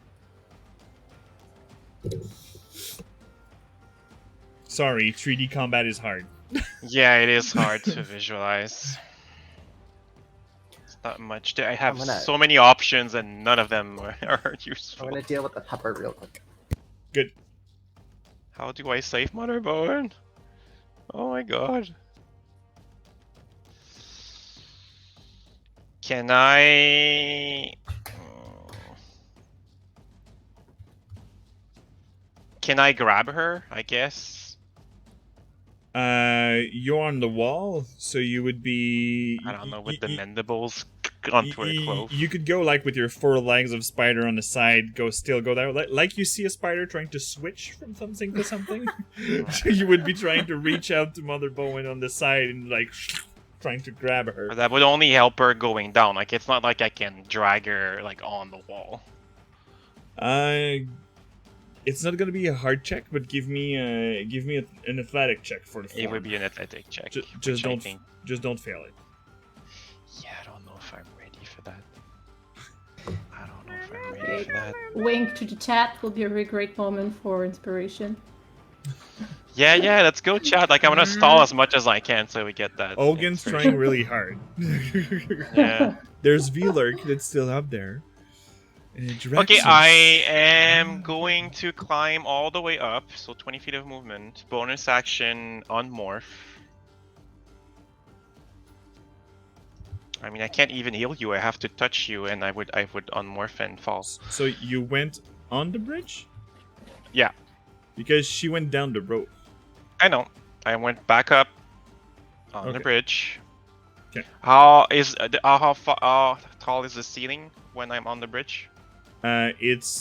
Sorry, 3D combat is hard. Yeah, it is hard to visualize. It's not much. I have I'm gonna- so many options and none of them are I'm useful. gonna deal with the pepper real quick. Good. How do I save Mother Bone? Oh my god. Can I... Can I grab her, I guess? You're on the wall, so you would be. I don't know, with the mandibles onto her clothes. You could go like with your 4 legs of spider on the side. Go there, like you see a spider trying to switch from something to something. You would be trying to reach out to Mother Bowen on the side and like trying to grab her. But that would only help her going down. Like, it's not like I can drag her like on the wall. It's not gonna be a hard check, but give me an athletic check for the. It would be an athletic check. Just which I don't think- just don't fail it. Yeah, I don't know if I'm ready for that. I don't know if I'm ready for that. Wink to the chat will be a really great moment for inspiration. Yeah, let's go, chat. Like, I'm gonna stall as much as I can so we get that. Ogin's trying really hard. Yeah. There's V-Lurk that's still up there. Okay, I am going to climb all the way up, so 20 feet of movement. Bonus action on morph. I mean, I can't even heal you. I have to touch you, and I would unmorph and fall. So you went on the bridge? Yeah. Because she went down the rope. I know. I went back up on the Okay. bridge. Okay. How tall is the ceiling when I'm on the bridge? It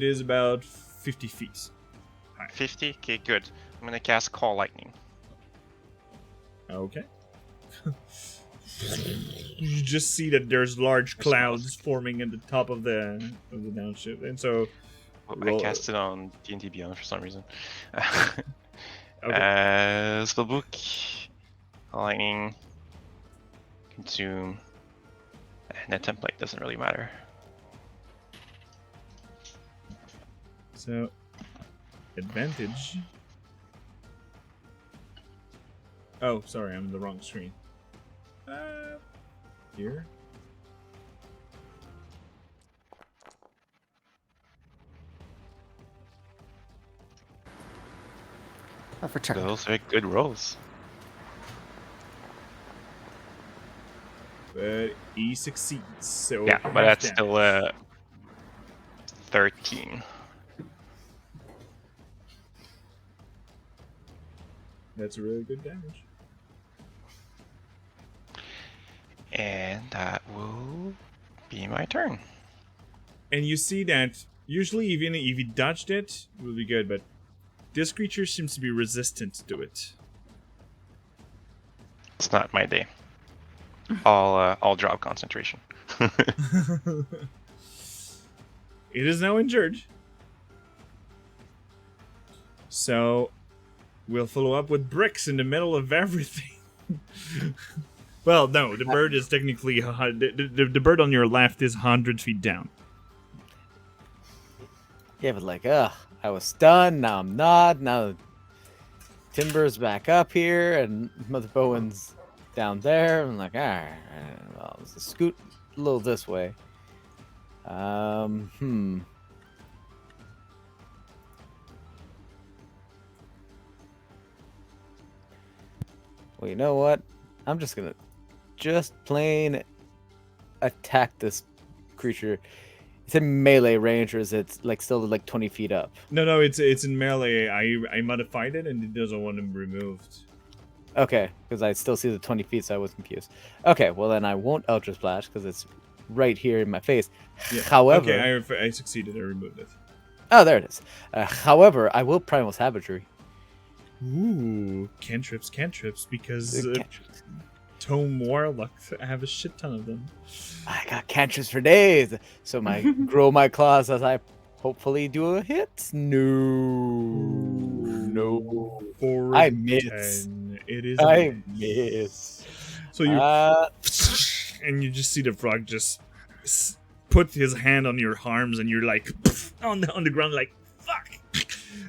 is about 50 feet. 50? Okay, good. I'm gonna cast Call Lightning. Okay. You just see that there's large clouds forming at the top of the downshift, and so I cast it on D&D Beyond for some reason. Okay. Spellbook, Lightning, Consume, And the template doesn't really matter. So, advantage. Oh, sorry, I'm in the wrong screen. Here. Overturned. Those are good rolls. But he succeeds. So Yeah, but half that's damage. still 13. That's really good damage. And that will be my turn. And you see that usually even if you dodged it, it would be good, but this creature seems to be resistant to it. It's not my day. I'll drop concentration. It is now injured. So we'll follow up with bricks in the middle of everything. Well, no, the bird is technically the bird on your left is 100 feet down. Yeah, but like, I was stunned. Now I'm not. Now Timber's back up here, and Mother Bowen's down there. I'm like, all right, well, let's scoot a little this way. Well, you know what? I'm just gonna plain attack this creature. It's in melee range, or is it like still like 20 feet up? No, it's in melee. I modified it and it doesn't want him removed. Okay, because I still see the 20 feet, so I was confused. Okay, well then I won't Ultra Splash because it's right here in my face. Yeah. However, okay, I succeeded. I removed it. oh, there it is. However, I will Primal Savagery. Ooh, cantrips, because Tome Warlocks have a shit ton of them. I got cantrips for days, so my grow my claws as I hopefully do a hit. No. For I miss. 10. It is. I miss. So you and you just see the frog just put his hand on your arms, and you're like on the ground, like fuck.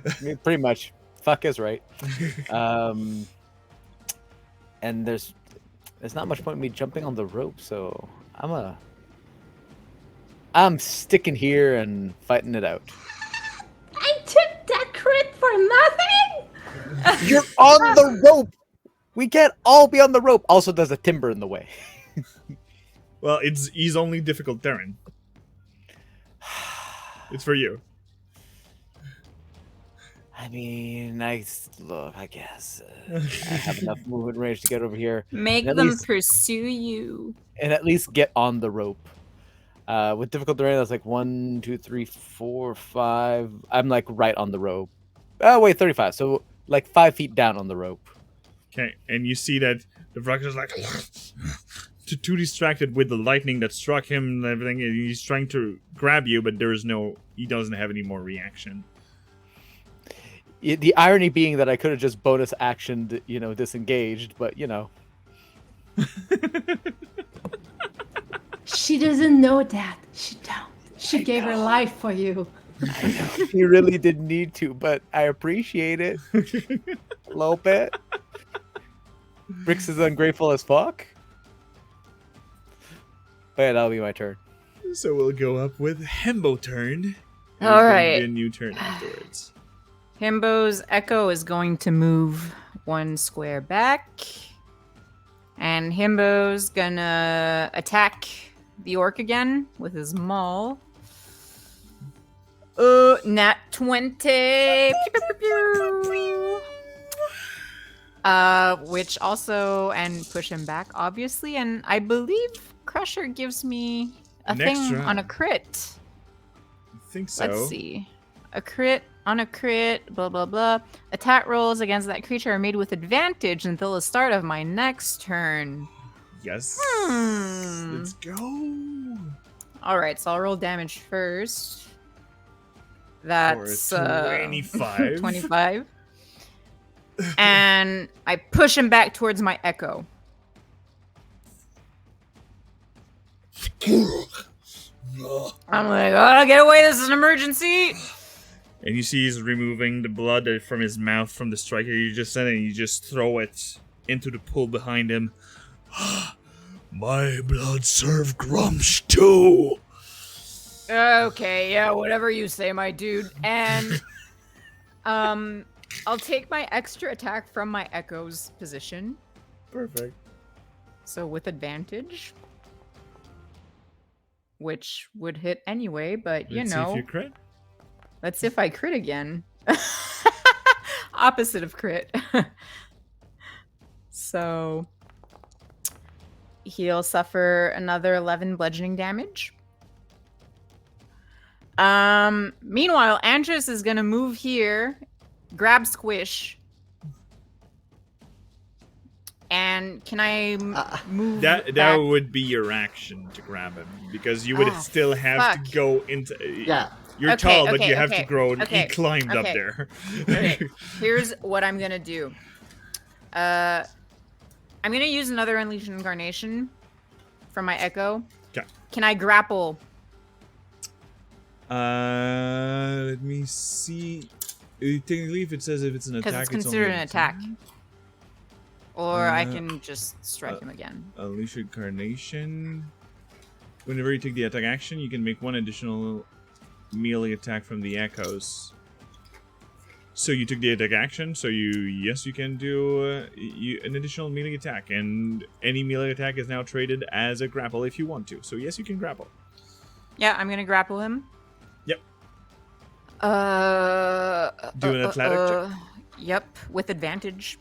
I mean, pretty much. Fuck is right. And there's not much point in me jumping on the rope, so I'm sticking here and fighting it out. I took that crit for nothing. You're on the rope. We can't all be on the rope. Also, there's a timber in the way. Well, he's only difficult terrain. It's for you. I mean, I guess I have enough movement range to get over here. Make and at them least- pursue you. and at least get on the rope. With difficult terrain, that's like 1, 2, 3, 4, 5. I'm like right on the rope. Oh wait, 35. So like 5 feet down on the rope. Okay, and you see that the frog is like too distracted with the lightning that struck him and everything, and he's trying to grab you, but he doesn't have any more reaction. The irony being that I could have just bonus actioned, disengaged, but She doesn't know that. She don't. She gave her life for you. you really didn't need to, but I appreciate it a little bit. Brix is ungrateful as fuck. But yeah, that'll be my turn. So we'll go up with Hembo turn. All There's going to right. be a new turn afterwards. Himbo's Echo is going to move 1 square back. And Himbo's gonna attack the orc again with his maul. Nat 20. Pew, pew, pew, pew. Which also, and push him back, obviously. And I believe Crusher gives me a An thing extra. on a crit. I think so. Let's see. A crit on a crit, blah, blah, blah. Attack rolls against that creature are made with advantage until the start of my next turn. Yes. Hmm. Let's go. Alright, so I'll roll damage first. That's For 25. 25. And I push him back towards my Echo. I'm like, oh, get away! This is an emergency. And you see he's removing the blood from his mouth from the striker you just sent, and you just throw it into the pool behind him. My blood served Grumsh too. Okay, yeah, whatever you say, my dude. And I'll take my extra attack from my Echo's position. Perfect. So with advantage. Which would hit anyway, but Let's see if you crit. let's see if I crit again. Opposite of crit. So he'll suffer another 11 bludgeoning damage. Meanwhile, Andres is gonna move here, grab Squish. And can I move That back? would be your action to grab him, because you would still have fuck. to go into. Yeah. You're Okay, tall, but okay, you have okay, to grow. And okay, he climbed up okay. there. Okay, here's what I'm gonna do. I'm gonna use another Unleashed Incarnation from my Echo. Okay. Can I grapple? Let me see. Technically, if it says if it's an Because attack, it's considered only an attack. Or I Uh, can just strike him again. Unleash Incarnation. Whenever you take the attack action, you can make one additional melee attack from the echoes. So you took the attack action, so you can do an additional melee attack, and any melee attack is now traded as a grapple if you want to. So yes, you can grapple. Yeah, I'm gonna grapple him. Yep. Do an athletic check? Yep, with advantage.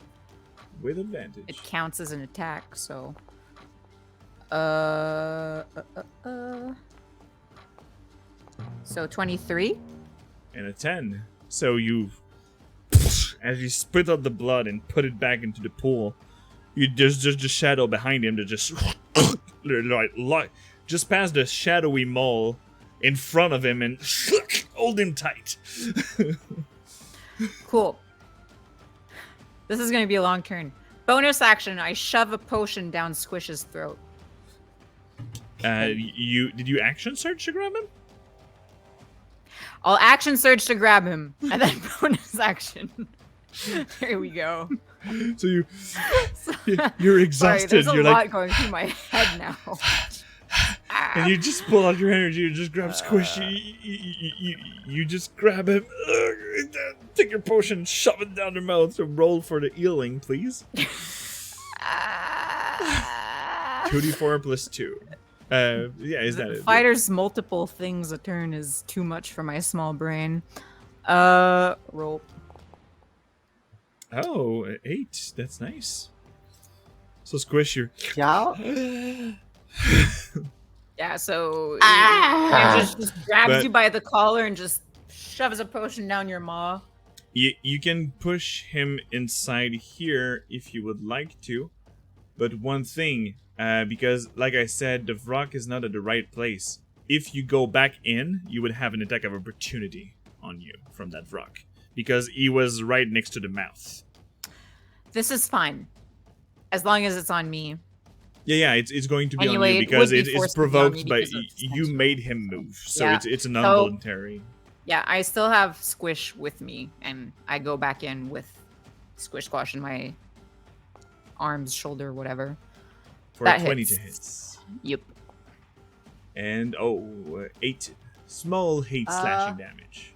With advantage. It counts as an attack, so. So 23. And a 10. So you, as you spit out the blood and put it back into the pool, you just the shadow behind him to just just past the shadowy mole in front of him and hold him tight. Cool. This is gonna be a long turn. Bonus action, I shove a potion down Squish's throat. Did you action search to grab him? I'll action surge to grab him, and then bonus action. There we go. So you're Sorry, exhausted. there's a You're lot like, going through my head now. and you just pull out your energy and just grab Squish. You just grab him, take your potion, shove it down their mouth, and roll for the healing, please. 2d4 plus 2. Yeah, is that it? Fighter's multiple things a turn is too much for my small brain. Roll. Oh, 8. That's nice. So Squish, you're... Yeah. Yeah, so Andres just grabs But- you by the collar and just shoves a potion down your maw. You can push him inside here if you would like to. But one thing, because like I said, the rock is not at the right place. If you go back in, you would have an attack of opportunity on you from that rock. Because he was right next to the mouth. This is fine. As long as it's on me. Yeah, it's going to be Anyway, on you it because would be it's forced to be on provoked me by because of you suspension. made him move, so Yeah. it's an involuntary. Yeah, I still have Squish with me, and I go back in with Squish Squash in my arms, shoulder, whatever. For that a 20 hits. to hit. Yep. And 8 small hate slashing damage.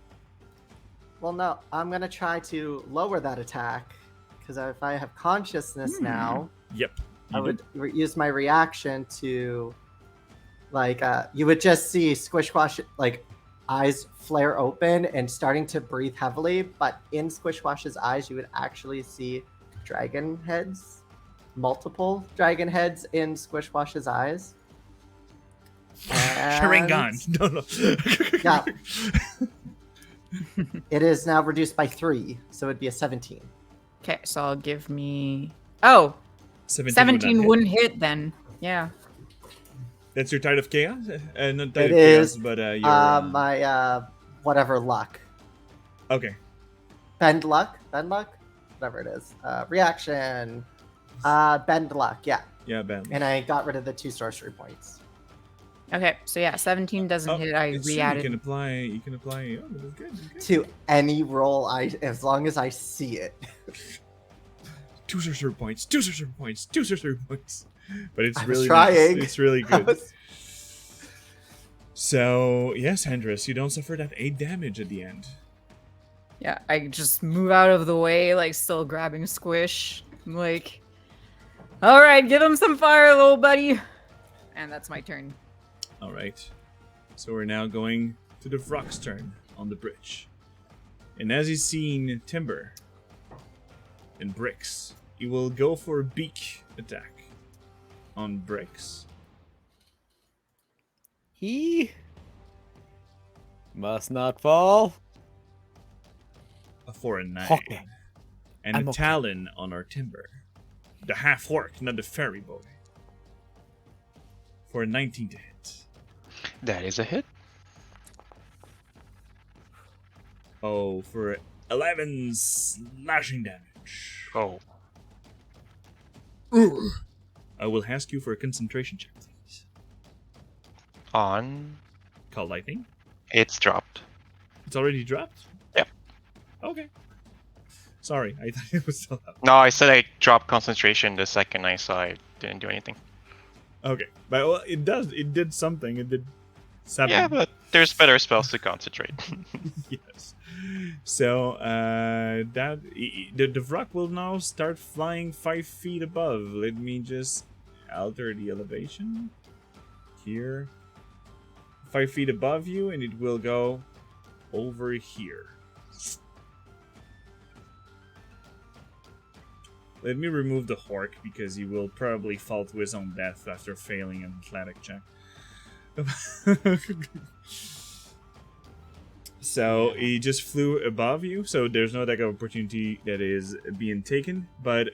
Well, no, I'm gonna try to lower that attack because if I have consciousness now, Yep. I you would do. use my reaction to, like, you would just see Squish Squash like eyes flare open and starting to breathe heavily, but in Squish Squash's eyes, you would actually see dragon heads, multiple dragon heads in Squish Squash's eyes. Sharingan. No, no. Yeah. It is now reduced by 3, so it'd be a 17. Okay, so I'll give me... Oh! 17 would wouldn't hit then. Yeah. That's your Tide of Chaos? Not Tide It of is, Chaos, but your... my whatever luck. Okay. Bend luck, whatever it is. Reaction. Bend luck, yeah. Yeah, Ben. And I got rid of the 2 sorcery points. Okay, so yeah, 17 doesn't hit. I it's true, You re-added. can apply. You can apply. Oh, that's good. That's good. To any roll, as long as I see it. 2 sorcery points. 2 sorcery points. 2 sorcery points. But it's I was really trying. nice. It's really I good. was- So yes, Andres, you don't suffer that 8 damage at the end. Yeah, I just move out of the way, like still grabbing Squish. I'm like, all right, give him some fire, little buddy. And that's my turn. All right. So we're now going to the Vrock's turn on the bridge. And as he's seen Timber and Bricks, he will go for a beak attack on Bricks. He must not fall. For a 9. Okay. And I'm a okay. Talon on our Timber. The half-orc, not the fairy boy. For a 19 to hit. That is a hit. Oh, for 11 slashing damage. Oh. I will ask you for a concentration check, please. On. Call lightning. It's dropped. It's already dropped? Yep. Okay. Sorry, I thought it was still up. No, I said I dropped concentration the second I saw it didn't do anything. Okay. But well, it does. It did something. It did 7. Yeah, but there's better spells to concentrate. Yes. So the Vrock will now start flying 5 feet above. Let me just alter the elevation here. 5 feet above you, and it will go over here. Let me remove the Hork because he will probably fall to his own death after failing an athletic check. So he just flew above you, so there's no attack of opportunity that is being taken, but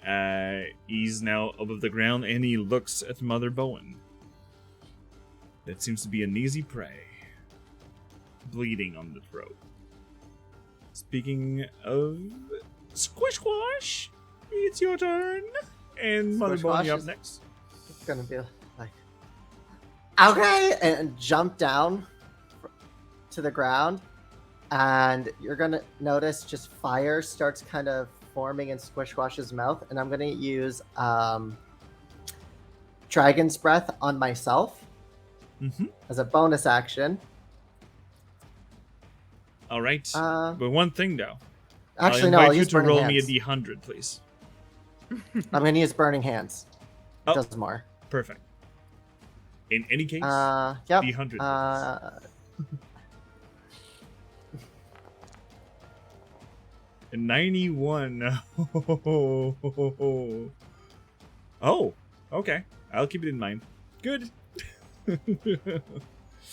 he's now above the ground and he looks at Mother Bowen. That seems to be an easy prey. Bleeding on the throat. Speaking of Squish Squash, it's your turn. And Mother Bowen, Squish you up is- next. It's gonna be like, okay, and jump down to the ground, and you're gonna notice just fire starts kind of forming in Squishwash's mouth, and I'm gonna use Dragon's Breath on myself Mm-hmm. as a bonus action. All right. Uh, But one thing though. Actually, I'll no, invite I'll you use to Burning roll Hands. me a d100, please. I'm gonna use Burning Hands. It Oh. does more. Perfect. In any case, Yep. d100. A 91. Oh, okay. I'll keep it in mind. Good.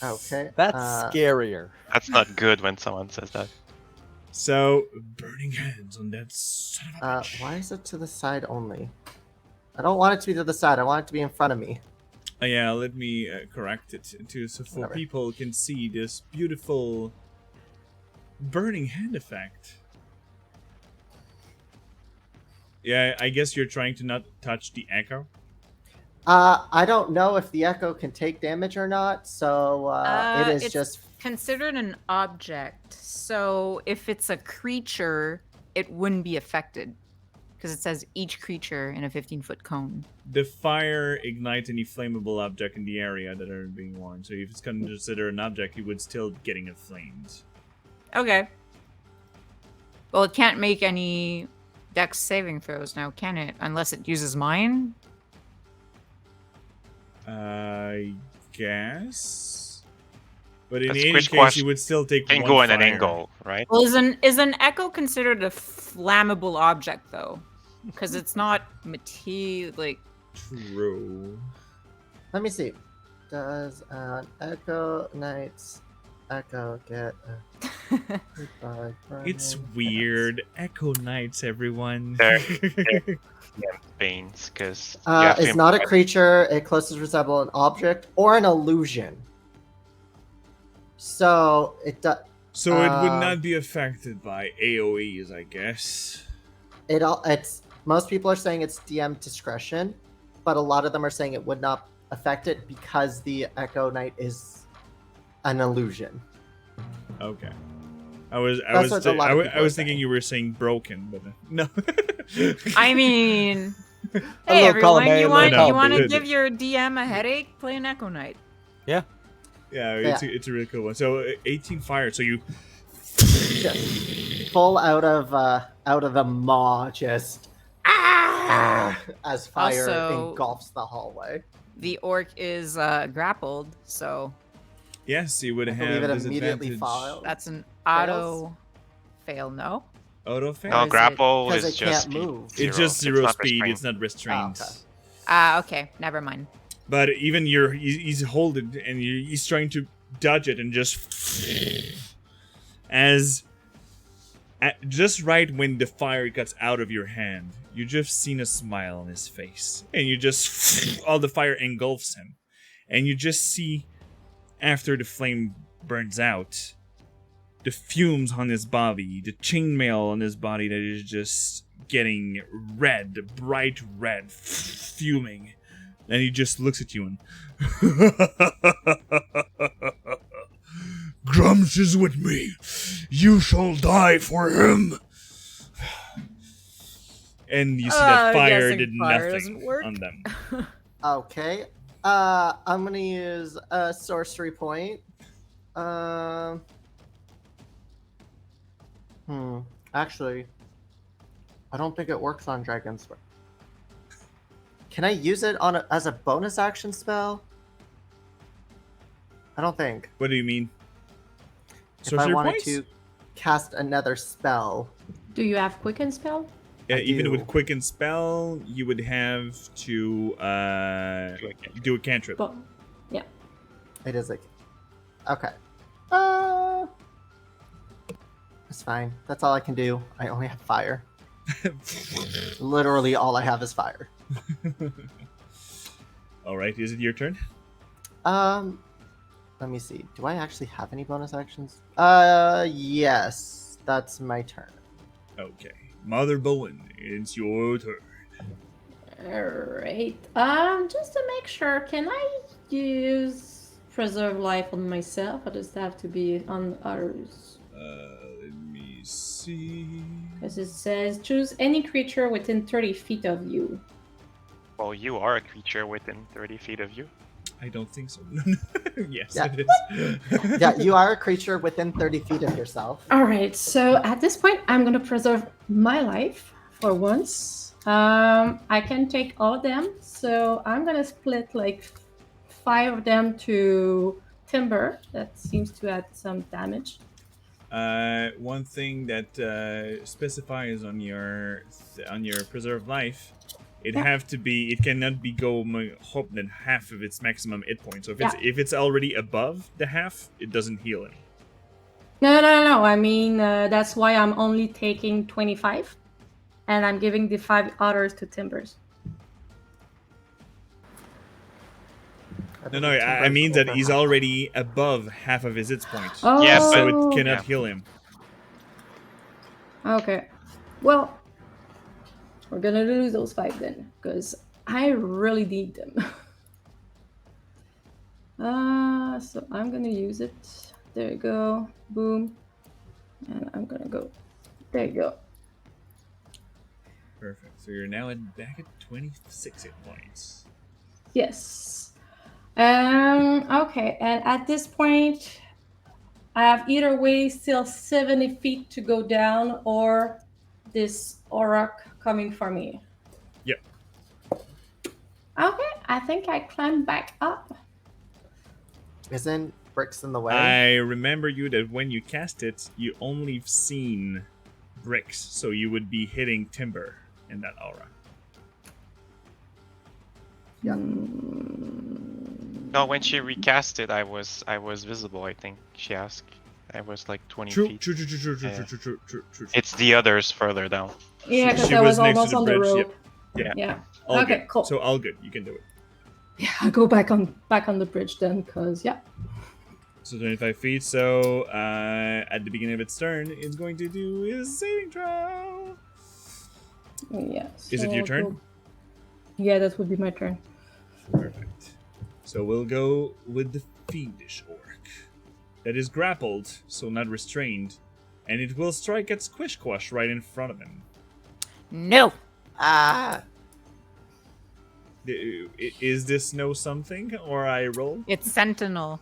Okay. That's scarier. That's not good when someone says that. So, burning hands on that son of a bitch. Why is it to the side only? I don't want it to be to the side. I want it to be in front of me. Yeah, let me correct it so for Whatever. people can see this beautiful burning hand effect. Yeah, I guess you're trying to not touch the echo. I don't know if the echo can take damage or not, so it is it's just considered an object. So if it's a creature, it wouldn't be affected. Because it says each creature in a 15-foot cone. The fire ignites any flammable object in the area that are being warned. So if it's considered an object, it would still getting inflamed. Okay. Well, it can't make any dex saving throws now, can it? Unless it uses mine? I guess. But in But any Squish case, Squash you would still take Can one go in an fire. angle, right? Well, is an echo considered a flammable object, though? Because it's not material, like... True. let me see. Does an Echo Knight's Echo get It's weird. Echo Knights, everyone. There. Veins, because It's not a creature. It closely resembles an object or an illusion. So it does. So it would not be affected by AoEs, I guess. It's most people are saying it's DM discretion, but a lot of them are saying it would not affect it because the Echo Knight is an illusion. Okay. I was That's what a lot of people I was are thinking saying. you were saying broken, but no. I mean, A hey little column everyone, A, you a want little you column want to B. give your DM a headache? Play an Echo Knight. Yeah. Yeah, Yeah. it's a really cool one. So 18 fire. So you Just full out of the maw, just as fire Also- engulfs the hallway. The orc is grappled, so yes, you would I have believe it immediately disadvantage. follows. that's an Fails? auto fail. No, Auto fail. No, Or is it- grapple Because is it just can't speed. move. It's just zero not speed. restrained. It's not restrained. Oh, okay. okay, never mind. But even he's holding and he's trying to dodge it and just just right when the fire gets out of your hand, you just seen a smile on his face, and you just all the fire engulfs him, and you just see after the flame burns out, the fumes on his body, the chainmail on his body that is just getting red, bright red, fuming. And he just looks at you and Grumsh is with me. You shall die for him. And you see that fire guessing did fire nothing doesn't work. on them. Okay. I'm gonna use a sorcery point. Actually, I don't think it works on dragons. Can I use it as a bonus action spell? I don't think. What do you mean? If I wanted to cast another spell. Do you have quicken spell? Yeah, I even do. with quicken spell, you would have to do a cantrip. But yeah. It is like, okay. It's fine. That's all I can do. I only have fire. Literally, all I have is fire. All right, is it your turn? Let me see. Do I actually have any bonus actions? Yes. That's my turn. Okay, Mother Bowen, it's your turn. Alright. Just to make sure, can I use preserve life on myself, or does it have to be on others? Let me see. Because it says choose any creature within 30 feet of you. Well, you are a creature within 30 feet of you. I don't think so. Yes, Yeah. it is. Yeah, you are a creature within 30 feet of yourself. Alright, so at this point, I'm gonna preserve my life for once. I can take all of them, so I'm gonna split like 5 of them to Timber. That seems to add some damage. One thing that specifies on your preserved life, it cannot be more than half of its maximum hit point. So if it's already above the half, it doesn't heal him. No. I mean, that's why I'm only taking 25, and I'm giving the 5 others to Timbers. No, I mean that he's already above half of his hit point. Oh, Yeah, So it cannot Yeah. heal him. Okay. Well, we're gonna lose those 5 then, because I really need them. So I'm gonna use it. There you go. Boom. And I'm gonna go. There you go. Perfect. So you're now back at 26 hit points. Yes. Okay, and at this point, I have either way still 70 feet to go down, or this Auroch coming for me. Yep. Okay, I think I climb back up. Isn't bricks in the way? I remember you that when you cast it, you only seen bricks, so you would be hitting timber in that aura. Yeah. No, when she recast it, I was visible. I think she asked. I was like 20 True. feet. It's It's the others further down. Yeah, because She I was was next to almost the on the bridge, rope. yep. Yeah. all Okay, good. cool. So all good. You can do it. Yeah, I'll go back on the bridge then, because yeah. So 25 feet. So at the beginning of its turn, it's going to do its saving throw. Yeah. Is it so your I'll turn? go- Yeah, that would be my turn. Perfect. So we'll go with the fiendish orc. That is grappled, so not restrained, and it will strike at Squishquash right in front of him. No. Ah! Is this no something, or I roll? It's Sentinel.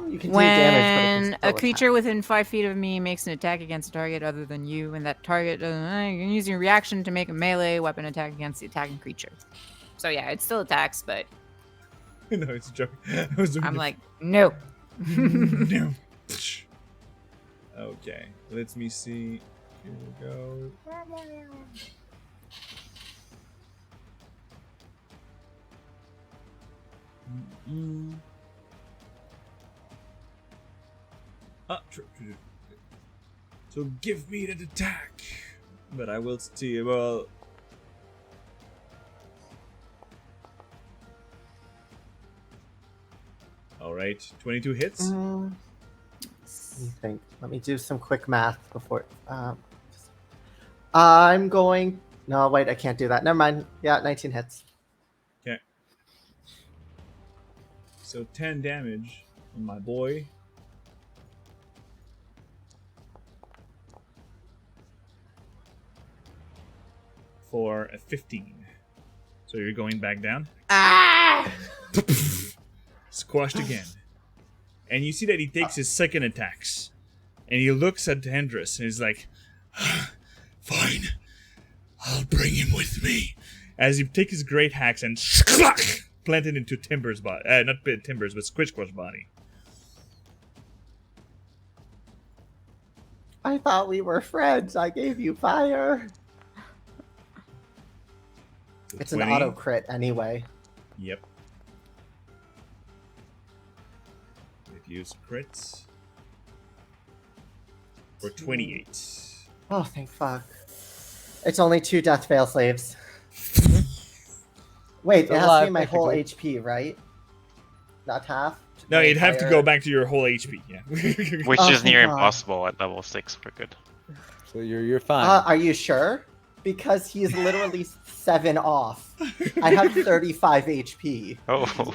You can do damage, but it When can a still creature attack. within 5 feet of me makes an attack against a target other than you, and that target doesn't, you can use your reaction to make a melee weapon attack against the attacking creature. So yeah, it still attacks, but No, it's a joke. I was doing I'm it. like, no. No. Okay, let me see. Here we go. True. So give me that attack. But I will still, well... Alright, 22 hits. Let me think. Let me do some quick math before. I'm going. No, wait, I can't do that. Never mind. Yeah, 19 hits. Okay. So 10 damage on my boy. For a 15. So you're going back down. Ah! Squashed again. And you see that he takes his second attacks. And he looks at Hendris and he's like, fine, I'll bring him with me. As he takes his great axe and plant it into Timber's body. Not Timber's, but Squishquash's body. I thought we were friends. I gave you fire. It's 20. an auto crit anyway. Yep. Use crits. For 28. Oh, thank fuck. It's only 2 death fail saves. Wait, it has to alive, be my whole technically. HP, right? Not half? No, My you'd have to entire- go back to your whole HP. Yeah. Which Oh, is near thank God. impossible at level 6. We're good. So you're fine. Are you sure? Because he is literally 7 off. I have 35 HP. Oh.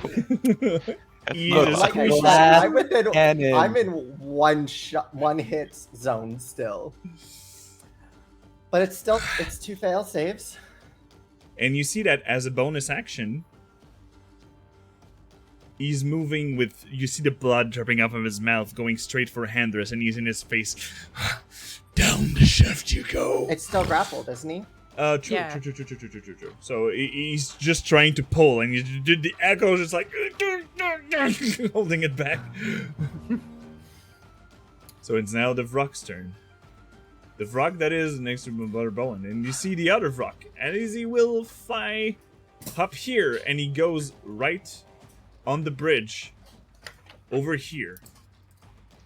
Jesus Like I Christ. said, I'm within. Cannon. I'm in one hit zone still. But it's 2 fail saves. And you see that as a bonus action, he's moving with. You see the blood dripping off of his mouth, going straight for Handress, and he's in his face. Down the shaft you go. It's still grappled, isn't he? True. Yeah. True. So he's just trying to pull, and you did the echo, just like holding it back. So it's now the Vrock's turn. The Vrock that is next to Butterbowen, and you see the other Vrock, and he will fly up here, and he goes right on the bridge over here.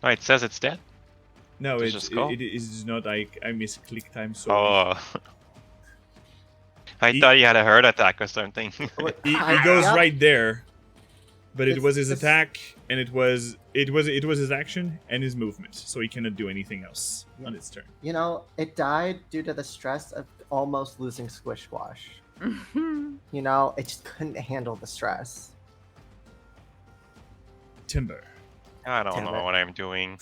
Oh, it says it's dead? No, Does it it go? is not. I misclicked time. So Oh. I He- thought he had a heart attack or something. he goes Yeah. right there. But it It's- was his it's- attack, and it was his action and his movement, so he cannot do anything else on its turn. You know, it died due to the stress of almost losing Squishwash. You know, it just couldn't handle the stress. Timber. I don't Damn know it. what I'm doing.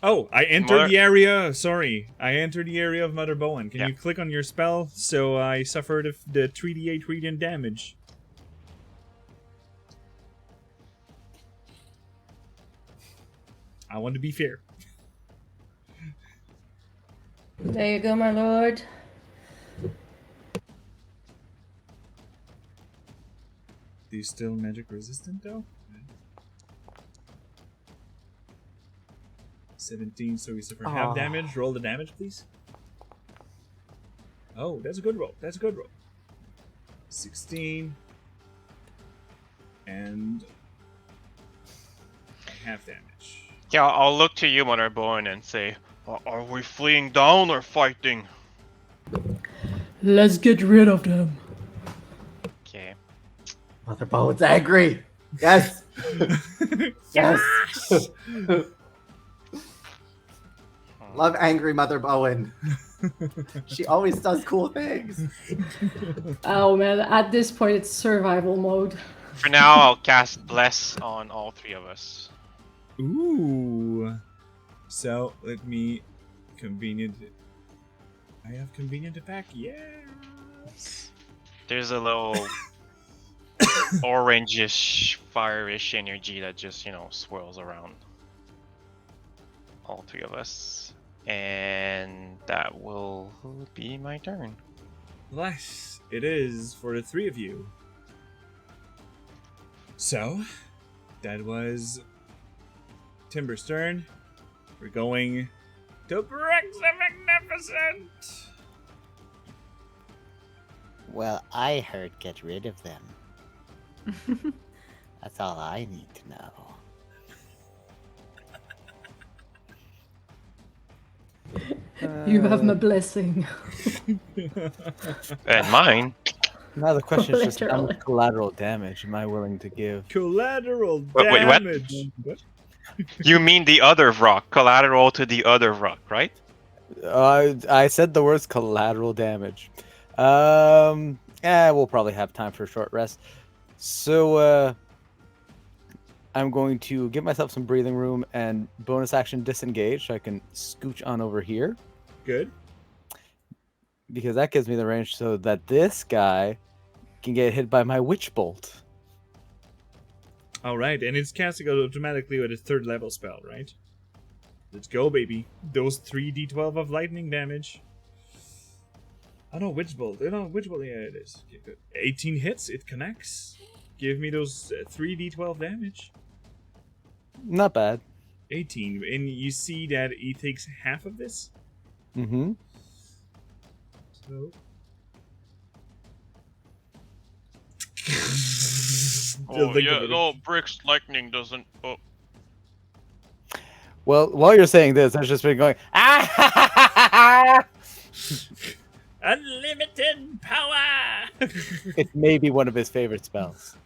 Oh, I entered Mother- the area. Sorry, I entered the area of Mother Bowen. Can Yeah. you click on your spell? So I suffered the 3d8 radiant damage. I want to be fair. There you go, my lord. Are you still magic resistant though? 17, so we suffer half Aw. damage. Roll the damage, please. Oh, that's a good roll. 16. And half damage. Yeah, I'll look to you, Motherborn, and say, are we fleeing down or fighting? Let's get rid of them. Okay. Mother Bowen's angry. Yes. Yes. Love angry Mother Bowen. She always does cool things. Oh man, at this point it's survival mode. For now, I'll cast Bless on all three of us. Ooh. So let me convenient. I have convenient attack. Yes. There's a little orangish, fire-ish energy that just, swirls around all three of us. And that will be my turn. Bless it is for the three of you. So, that was Timber's turn. We're going to Brix the Magnificent. Well, I heard get rid of them. That's all I need to know. You have my blessing. And mine. Now the question is just how Literally. much collateral damage am I willing to give? Collateral Wait, what? damage. What? You mean the other rock, collateral to the other rock, right? I said the words collateral damage. We'll probably have time for a short rest. So, I'm going to give myself some breathing room and bonus action disengage so I can scooch on over here. Good. Because that gives me the range so that this guy can get hit by my witch bolt. All right, and it's casting automatically with a 3rd level spell, right? Let's go, baby. Those 3d12 of lightning damage. Oh no, Witch Bolt. No, Witch Bolt, yeah, it is. Okay, good. 18 hits, it connects. Give me those 3d12 damage. Not bad. 18, and you see that he takes half of this? Mm-hmm. So... Brix lightning doesn't. Oh. Well, while you're saying this, I've just been going, ah! Unlimited power! It may be one of his favorite spells.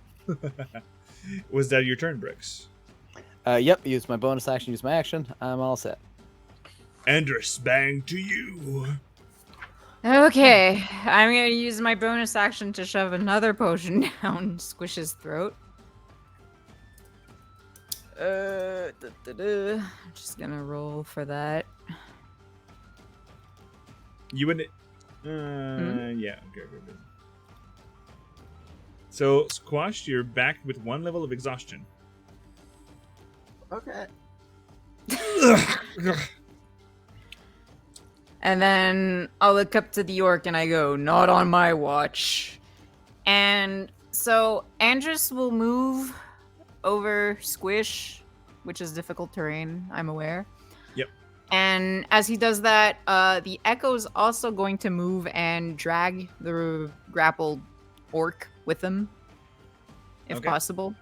Was that your turn, Brix? Yep, use my bonus action, use my action. I'm all set. Andrus, bang to you. Okay, I'm gonna use my bonus action to shove another potion down Squish's throat. I'm just gonna roll for that. You would. Yeah. Okay. Good. So, Squash, you're back with 1 level of exhaustion. Okay. And then I'll look up to the orc and I go, not on my watch. And so Andrus will move over Squish, which is difficult terrain, I'm aware. Yep. And as he does that, the Echo's also going to move and drag the grappled orc with him, if Okay. possible.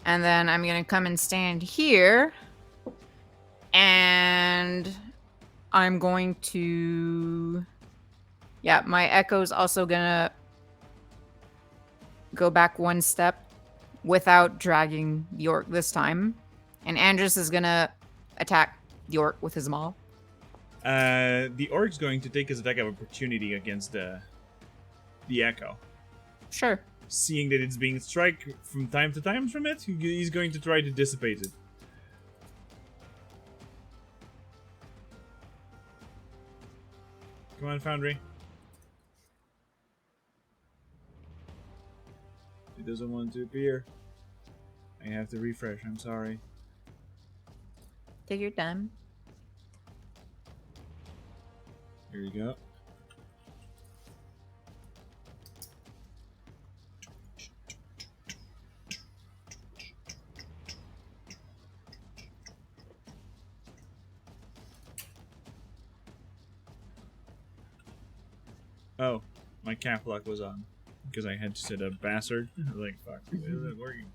And then I'm gonna come and stand here. And I'm going to... Yeah, my Echo's also gonna go back 1 step without dragging the orc this time. And Andrus is gonna attack the orc with his maul. The orc's going to take his attack of opportunity against the Echo. Sure. Seeing that it's being struck from time to time from it, he's going to try to dissipate it. Come on, Foundry. It doesn't want to appear. I have to refresh, I'm sorry. Take your time. Here you go. Oh, my cap lock was on because I had to set a bastard. Like, fuck, is it working?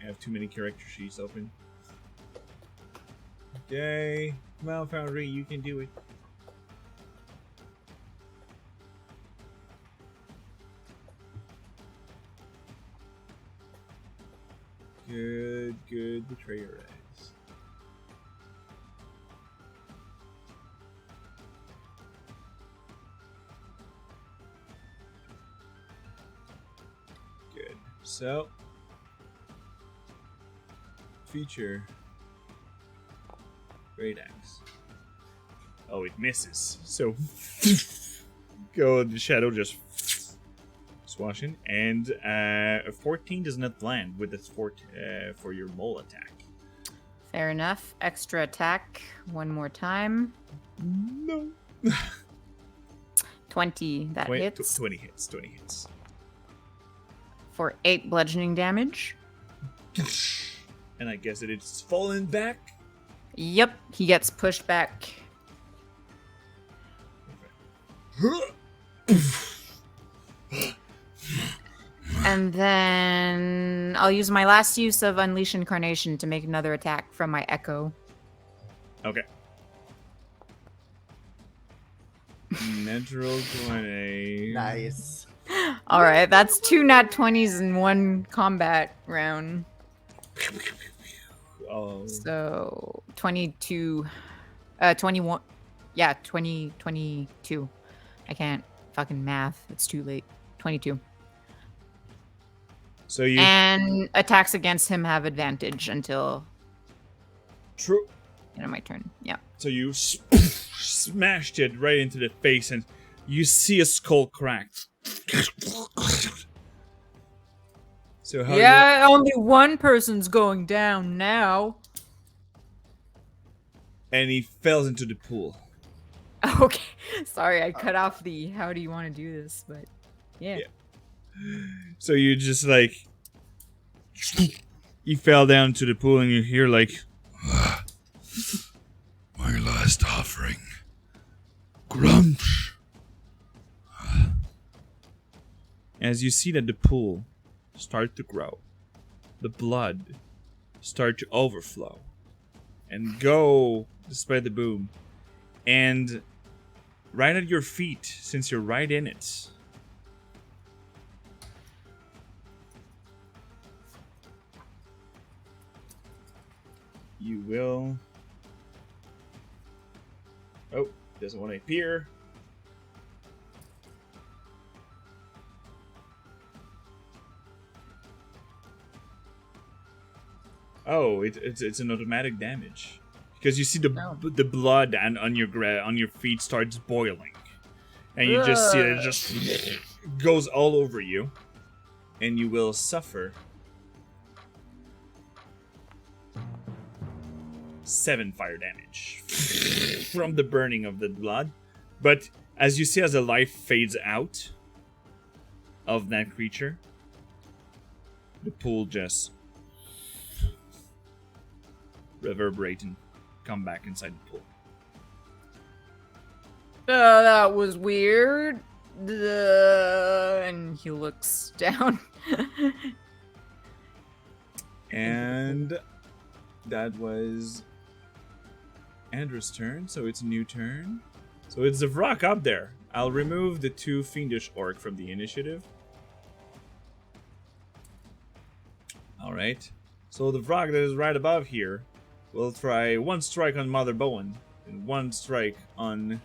I have too many character sheets open. Okay, come on, Foundry, you can do it. Good betrayer eyes. Good. So, feature Great Axe. Oh, it misses. So, go the shadow just swashing, and a 14 does not land with this for your mole attack. Fair enough. Extra attack. One more time. No. 20. That Wait, hits. 20 hits. 20 hits. For 8 bludgeoning damage. And I guess that it's fallen back. Yep. He gets pushed back. And then I'll use my last use of Unleash Incarnation to make another attack from my Echo. Okay. Natural 20. Nice. Alright, that's 2 nat 20s in one combat round. Oh. So 22. 21. Yeah, 22. I can't fucking math. It's too late. 22. So you And attacks against him have advantage until true. my turn. Yeah. So you smashed it right into the face, and you see a skull crack. So how? Yeah, only one person's going down now. And he falls into the pool. Okay. Sorry, I cut off the how do you want to do this, but yeah. So you just like he fell down to the pool, and you hear like my last offering, grunch. As you see that the pool start to grow, the blood start to overflow and go despite the boom, and right at your feet, since you're right in it, you will. Oh, doesn't want to appear. Oh, it's an automatic damage because you see the blood and on your feet starts boiling, and you just see it just goes all over you, and you will suffer 7 fire damage from the burning of the blood. But as you see, as the life fades out of that creature, the pool just reverberate and come back inside the pool. That was weird. And he looks down. And that was Andrew's turn, so it's a new turn. So it's the Vrock up there. I'll remove the 2 fiendish orc from the initiative. Alright. So the Vrock that is right above here will try 1 strike on Mother Bowen and 1 strike on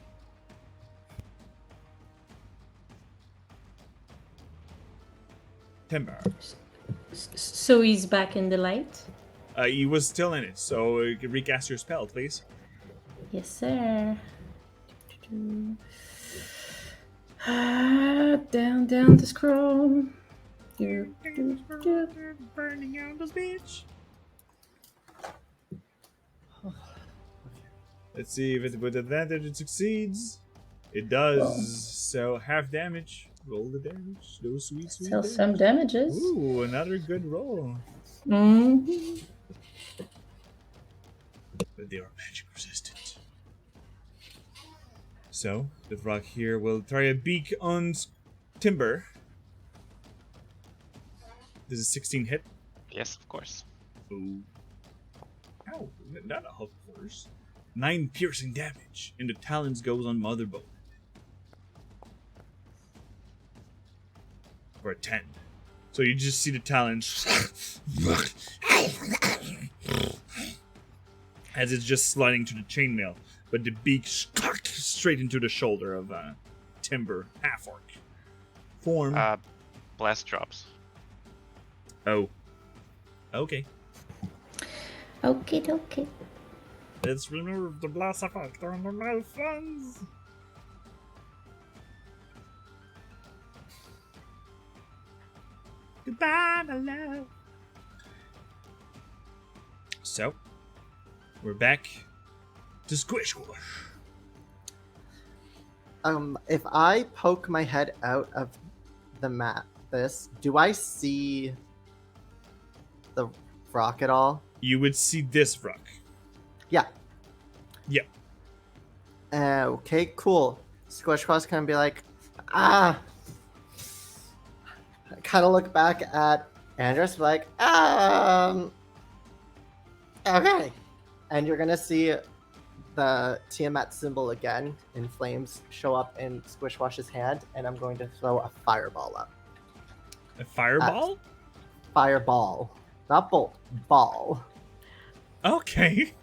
Timber. So he's back in the light? He was still in it, so you can recast your spell, please. Yes, sir. Down the scroll. Burning out this bitch. Let's see if it with advantage it succeeds. It does. So half damage. Roll the damage. Those sweet Still damage. some damages. Ooh, another good roll. Mhm. But they are magic resistant. So the Vrock here will try a beak on Timber. Does a 16 hit? Yes, of course. Ooh. Ow, not of course. 9 piercing damage, and the talons goes on Mother Bowen. For a 10. So you just see the talons as it's just sliding to the chainmail, but the beak straight into the shoulder of Timber half-orc form. Blast drops. Oh. Okay. Okay, okay. Let's remove the blast effect on the my friends. Goodbye, my love. So, we're back to Squish Squish. If I poke my head out of the map, do I see the rock at all? You would see this rock. Yeah. Yep. Okay, cool. Squish Squash kind of be like, ah. Kind of look back at Andros, like, okay. And you're gonna see the Tiamat symbol again in flames show up in Squish Squash's hand, and I'm going to throw a fireball up. A fireball? Fireball. Not bolt. Ball. Okay.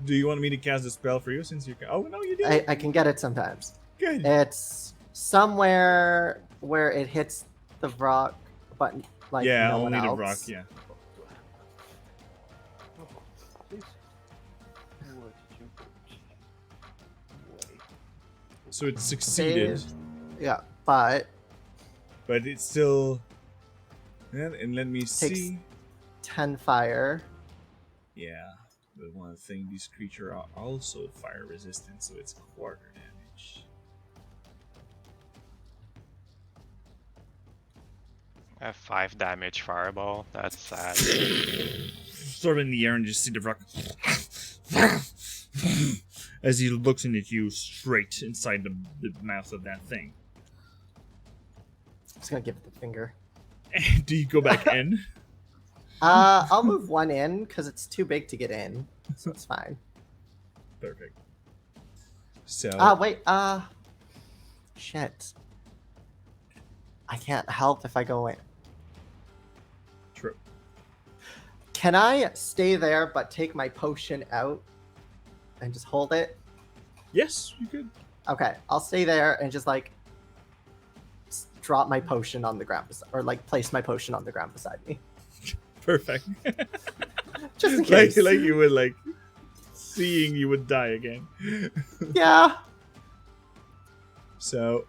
Do you want me to cast a spell for you since you can? Oh, no, you do. I can get it sometimes. Good. It's somewhere where it hits the rock, but like yeah, no only one the else. rock, yeah. So it succeeded. Yeah, but it's still. And let me see. 10 fire. Yeah, but one thing, these creatures are also fire resistant, so it's quarter damage. I have 5 damage fireball. That's sad. Sort of in the air, and just see the rock as he looks in at you straight inside the mouth of that thing. I'm just gonna give it the finger. Do you go back in? I'll move one in because it's too big to get in, so it's fine. Perfect. So. Wait. Shit. I can't help if I go in. True. Can I stay there but take my potion out and just hold it? Yes, you could. Okay, I'll stay there and just like drop my potion on the ground or like place my potion on the ground beside me. Perfect. Just in case. like you would like seeing you would die again. Yeah. So.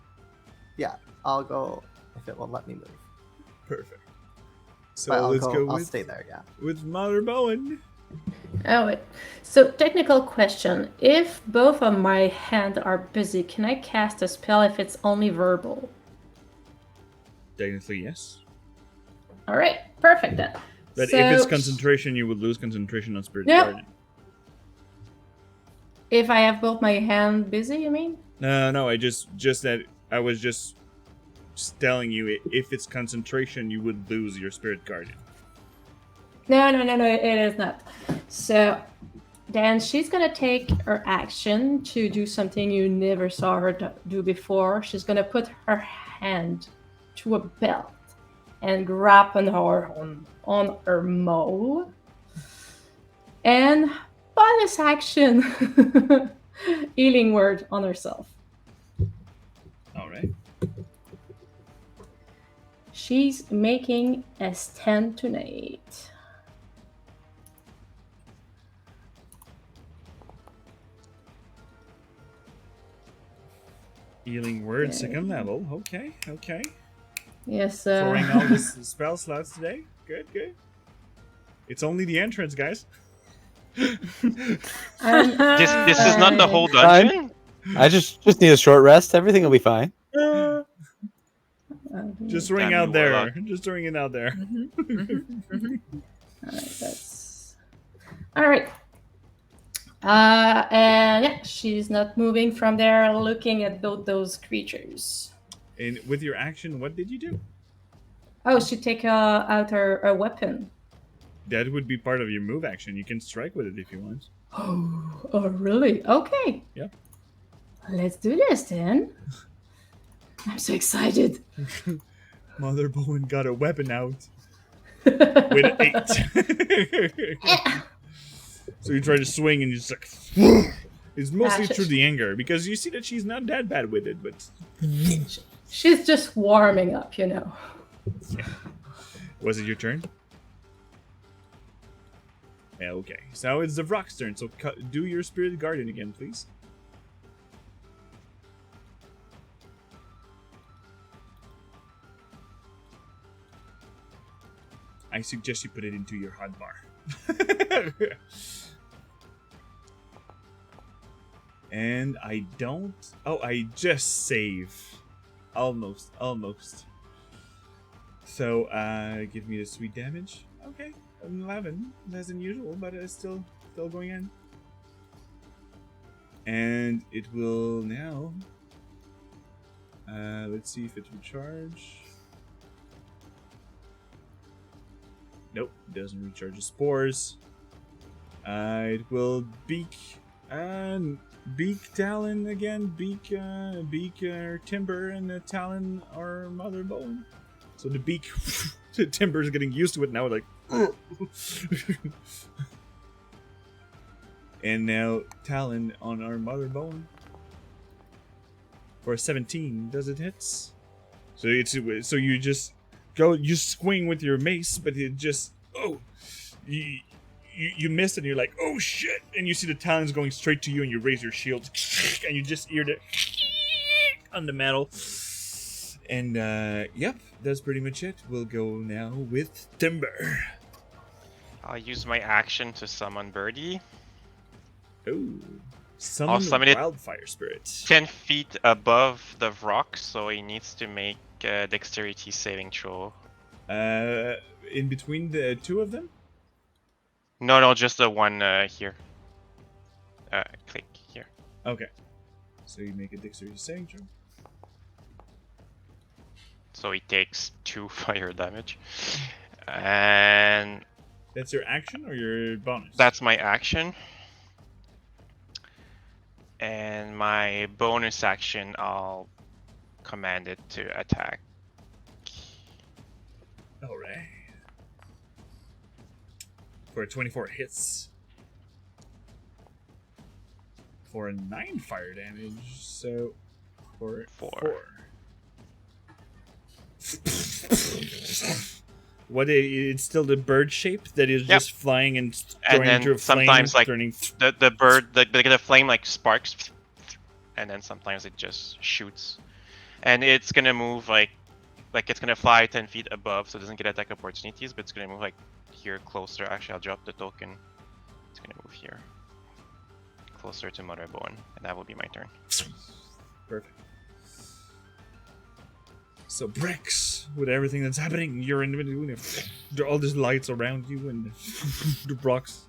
Yeah, I'll go if it will let me move. Perfect. So I'll stay there. Yeah. With Mother Bowen. Oh wait. So technical question: if both of my hands are busy, can I cast a spell if it's only verbal? Technically, yes. All right, perfect then. But so, if it's concentration, you would lose concentration on Spirit Yep. Guardian. If I have both my hands busy, you mean? No. I was just telling you, if it's concentration, you would lose your Spirit Guardian. No, it is not. So then she's gonna take her action to do something you never saw her do before. She's gonna put her hand to a belt and grab on her mole. And bonus action, healing word on herself. All right. She's making a stand tonight. Healing word, second level. Okay. Yes. Throwing all the spell slots today. Good. It's only the entrance, guys. This is not the whole dungeon? I just need a short rest. Everything will be fine. Just throwing Damn out you, there. Warlock. Just throwing it out there. Alright, that's alright. And yeah, she's not moving from there, looking at both those creatures. And with your action, what did you do? Oh, she take out her weapon. That would be part of your move action. You can strike with it if you want. Oh, really? Okay. Yeah. Let's do this then. I'm so excited. Mother Bowen got a weapon out with an 8. So you try to swing and you're just like. It's mostly through the anger because you see that she's not that bad with it, but. She's just warming up, you know. Yeah. Was it your turn? Yeah, okay. So now it's the Vrock's turn, so do your Spirit Guardian again, please. I suggest you put it into your hotbar. And I don't... Oh, I just save. Almost. So, give me the sweet damage. Okay, 11. Less than usual, but it's still going in. And it will now... let's see if it will charge. Nope, doesn't recharge the spores. It will beak Talon again. Beak Timber, and the Talon are Mother Bowen. So the beak, the Timber is getting used to it now. Like, and now Talon on our Mother Bowen for a 17. Does it hits? So you just go, you swing with your mace, but it just you miss and you're like, oh shit, and you see the talons going straight to you, and you raise your shield and you just hear the on the metal. And yep, that's pretty much it. We'll go now with Timber. I'll use my action to summon Birdie. Oh, I'll summon it Wildfire Spirit. 10 feet above the rock, so he needs to make a dexterity saving throw. In between the two of them? No, just the one here. Click here. Okay. So you make a dexterity saving throw. So he takes 2 fire damage. And that's your action or your bonus? That's my action. And my bonus action, I'll command it to attack. Alright. For 24 hits. For 9 fire damage. So for 4. What? It's still the bird shape that is just flying and going into a flame. Sometimes like turning... the bird, the flame like sparks, and then sometimes it just shoots. And it's gonna move like it's gonna fly 10 feet above, so it doesn't get attack opportunities, but it's gonna move like here closer. Actually, I'll drop the token. It's gonna move here, closer to Mother Bowen, and that will be my turn. Perfect. So Brix, with everything that's happening, you're in the all these lights around you and the rocks.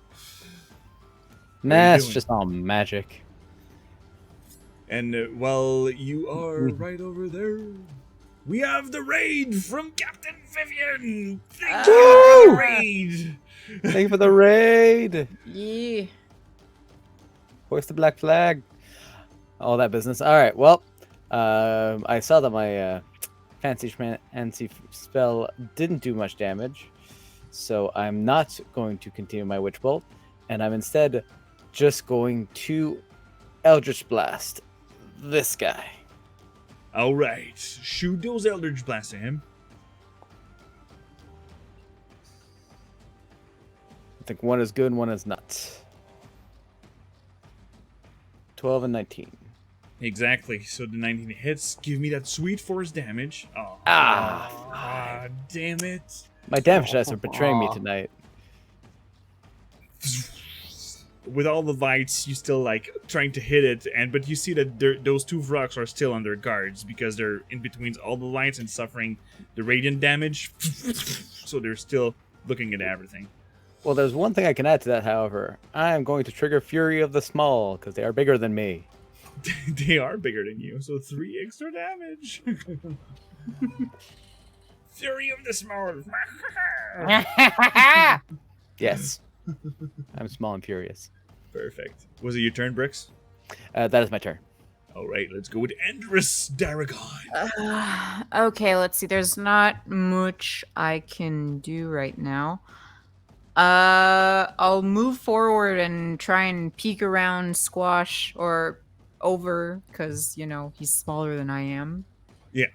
Nah, it's just all magic. And while you are right over there, we have the raid from Captain Vivian. Thank you for the raid. Thank you for the raid. Yeah. Hoist the black flag. All that business. All right. Well, I saw that my fancy spell didn't do much damage, so I'm not going to continue my witch bolt, and I'm instead just going to Eldritch Blast this guy. All right, shoot those Eldritch Blasts at him. I think one is good and one is not. 12 and 19. Exactly. So the 19 hits. Give me that sweet force damage. Oh, damn it. My damage dice are betraying me tonight. With all the lights, you still like trying to hit it, but you see that those 2 rocks are still under guards because they're in between all the lights and suffering the radiant damage. So they're still looking at everything. Well, there's one thing I can add to that, however. I am going to trigger Fury of the Small because they are bigger than me. They are bigger than you, so 3 extra damage. Fury of the Small. Yes. I'm small and furious. Perfect. Was it your turn, Brix? That is my turn. All right, let's go with Andrus Daragon. Okay, let's see. There's not much I can do right now. I'll move forward and try and peek around Squash or over, because, he's smaller than I am. Yeah.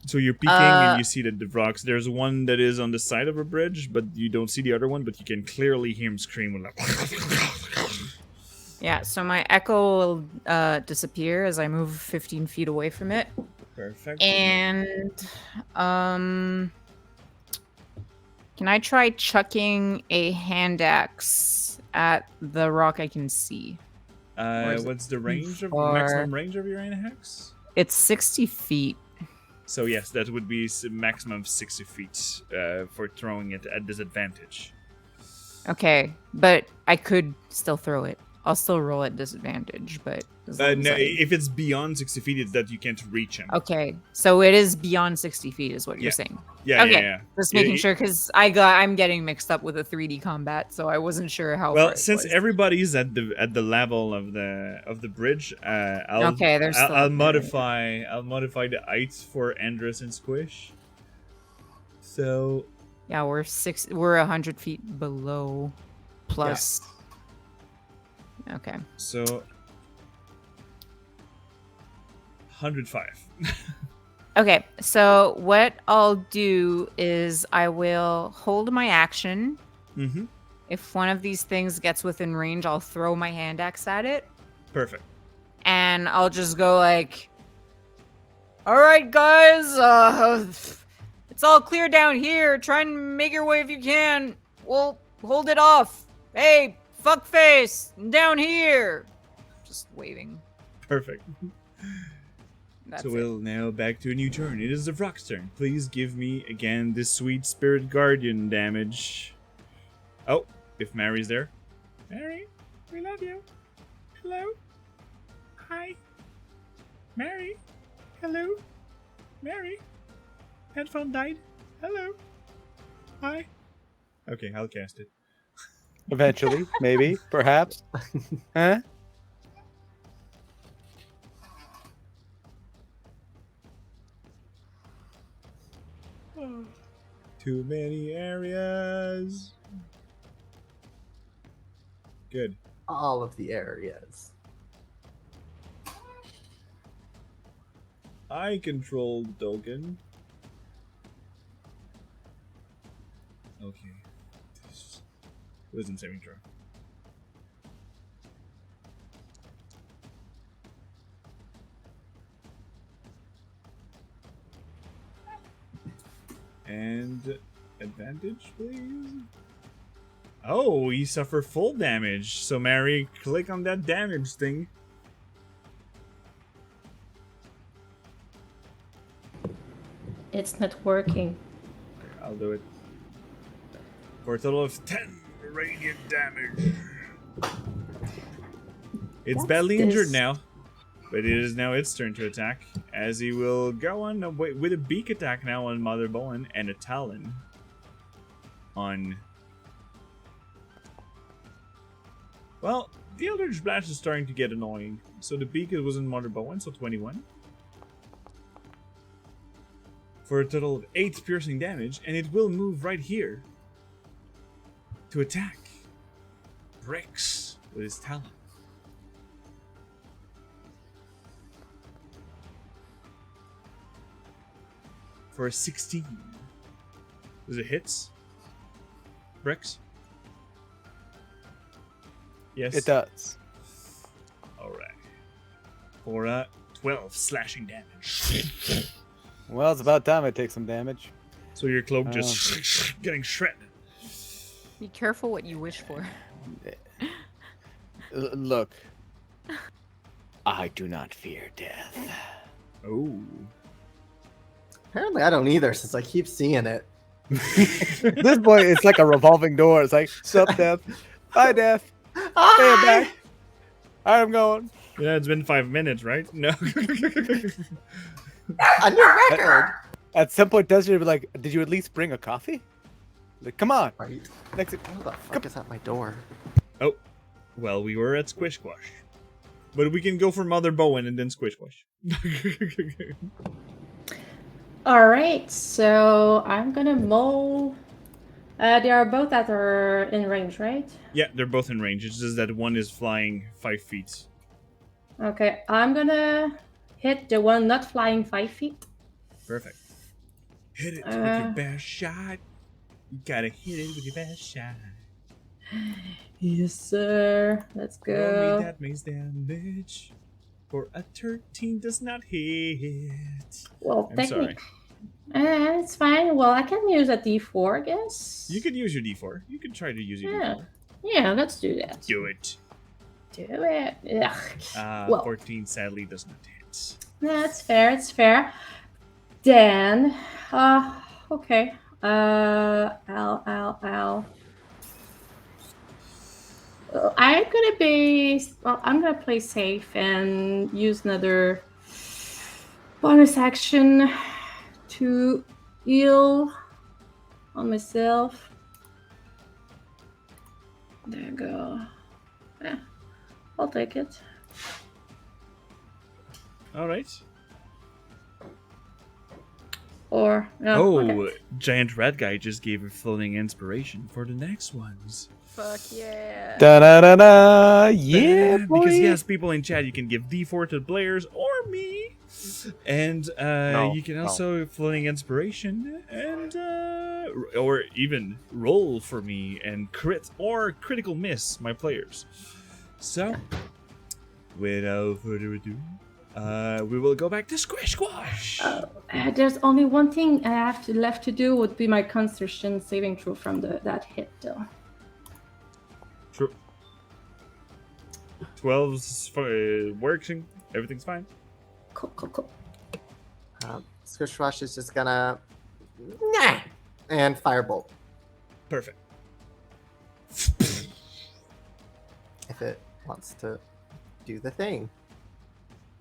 So you're peeking and you see that the rocks. There's one that is on the side of a bridge, but you don't see the other one. But you can clearly hear him scream. Like, Yeah, so my echo will disappear as I move 15 feet away from it. perfect. And can I try chucking a hand axe at the rock I can see? is it What's the range of far? maximum range of your hex? It's 60 feet. So yes, that would be maximum of 60 feet for throwing it at disadvantage. Okay, but I could still throw it. I'll still roll at disadvantage, but as long as No, I- if it's beyond 60 feet, it's that you can't reach him. Okay, so it is beyond 60 feet, is what Yeah. you're saying. Yeah, Okay, yeah. Just Yeah, making it- sure, because I'm getting mixed up with a 3D combat, so I wasn't sure how. Well, far it since was. everybody's at the level of the bridge, Okay, they're still I'll up there. modify the height for Andrus and Squish. So Yeah, we're 100 feet below, plus. Okay. 105. Okay, so what I'll do is I will hold my action. Mm-hmm. If one of these things gets within range, I'll throw my hand axe at it. Perfect. And I'll just go like, all right, guys, it's all clear down here. Try and make your way if you can. We'll hold it off. Hey, fuckface, down here. Just waving. Perfect. That's So it. we'll now back to a new turn. It is the Vrock's turn. Please give me again this sweet Spirit Guardian damage. Oh, if Mary's there. Mary, we love you. Hello? Hi. Mary? Hello? Mary? Headphone died. Hello? Hi. Okay, I'll cast it. Eventually, maybe, perhaps. Huh? Too many areas. Good. All of the areas. I control the token. Okay. Wisdom saving throw. And advantage, please. Oh, you suffer full damage. So, Mary, click on that damage thing. It's not working. I'll do it. For a total of 10 radiant damage. It's What's badly injured this? now, but it is now its turn to attack, as he will go on with a beak attack now on Mother Bowen and a talon on. Well, the Eldritch Blast is starting to get annoying. So the beak was in Mother Bowen, so 21. For a total of 8 piercing damage, and it will move right here to attack Brix with his talon. For a 16. Does it hits? Brix? Yes. It does. Alright. For a 12 slashing damage. Well, it's about time I take some damage. So your cloak just getting shredded. Be careful what you wish for. Look. I do not fear death. Oh. Apparently, I don't either, since I keep seeing it. This boy, it's like a revolving door. It's like, sup, death. Bye, death. Hey, I'm back. I'm going. Yeah, it's been 5 minutes, right? No. A new record! At some point, Desiree would be like, did you at least bring a coffee? Like, come on. Right? Next. Who the fuck is at my door? Oh. Well, we were at Squish Squash. But we can go for Mother Bowen and then Squish Squash. All right, so I'm gonna mow. They are both that are in range, right? Yeah, they're both in range. It's just that one is flying 5 feet. Okay, I'm gonna hit the one not flying 5 feet. Perfect. Hit it with your best shot. You gotta hit it with your best shot. Yes, sir. Let's Roll me go. that makes damage. For a 13 does not hit. Well, I'm sorry. technically, it's fine. Well, I can use a D4, I guess. You could use your D4. You could try to use your Yeah. D4. Yeah, let's do that. Do it. Do it. Ugh. 14 sadly does not hit. That's fair. It's fair. Then, okay. Ow. I'm gonna be. Well, I'm gonna play safe and use another bonus action to heal on myself. There you go. Yeah, I'll take it. Alright. Or no. Okay. Giant red guy just gave a floating inspiration for the next ones. Fuck yeah. Da da da da! Yeah, boy. Because yes, people in chat, you can give D4 to the players or me, and you can also floating inspiration and or even roll for me and crit or critical miss my players. So, without further ado, we will go back to Squish Squash. There's only one thing I have left to do would be my Constitution saving throw from that hit, though. True. 12's working. Everything's fine. Cool. Squish Rush is just gonna and firebolt Perfect. if it wants to do the thing.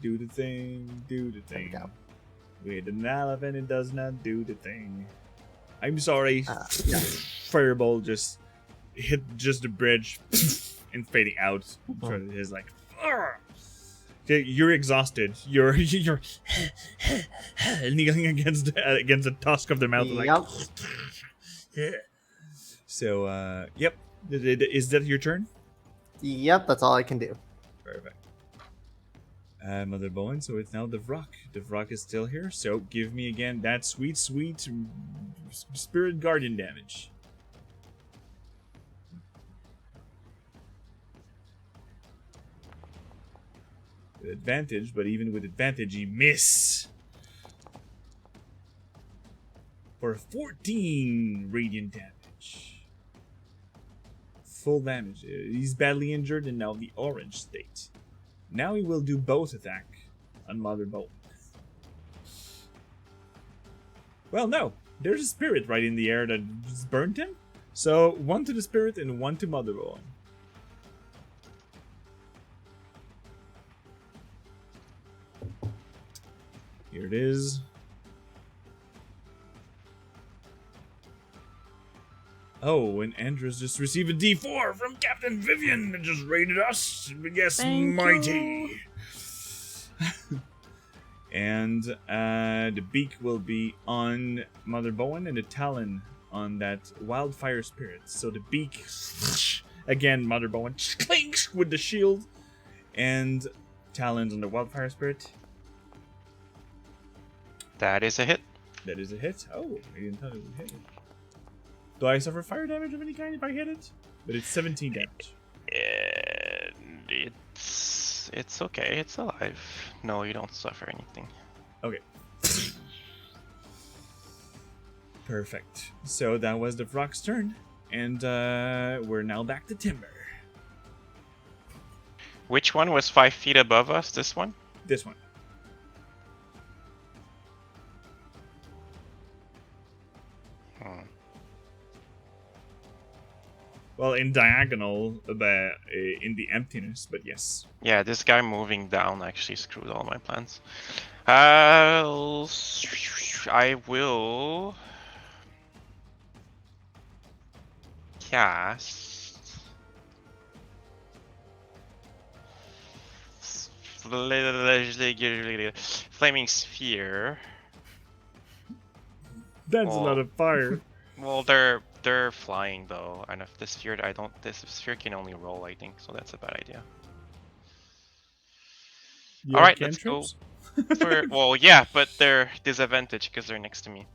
Do the thing. Do the There we thing. go. With an elephant, it does not do the thing. I'm sorry. Yeah. Fireball just hit just the bridge and fading out. So it is like, "Argh." Okay, you're exhausted. You're kneeling against the tusk of the mouth. Like, Yep. yeah. So, yep. Is that your turn? Yep, that's all I can do. Perfect. Mother Bowen, so it's now the Vrock. The Vrock is still here, so give me again that sweet Spirit Guardian damage. With advantage, but even with advantage, you miss. For 14 radiant damage. Full damage. He's badly injured and now the orange state. Now he will do both attack on Mother Bowen. Well, no. There's a spirit right in the air that just burned him. So, one to the spirit and one to Mother Bowen. Here it is. Oh, and Andrews just received a D4 from Captain Vivian that just raided us. Yes, Thank mighty. And the beak will be on Mother Bowen and the talon on that wildfire spirit. So the beak, again, Mother Bowen clinks with the shield, and talons on the wildfire spirit. That is a hit. That is a hit. Oh, I didn't thought it would hit it. Do I suffer fire damage of any kind if I hit it? But it's 17 damage. And it's okay. It's alive. No, you don't suffer anything. Okay. Perfect. So that was the Vrock's turn. And we're now back to Timber. Which one was 5 feet above us? This one? This one. Well, in diagonal, in the emptiness, but yes. Yeah, this guy moving down actually screwed all my plans. I will cast flaming sphere. That's a lot Oh. of fire. Well, they're flying though, and if the sphere, this sphere can only roll, I think, so that's a bad idea. You All have right, let's go. cantrips? Well, yeah, but they're disadvantaged because they're next to me.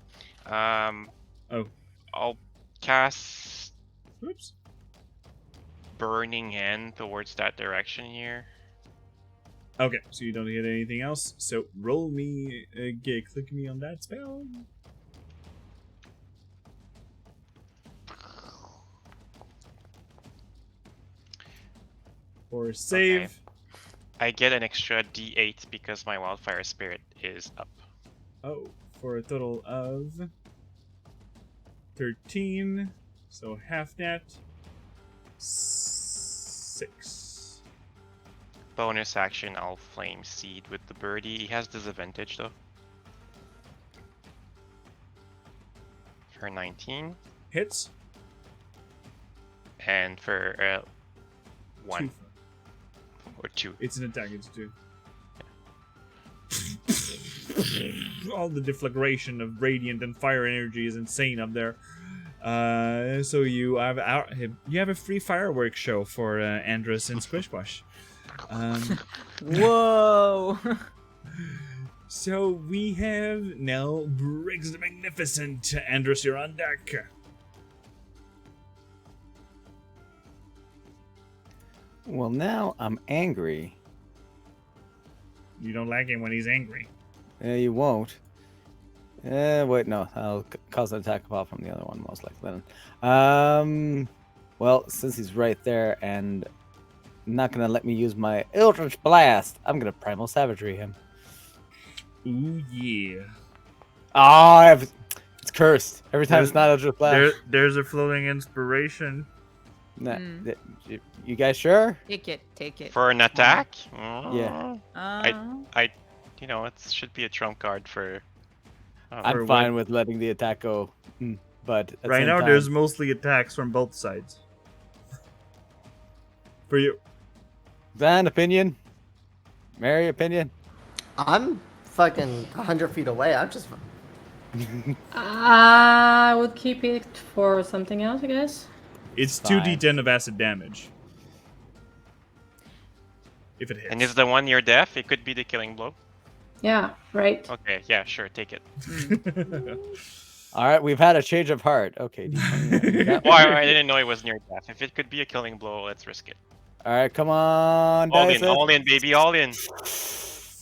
Oh. I'll cast Oops. Burning Hand towards that direction here. Okay, so you don't hit anything else. So roll me, click me on that spell. Or save. Okay. I get an extra D8 because my Wildfire Spirit is up. Oh, for a total of 13. So half that. 6. Bonus action, I'll Flame Seed with the birdie. He has disadvantage though. For 19. Hits. And for 1 2. or 2. It's an attack, it's 2. All the deflagration of radiant and fire energy is insane up there. So you have a free fireworks show for Andrus and Squishwash. Whoa! So we have now Briggs the Magnificent. Andrus, you're on deck. Well, now I'm angry. You don't like him when he's angry. Yeah, you won't. Wait, no. I'll cause an attack off from the other one, most likely. Well, since he's right there and not gonna let me use my Eldritch Blast, I'm gonna Primal Savagery him. Ooh, yeah. Oh, it's cursed. Every time it's not Eldritch Blast. There's a floating inspiration. Nah, you guys sure? Take it, take it. For an attack? Yeah. I you know, it should be a trump card for... I'm fine with letting the attack go, but at the Right same now, time, there's mostly attacks from both sides. For you. Van opinion, Mary opinion. I'm fucking 100 feet away. I'm just. I would keep it for something else, I guess. It's Fine. 2d10 of acid damage. If it hits. And is the one near death? It could be the killing blow. Yeah, right. Okay, yeah, sure, take it. All right, we've had a change of heart. Okay. Well, I didn't know it was near death. If it could be a killing blow, let's risk it. All right, come on. All dice in, it. all in, baby, all in.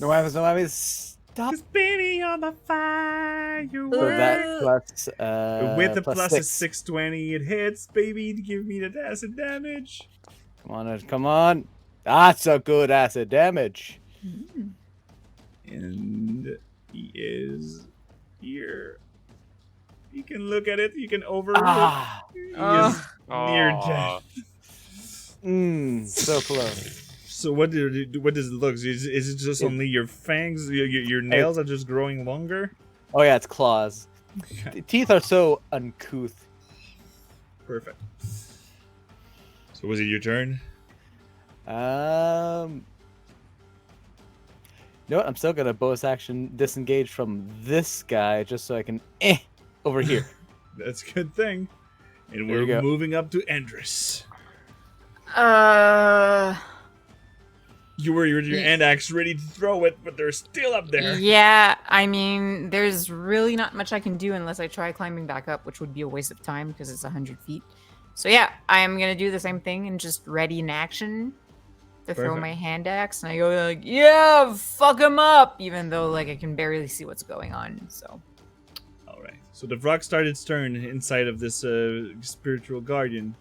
No weapons, no weapons. Stop. Cause baby on the fire. So that plus With the plus plus 6. is 620, it hits, baby, to give me the acid damage. Come on, come on. That's a good acid damage. And he is here. You can look at it, you can overlook. Ah, He is near Aw. death. so close. So what does it look? Is it just only your fangs? Your nails are just growing longer? Oh yeah, it's claws. The teeth are so uncouth. Perfect. So was it your turn? You know what? I'm still gonna bonus action disengage from this guy just so I can over here. That's a good thing. And There you we're go. moving up to Andrus. You were your hand axe ready to throw it, but they're still up there. Yeah, I mean, there's really not much I can do unless I try climbing back up, which would be a waste of time because it's 100 feet. So yeah, I'm gonna do the same thing and just ready in action to throw Perfect. my hand axe, and I go like, yeah, fuck him up, even though like I can barely see what's going on. So All right. So the frog started its turn inside of this spiritual guardian.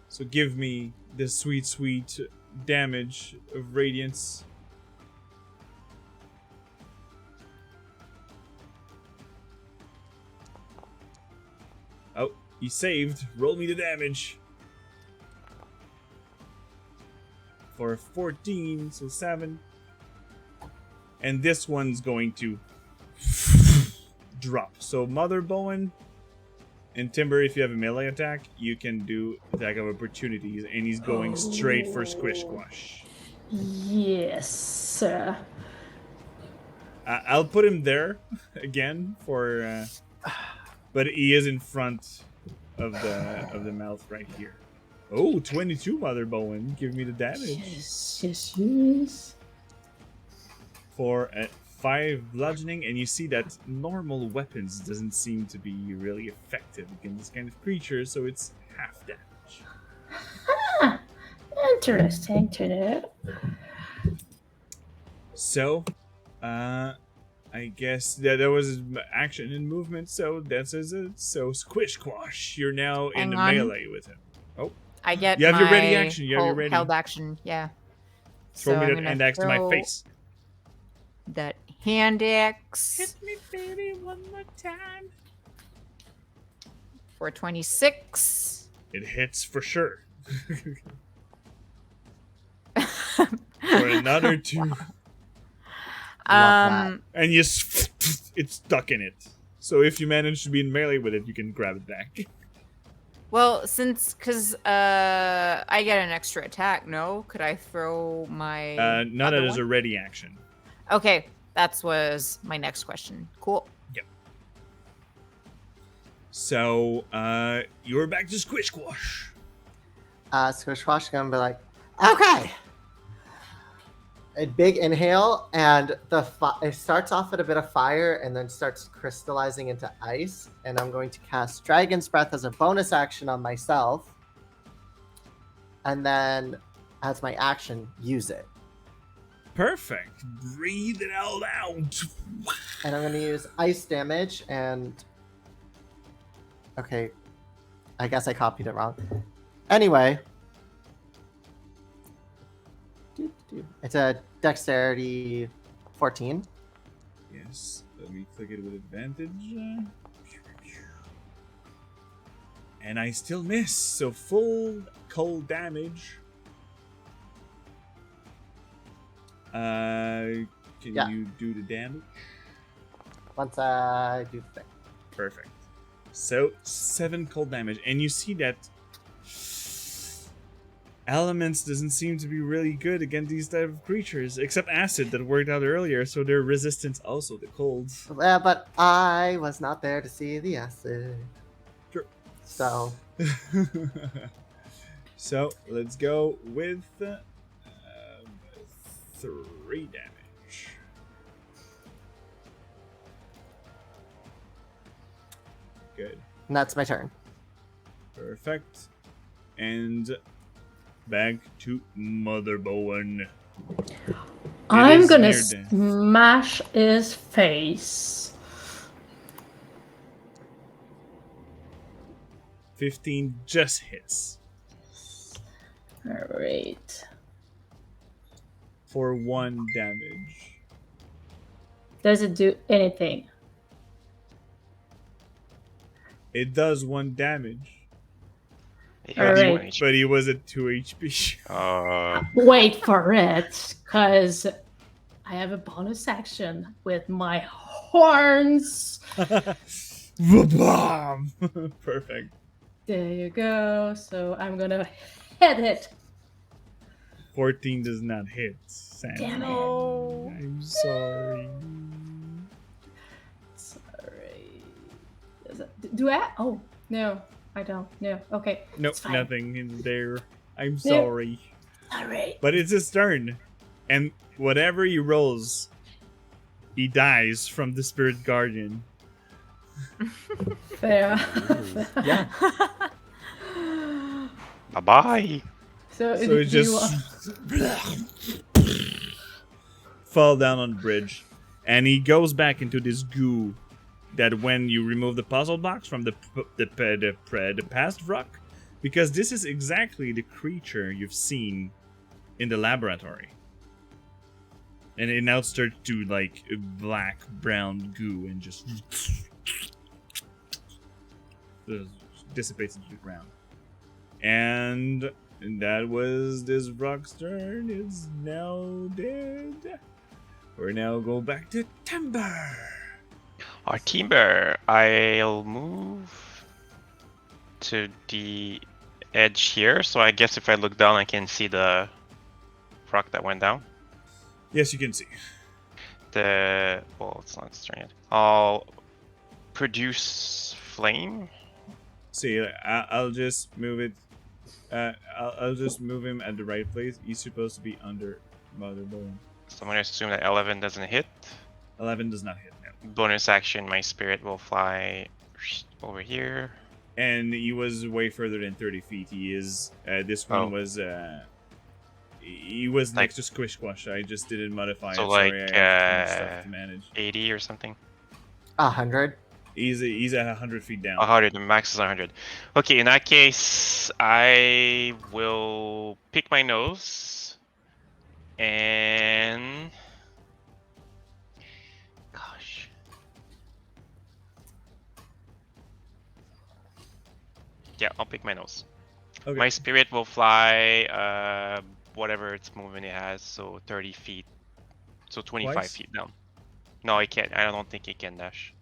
So give me this sweet, sweet damage of radiance. Oh, he saved. Roll me the damage. For 14, so 7. And this one's going to drop. So Mother Bowen and Timber, if you have a melee attack, you can do attack of opportunities, and he's going straight for Squish Squash. Yes. I'll put him there again for, but he is in front of the mouth right here. Oh, 22, Mother Bowen. Give me the damage. Yes. For 5 bludgeoning, and you see that normal weapons doesn't seem to be really effective against this kind of creature, so it's half damage. Ah, interesting to know. So, I guess that was his action and movement, so that's it. So Squish Quash, you're now in Hang the on. melee with him. Oh, I get you have your ready my action. You have your ready. held action. Yeah. Throw So me I'm that gonna hand axe to my throw face. That hand axe me, baby, one more time. for 26. It hits for sure. For another 2. Um, And it's stuck in it. So if you manage to be in melee with it, you can grab it back. well, because I get an extra attack. No, could I throw my? Not other as a one? ready action. Okay, that was my next question. Cool. Yep. So you're back to Squish Squash. Squishwash is gonna be like, okay. A big inhale, and it starts off with a bit of fire and then starts crystallizing into ice. And I'm going to cast Dragon's Breath as a bonus action on myself. And then, as my action, use it. Perfect. Breathe it all out. And I'm going to use ice damage and... Okay. I guess I copied it wrong. Anyway. It's a dexterity 14. Yes. Let me click it with advantage. And I still miss. So full cold damage. Can you do the damage? Once I do the thing. Perfect. So 7 cold damage, and you see that elements doesn't seem to be really good against these type of creatures, except acid that worked out earlier, so they're resistant also to cold. Yeah, but I was not there to see the acid. Sure. So. So let's go with 3 damage. Good. And that's my turn. Perfect. And back to Mother Bowen. I'm is gonna near death. smash his face. 15 just hits Alright. for 1 damage. Does it do anything? It does 1 damage, Yeah, Alright. one HP. but he was at 2 HP. Wait for it, because I have a bonus action with my horns. Ba-bam! Perfect. There you go. So I'm gonna hit it. 14 does not hit. Sam. Damn it. I'm sorry. Sorry. Do I? Oh, no. I don't. No. Okay. Nope, it's fine. nothing in there. I'm Yeah. sorry. Alright. But it's his turn. And whatever he rolls, he dies from the Spirit Guardian. Fair. Yeah. Bye bye. So, So it just fall down on the bridge. And he goes back into this goo that when you remove the puzzle box from the past rock, because this is exactly the creature you've seen in the laboratory. And it now starts to like black brown goo and just dissipates into the ground. And that was this rock's turn. It's now dead. We're now going back to Timber. Our Timber, I'll move to the edge here. So I guess if I look down, I can see the rock that went down? Yes, you can see. Well, it's not its turn yet. I'll produce flame. See, I'll just move it. I'll just move him at the right place. He's supposed to be under Mother Bone. So I'm gonna assume that 11 doesn't hit. 11 does not hit now. Bonus action, my spirit will fly over here. And he was way further than 30 feet. He is. This one was. He was Like- next to Squish Squash. I just didn't modify So it. Sorry, like, I have too much stuff to manage. 80 or something. 100. He's at 100 feet down. 100. The max is 100. Okay, in that case, I will pick my nose and. Gosh. Yeah, I'll pick my nose. Okay. My spirit will fly whatever its movement it has, so 30 feet. So 25 Twice? feet down. No, I can't. I don't think it can dash.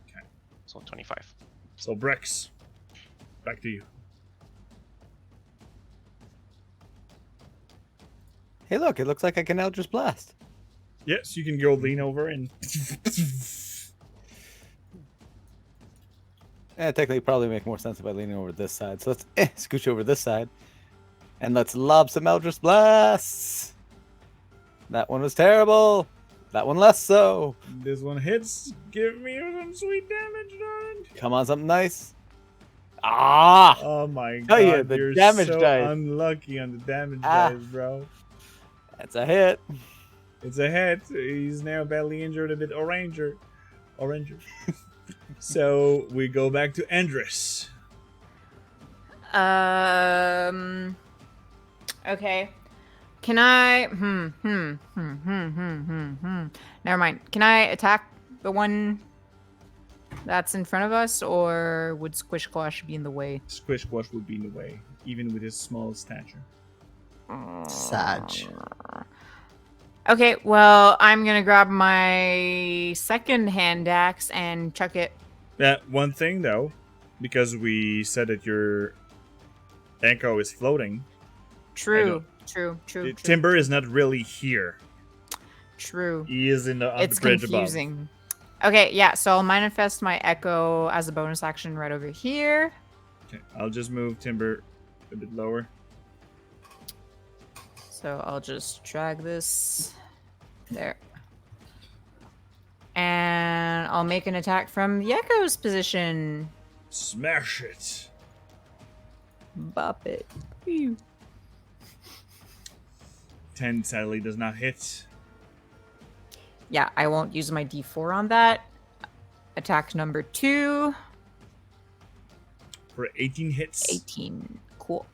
Okay. So 25. So Brex, back to you. Hey, look! It looks like I can Eldritch Blast. Yes, you can go lean over and. Technically, probably make more sense if I leaning over this side. So let's scooch over this side, and let's lob some Eldritch Blasts. That one was terrible. That one less so. This one hits. Give me some sweet damage, darling. Come on, something nice. Ah! Oh my Tell god, you, the you're damage so dice. unlucky on the damage Ah. dice, bro. That's a hit. It's a hit. He's now badly injured, a bit oranger. So we go back to Andrus. Okay. Can I? Never mind. Can I attack the one that's in front of us, or would Squish Squash be in the way? Squish Squash would be in the way, even with his small stature. Sag. Okay, well, I'm gonna grab my second hand axe and chuck it. One thing though, because we said that your echo is floating, True. Timber is not really here. True. He is on the It's bridge confusing. Okay, yeah, so I'll manifest my echo as a bonus action right over here. above. Okay, I'll just move Timber a bit lower. So I'll just drag this there. And I'll make an attack from the echo's position. Smash it. Bop it. Phew. 10 sadly does not hit. Yeah, I won't use my d4 on that. Attack number 2. For 18 hits. 18. Cool.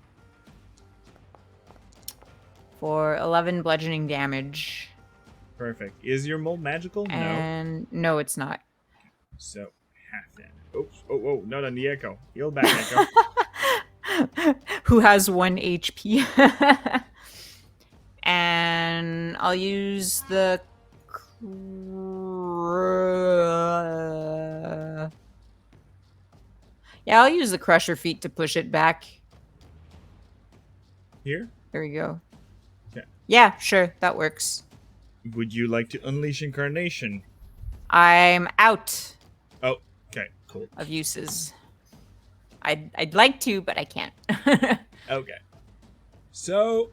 For 11 bludgeoning damage. Perfect. Is your mold magical? No. And no, it's not. So half that. Oops. Oh, not on the echo. Heal back, echo. Who has 1 HP. And I'll use the yeah, I'll use the crusher feet to push it back. Here? There we go. Okay. Yeah, sure, that works. Would you like to unleash incarnation? I'm out Oh, okay, cool. of uses. I'd like to, but I can't. Okay. So,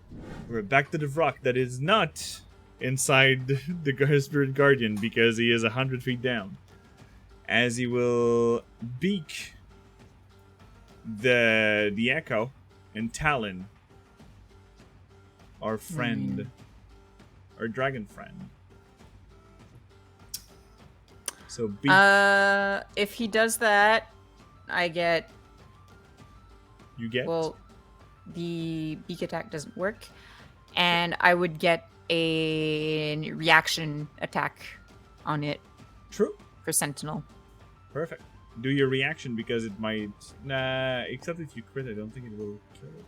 we're back to the rock that is not inside the Spirit Guardian because he is 100 feet down. As he will beak the Echo and Talon, our friend, our dragon friend. So beak. If he does that, I get You get? well, the beak attack doesn't work, and I would get a reaction attack on it True. for Sentinel. Perfect. Do your reaction because it might. Nah, except if you crit, I don't think it will kill it.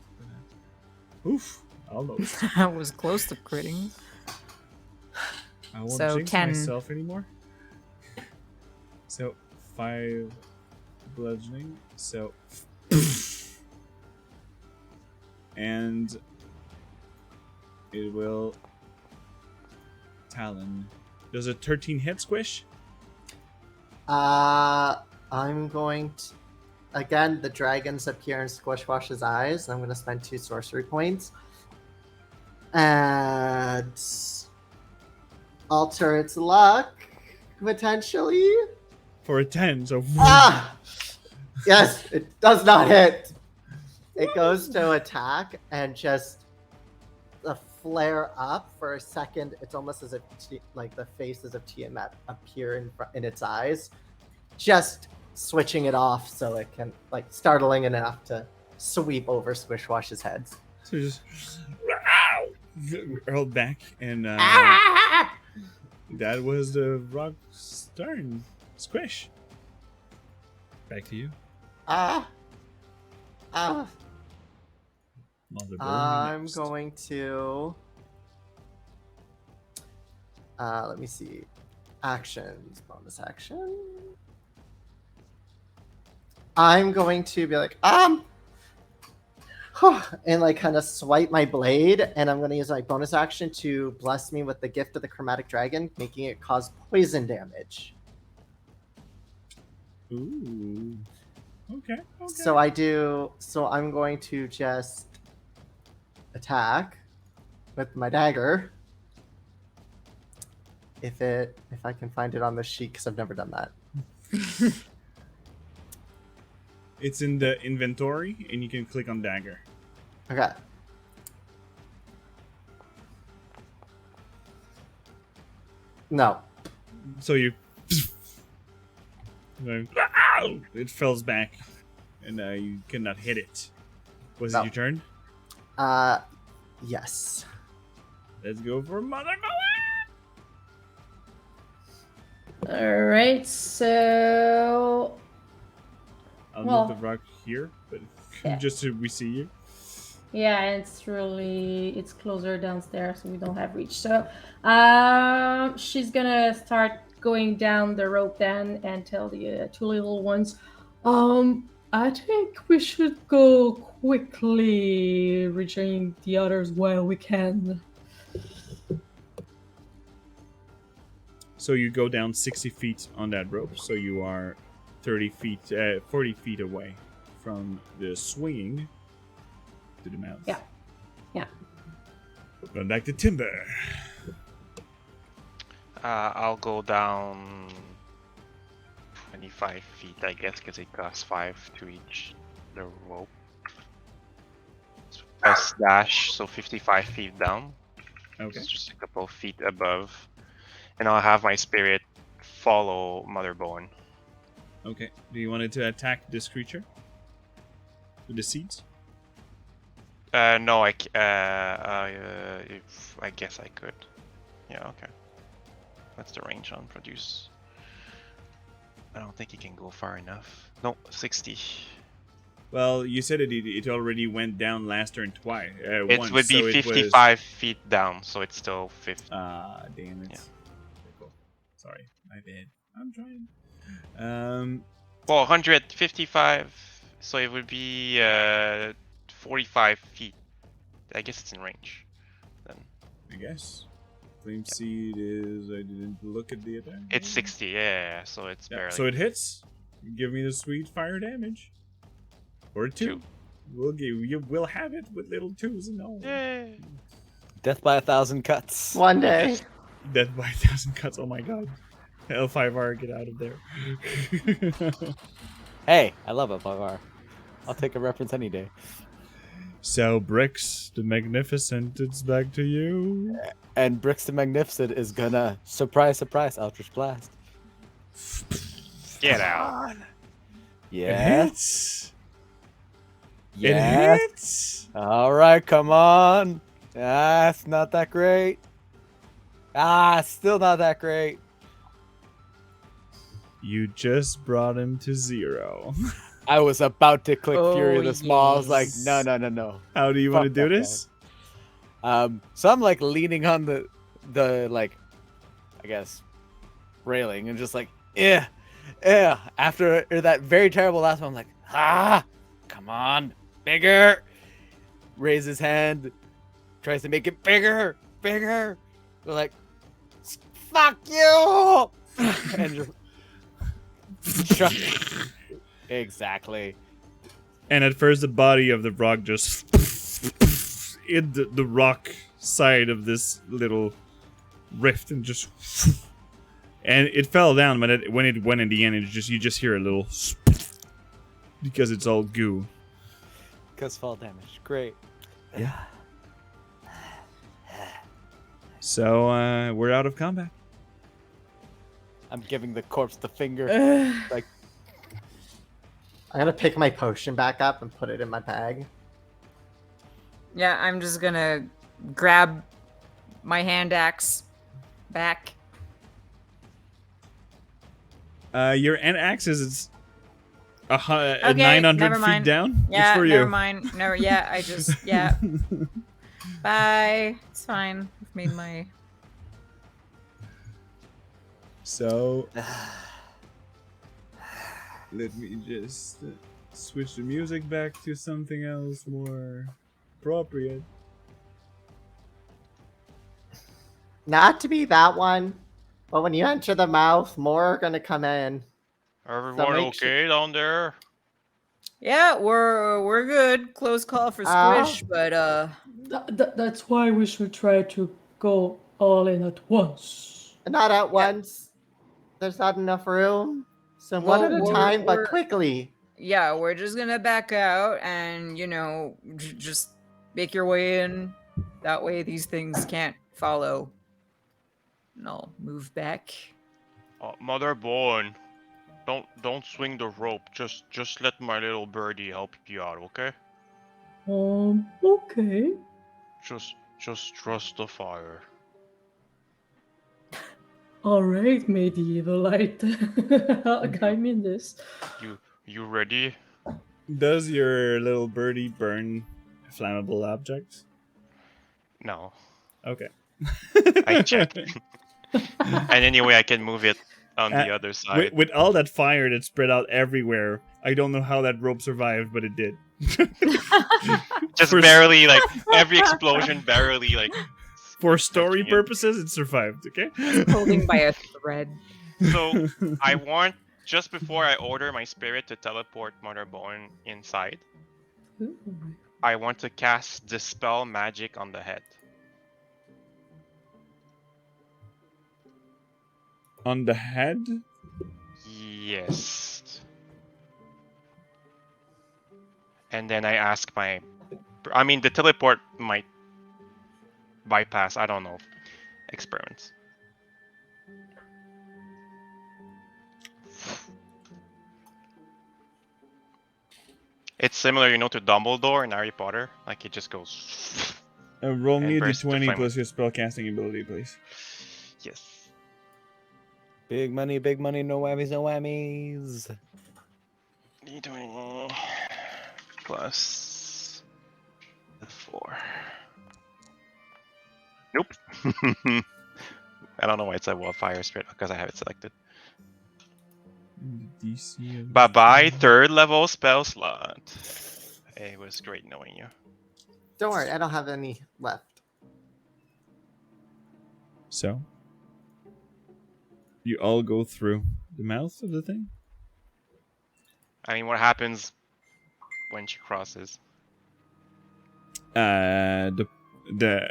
Oof. Almost. I was close to critting. I won't So, jinx 10. myself anymore. So 5 bludgeoning. So and it will Talon. Does a 13 hit Squish? I'm going to again. The dragons appear in Squishwash's eyes. I'm going to spend 2 sorcery points and alter its luck potentially. For a 10, so Ah, yes, it does not hit. It goes to attack and just a flare up for a second. It's almost as if like the faces of Tiamat appear in its eyes, just switching it off so it can like startling enough to sweep over Squishwash's head. So just hurled back, and that was the rock's turn. Squish. Back to you. Ah, Mother I'm next. going to. Let me see. Actions, bonus action. I'm going to be like, and like kind of swipe my blade, and I'm going to use my bonus action to bless me with the gift of the chromatic dragon, making it cause poison damage. Ooh. Okay. So I'm going to just attack with my dagger. If I can find it on the sheet, because I've never done that. It's in the inventory, and you can click on dagger. Okay. No. So you. It falls back, and you cannot hit it. Was No. it your turn? Yes. Let's go for Mother Bowen! All right, so I'll Well, move the rock here, but yeah. just so we see you. yeah, it's closer downstairs, so we don't have reach. So, she's gonna start going down the rope then and tell the 2 little ones, I think we should go quickly, reaching the others while we can. So you go down 60 feet on that rope, so you are 40 feet away from the swinging to the mouth. Yeah. Yeah. Going back to Timber. I'll go down 25 feet, I guess, because it costs 5 to reach the rope. So press dash, so 55 feet down. Okay. It's just a couple of feet above. And I'll have my spirit follow Mother Bowen. Okay. Do you want it to attack this creature? With the seeds? No, I guess I could. Yeah, okay. What's the range on produce? I don't think it can go far enough. No, 60. Well, you said it already went down last turn twice. It once, would be so it was- 55 feet down, so it's still 50. Damn it. Yeah. Cool. Sorry, my bad. I'm trying. Well, 155, so it would be 45 feet. I guess it's in range. Then I guess. Flame Seed is. I didn't look at the attack. it's 60, yeah, so it's Yeah, barely. so it hits. Give me the sweet fire damage. Or 2. We'll have it with little 2s and all. Yay. Death by 1,000 cuts. One day. Death by 1,000 cuts. Oh my god. L5R, get out of there. Hey, I love L5R. I'll take a reference any day. So, Brix, the Magnificent, it's back to you. And Brix the Magnificent is gonna, surprise, Eldritch Blast. Get out. It Yes. hits. Yes. It hits. All right, come on. Ah, it's not that great. Ah, still not that great. You just brought him to 0. I was about to click Fury of Oh, the Small. I was like, yes. no. How do you want to Fuck do that this? So I'm like leaning on the like, I guess, railing and just like, yeah. After that very terrible last one, I'm like, come on, bigger. Raise his hand, tries to make it bigger, bigger. They're like, fuck you! And just exactly. And at first, the body of the rock just in the rock side of this little rift, and just and it fell down. But when it went in the end, you just hear a little because it's all goo. Because fall damage. Great. Yeah. So we're out of combat. I'm giving the corpse the finger. Like, I'm gonna pick my potion back up and put it in my bag. Yeah, I'm just gonna grab my hand axe back. Your end axis is Okay, 900 never feet mind. down. Yeah, it's for never you. mind. No, yeah, I just yeah. Bye. It's fine. I've made my. So let me just switch the music back to something else more appropriate. Not to be that one, but when you enter the mouth, more are gonna come in. Everyone make sure- okay down there? Yeah, we're good. Close call for squish, but That's why we should try to go all in at once. Not at once. There's not enough room. So Well, one at a we're- time, but we're- quickly. yeah, we're just gonna back out and just make your way in. That way, these things can't follow. And I'll move back. Mother Bone, don't swing the rope. Just let my little birdie help you out, okay? Okay. Just trust the fire. All right, medievalite. Guide me in this. You ready? Does your little birdie burn flammable objects? No. Okay. I checked. And anyway, I can move it on the other side. With all that fire that spread out everywhere, I don't know how that rope survived, but it did. Just for- barely, like, every explosion barely, like... For story touching it. purposes, it survived, okay? Holding by a thread. So, I want, just before I order my spirit to teleport Mother Bone inside, Ooh. I want to cast Dispel Magic on the head. On the head? Yes. And then I ask my... I mean, the teleport might bypass, I don't know, experiments. It's similar, to Dumbledore in Harry Potter. Like, it just goes... Roll me a And burst the d20 flame. plus your spellcasting ability, please. Yes. big money, no whammies, no whammies. D20 plus 4. Nope. I don't know why it said fire spirit, because I have it selected. DC of- Bye-bye, 3rd level spell slot. It was great knowing you. Don't worry, I don't have any left. So, you all go through the mouth of the thing? I mean, what happens when she crosses?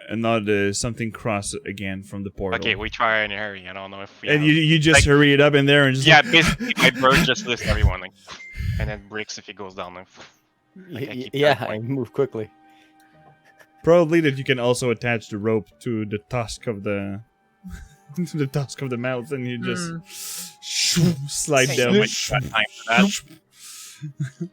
Another something cross again from the portal. Okay, we try in a hurry. I don't know if we And have- you just like- hurry it up in there and just Yeah, basically, my bird just lists everyone, like, and then breaks if he goes down. Like, I keep Yeah, track, I like- move quickly. probably that you can also attach the rope to the tusk of the to the tusk of the mouth, and you just slide Hey, down. you might got time for that.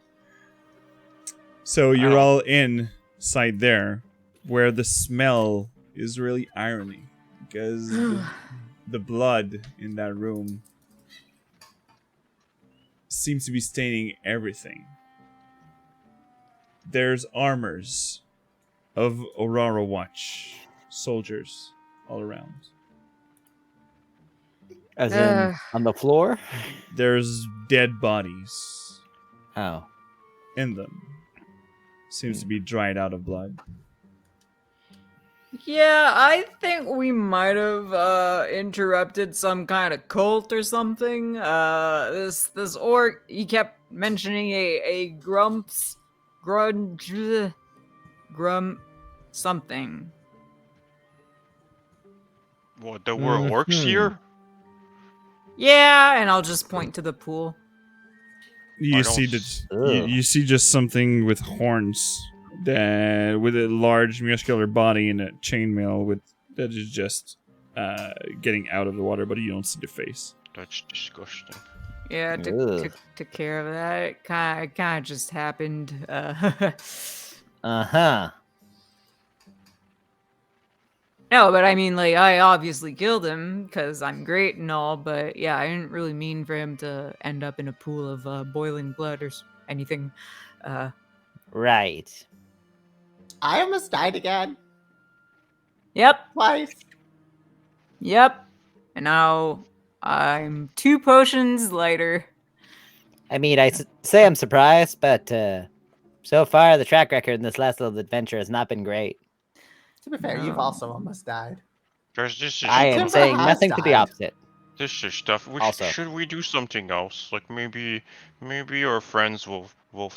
So you're Wow. all inside there, where the smell is really irony, because the blood in that room seems to be staining everything. There's armors of Aurora Watch soldiers all around. As in, on the floor? There's dead bodies How? in them. Seems to be dried out of blood. Yeah, I think we might have interrupted some kind of cult or something. This orc, he kept mentioning a grunge grum something. What, there were orcs here? Yeah, and I'll just point to the pool. You I don't see that s- you see just something with horns, that with a large muscular body and a chainmail with that is just getting out of the water, but you don't see the face. That's disgusting. Yeah, Ugh. took care of that. It kind of just happened. Uh-huh. No, but I mean, like, I obviously killed him because I'm great and all, but yeah, I didn't really mean for him to end up in a pool of boiling blood or anything. Right. I almost died again. Yep, Twice. yep. And now I'm 2 potions lighter. I mean, say I'm surprised, but so far the track record in this last little adventure has not been great. To be fair, you've No. also almost died. There's this is I am Timber saying has nothing to the died. opposite. this is stuff. Also. Should we do something else? Like maybe our friends will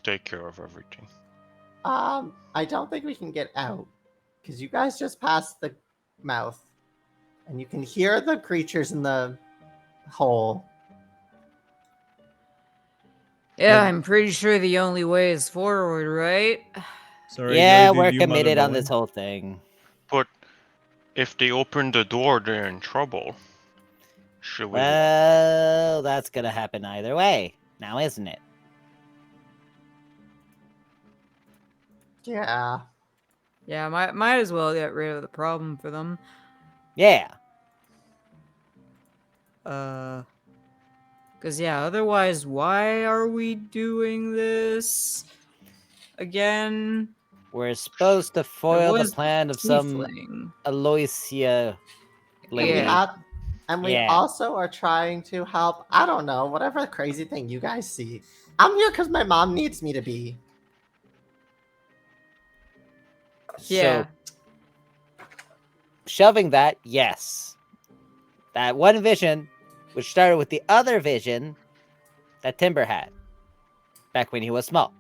take care of everything. I don't think we can get out because you guys just passed the mouth, and you can hear the creatures in the hole. Yeah, I'm pretty sure the only way is forward, right? Sorry, Yeah, did we're you, Mother committed on Bowen? this whole thing. But if they open the door, they're in trouble. Should we? Well, that's gonna happen either way, now isn't it? Yeah. Yeah, might as well get rid of the problem for them. Yeah. Cause yeah, otherwise, why are we doing this again? We're supposed to It foil the was plan of some tiefling. Aloysia And we lady. Yeah. we Yeah. also are trying to help. I don't know, whatever crazy thing you guys see. I'm here because my mom needs me to be. Yeah. So, shoving that, yes. That one vision, which started with the other vision that Timber had back when he was small.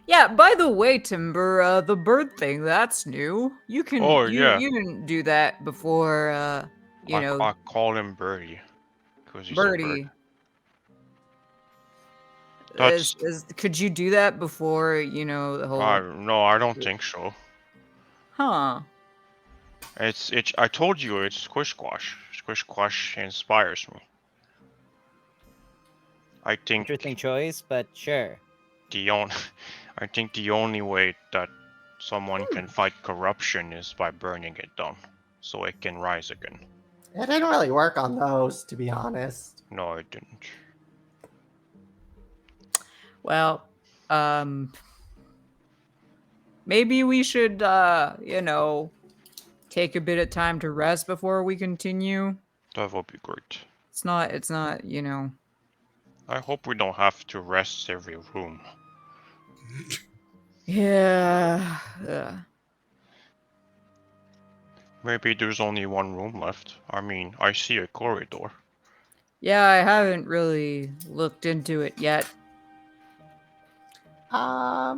Yeah, by the way, Timber, the bird thing, that's new. You can Oh, you yeah. you didn't do that before I call him Birdie because he's a bird. Birdie. That's Could you do that before, the whole no, I don't think so. Huh. It's I told you it's Squish Squash. Squish Squash inspires me. I think Interesting choice, but sure. I think the only way that someone can fight corruption is by burning it down, so it can rise again. It didn't really work on those, to be honest. No, it didn't. Well, maybe we should take a bit of time to rest before we continue. That would be great. It's not, I hope we don't have to rest every room. Yeah. Maybe there's only one room left. I mean, I see a corridor. Yeah, I haven't really looked into it yet. I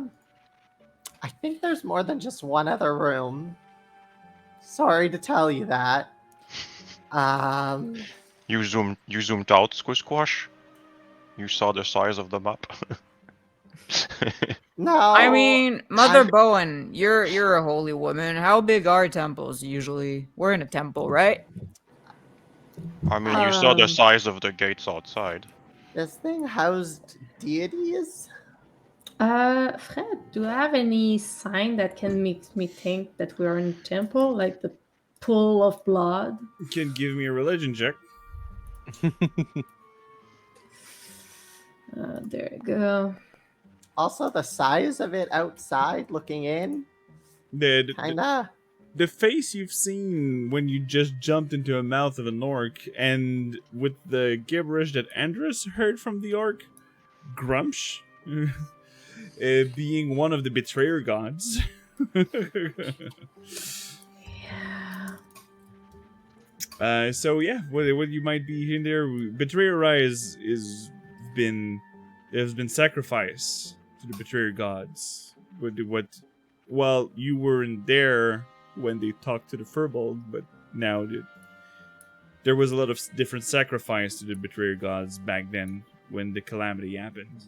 think there's more than just one other room. Sorry to tell you that. You zoomed out, Squish Squash? You saw the size of the map? No. I mean, Mother I'm- Bowen, you're a holy woman. How big are temples usually? We're in a temple, right? I mean, you saw the Um, size of the gates outside. This thing housed deities? Fred, do you have any sign that can make me think that we're in a temple, like the pool of blood? You can give me a religion check. There you go. Also, the size of it outside looking in? Kinda. The face you've seen when you just jumped into a mouth of an orc, and with the gibberish that Andrus heard from the orc, Grumsh, being one of the betrayer gods. So yeah, what you might be hearing there, Betrayer Rise is been has been sacrificed to the Betrayer gods. What? Well, you weren't there when they talked to the Furbolg, but now there was a lot of different sacrifice to the Betrayer gods back then when the calamity happened.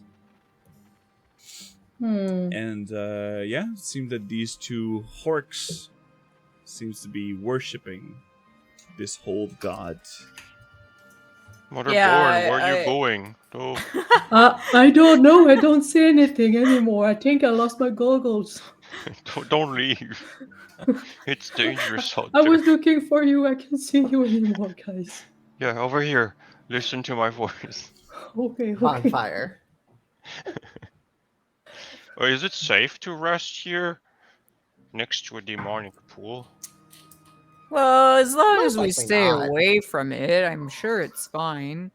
And yeah, it seems that these two orcs seems to be worshipping this whole god. Motherborn, Yeah, where are you going? Oh, I don't know. I don't see anything anymore. I think I lost my goggles. don't leave. It's dangerous out I there. was looking for you. I can't see you anymore, guys. Yeah, over here. Listen to my voice. Okay, okay. Bonfire. Or is it safe to rest here? Next to a demonic pool? Well, as long Most as we likely stay not. away from it, I'm sure it's fine.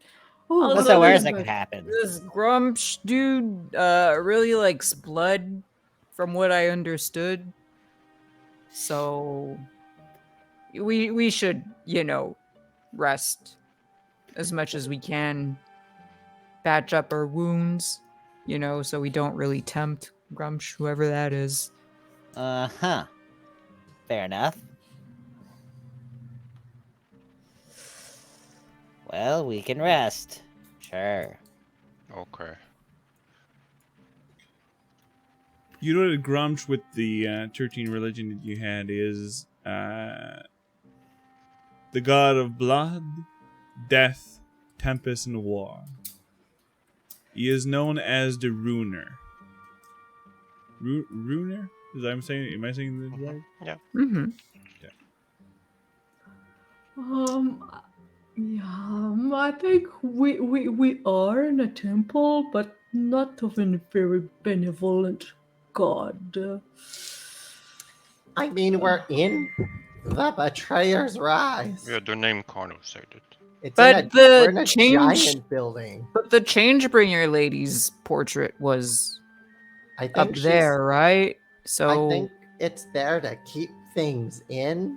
Oh, Also, What's the that worst is that bad. could happen? This Grumsh dude really likes blood, from what I understood. So we should, rest as much as we can, patch up our wounds, so we don't really tempt Grumsh, whoever that is. Uh-huh. Fair enough. Well, we can rest. Sure. Okay. You know the Grumsh with the 13 religion that you had is the god of blood, death, tempest, and war. He is known as the Runer. Runer? Am I saying that right? Yeah. Mm-hmm. Yeah, I think we are in a temple, but not of a very benevolent god. I mean, we're in the Betrayer's Rise. Yeah, the name kind of said it. It's But we're in a change, giant building. but the Changebringer lady's portrait was I think up she's. there, right? I So, think it's there to keep things in.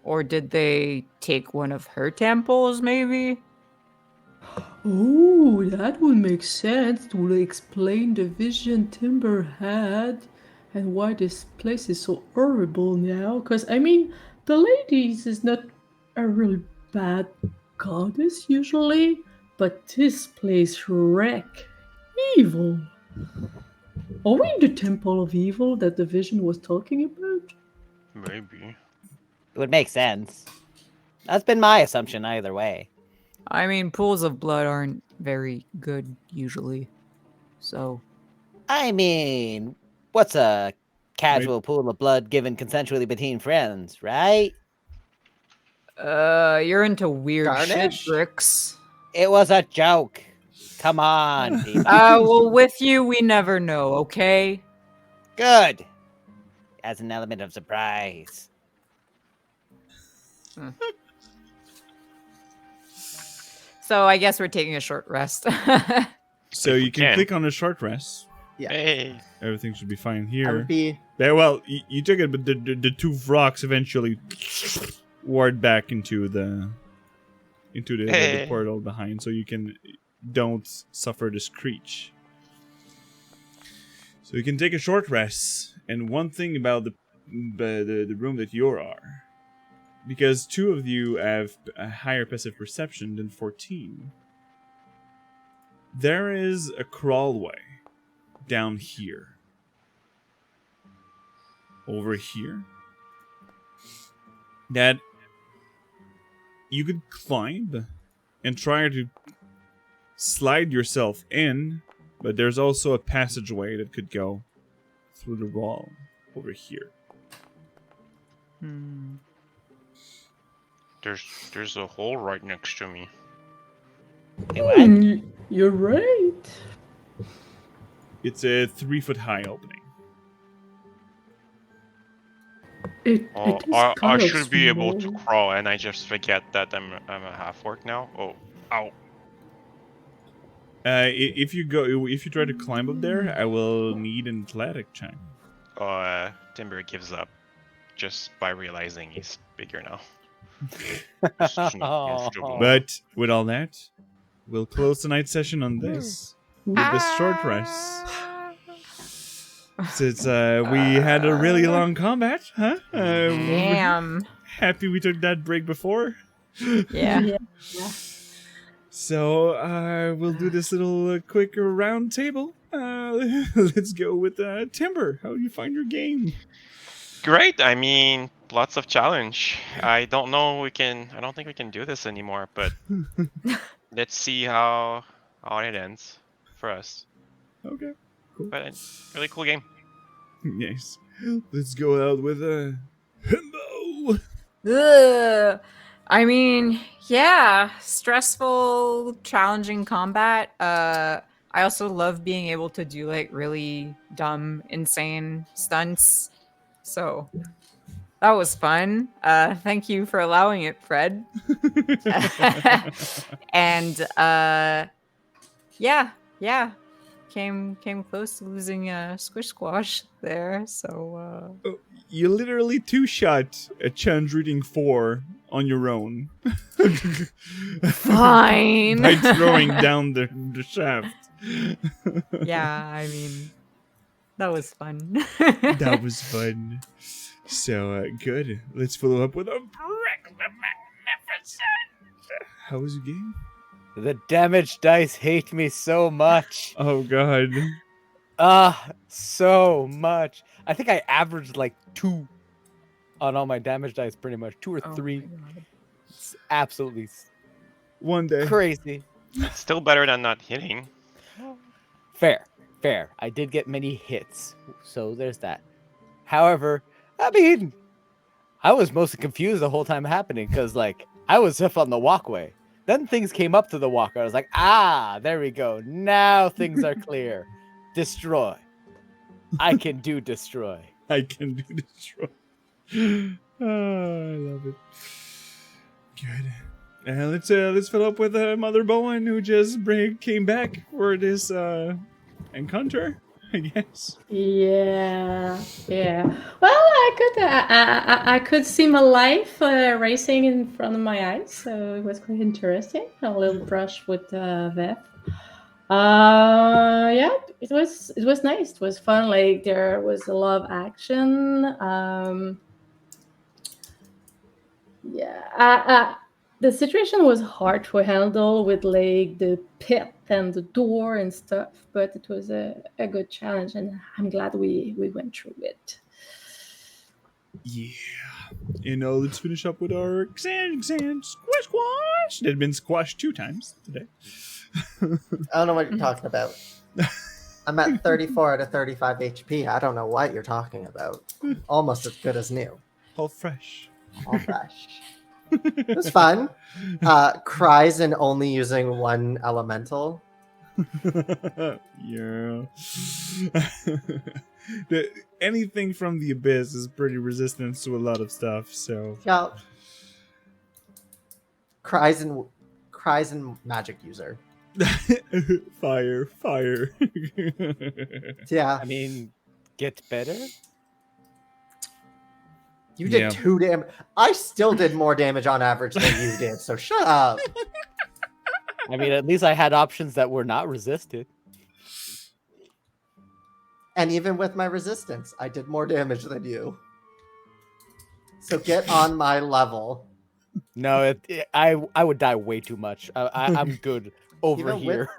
or did they take one of her temples, maybe? Oh, that would make sense to explain the vision Timber had and why this place is so horrible now. Because, I mean, the ladies is not a really bad goddess usually, but this place wreck evil. Are we in the Temple of Evil that the vision was talking about? Maybe. It would make sense. That's been my assumption either way. I mean, pools of blood aren't very good usually. So, I mean, what's a casual pool of blood given consensually between friends, right? you're into weird Garnish? shit, Bricks. It was a joke. Come on, people. Well, with you, we never know, okay? Good. As an element of surprise. So, I guess we're taking a short rest. So If you we can can. click on the short rest. Yeah. Hey. Everything should be fine I here. would be. Yeah, well, you took it, but the two rocks eventually ward back into the portal behind, so you don't suffer the screech. So you can take a short rest. And one thing about the room that you are, because two of you have a higher passive perception than 14, there is a crawlway down here. Over here. That you could climb and try to slide yourself in, but there's also a passageway that could go through the wall over here. There's a hole right next to me. Hey, what? You're right. It's a 3-foot high opening. It is I kind of should be able to small. crawl, and I just forget that I'm a half orc now. Oh, ow! If you try to climb up there, I will need an athletic check. Timber gives up just by realizing he's bigger now. But with all that, we'll close tonight's session on this with this short rest. Since we had a really long combat, huh? Damn. Happy we took that break before. Yeah. So we'll do this little quick round table. Let's go with Timber. How do you find your game? Great. I mean, lots of challenge. I don't think we can do this anymore, but let's see how it ends for us. Okay, cool. But really cool game. Nice. Let's go out with Himbo. Ugh. I mean, yeah, stressful, challenging combat. I also love being able to do like really dumb, insane stunts. So that was fun. Thank you for allowing it, Fred. And yeah. Came close to losing Squish Squash there. So You literally two-shot a Chun's Reading 4 on your own. fine. By throwing down the shaft. Yeah, I mean, that was fun. That was fun. So, good. Let's follow up with a Brick the Magnificent. How was your game? The damage dice hate me so much. Oh, God. So much. I think I averaged like 2 on all my damage dice, pretty much 2 or Oh 3. my God. It's absolutely One day. crazy. It's still better than not hitting. Fair. I did get many hits, so there's that. However, I mean, I was mostly confused the whole time happening because, like, I was up on the walkway. Then things came up to the walkway. I was like, there we go. Now things are clear. Destroy. I can do destroy. I can do destroy. Oh, I love it. Good. Let's fill up with Mother Bowen, who just came back for this encounter, I guess. Yeah. Well, I could see my life racing in front of my eyes, so it was quite interesting. A little brush with Veth. Yeah, it was nice. It was fun. Like there was a lot of action. The situation was hard to handle with like the pit and the door and stuff, but it was a good challenge, and I'm glad we went through it. Yeah. Let's finish up with our squish. They've been squashed 2 times today. I don't know what you're talking about. I'm at 34 out of 35 HP. I don't know what you're talking about. Almost as good as new. All fresh. All fresh. It was fun. Cries and only using 1 elemental. Yeah. Anything from the abyss is pretty resistant to a lot of stuff, so. Yeah. Cries and magic user. Fire. Yeah. I mean, get better? You did Yeah. 2 damage. I still did more damage on average than you did, so shut up. I mean, at least I had options that were not resisted. And even with my resistance, I did more damage than you. So get on my level. No, I would die way too much. I'm good over Even with- here.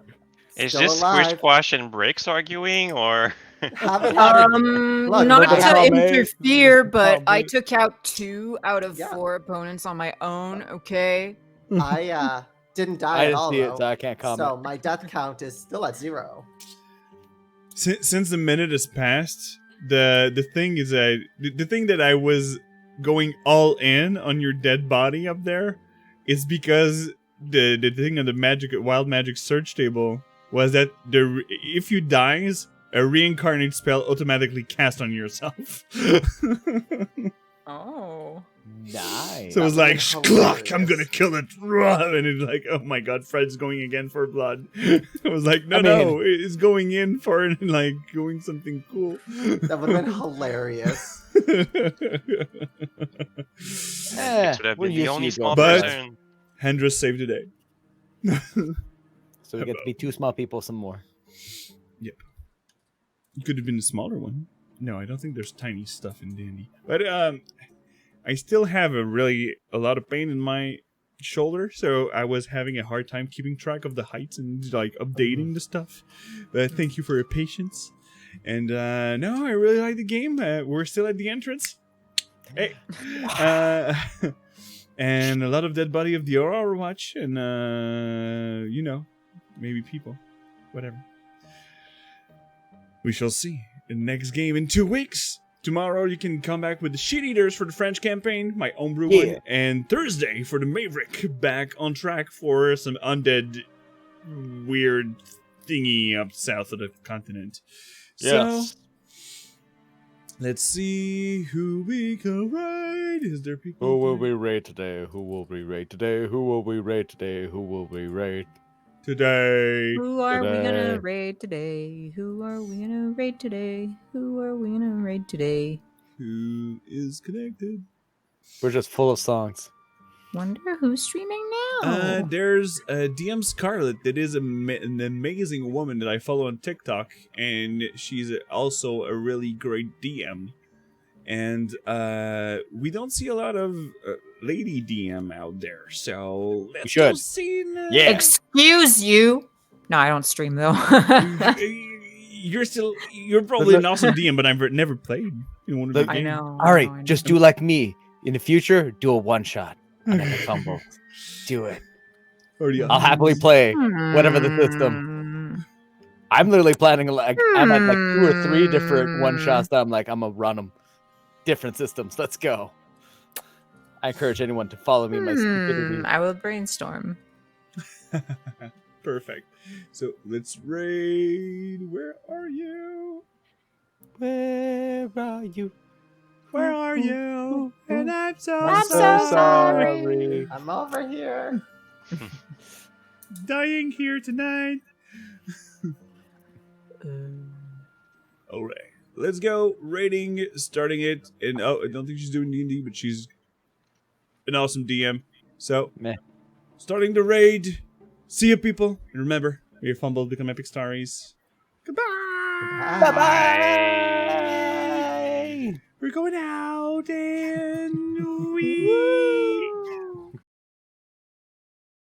Is Still this alive. Squish Squash and Bricks arguing, or Haven't had it. Look, Not look at to me. interfere, but I me. took out 2 out of Yeah. 4 opponents on my own. Okay. I didn't die I at didn't all, see it, though. so I can't comment. So my death count is still at 0. Since the minute has passed, the thing is the thing that I was going all in on your dead body up there is because the thing on the wild magic search table was that if you dies, a reincarnate spell automatically cast on yourself. Oh. Nice. So it was That like, would've been "Skluck, I'm hilarious. gonna kill it." And it's like, oh my god, Fred's going again for blood. I was like, no, I mean- no, it's going in for like doing something cool. That would have been hilarious. It would have we're been the used to only you small going But- first. person. Hendra saved the day. So we get to be two small people some more. It could have been a smaller one. No, I don't think there's tiny stuff in Dandy. But I still have a lot of pain in my shoulder, so I was having a hard time keeping track of the heights and like updating the stuff. But thank you for your patience. And no, I really like the game. We're still at the entrance. Hey. And a lot of Dead Body of the Aurora Watch, and maybe people. Whatever. We shall see in the next game in 2 weeks. Tomorrow you can come back with the Shit Eaters for the French campaign, my homebrew one, and Thursday for the Maverick, back on track for some undead weird thingy up south of the continent. So let's see who we can raid. Is there people? Who will we raid today? Who will we raid today? Who will we raid today? Who will we raid? Today? Who are we Today. gonna raid today? Who are we gonna raid today? Who are we gonna raid today? Who is connected? We're just full of songs. Wonder who's streaming now. There's DM Scarlet that is an amazing woman that I follow on TikTok, and she's also a really great DM. And we don't see a lot of lady DM out there, so let's should. go see. Yeah. Excuse you. No, I don't stream though. You're probably an awesome DM, but I've never played in one of the Look, I games. know. All right, I know. just do like me. In the future, do a one shot and then a fumble. Do it. Already I'll happily play whatever the system. I'm literally planning like I'm at like 2 or 3 different one shots that I'm like I'm gonna run them. Different systems. Let's go. I encourage anyone to follow me in my stupidity. I will brainstorm. Perfect. So let's raid. Where are you? Where are you? Where are you? And I'm so I'm so sorry. I'm over here. dying here tonight. All right, let's go raiding. Starting it, and I don't think she's doing D&D, but she's an awesome DM. So, Meh. starting the raid. See you, people, and remember, may your fumble become epic stories. Goodbye. Bye bye. We're going out and.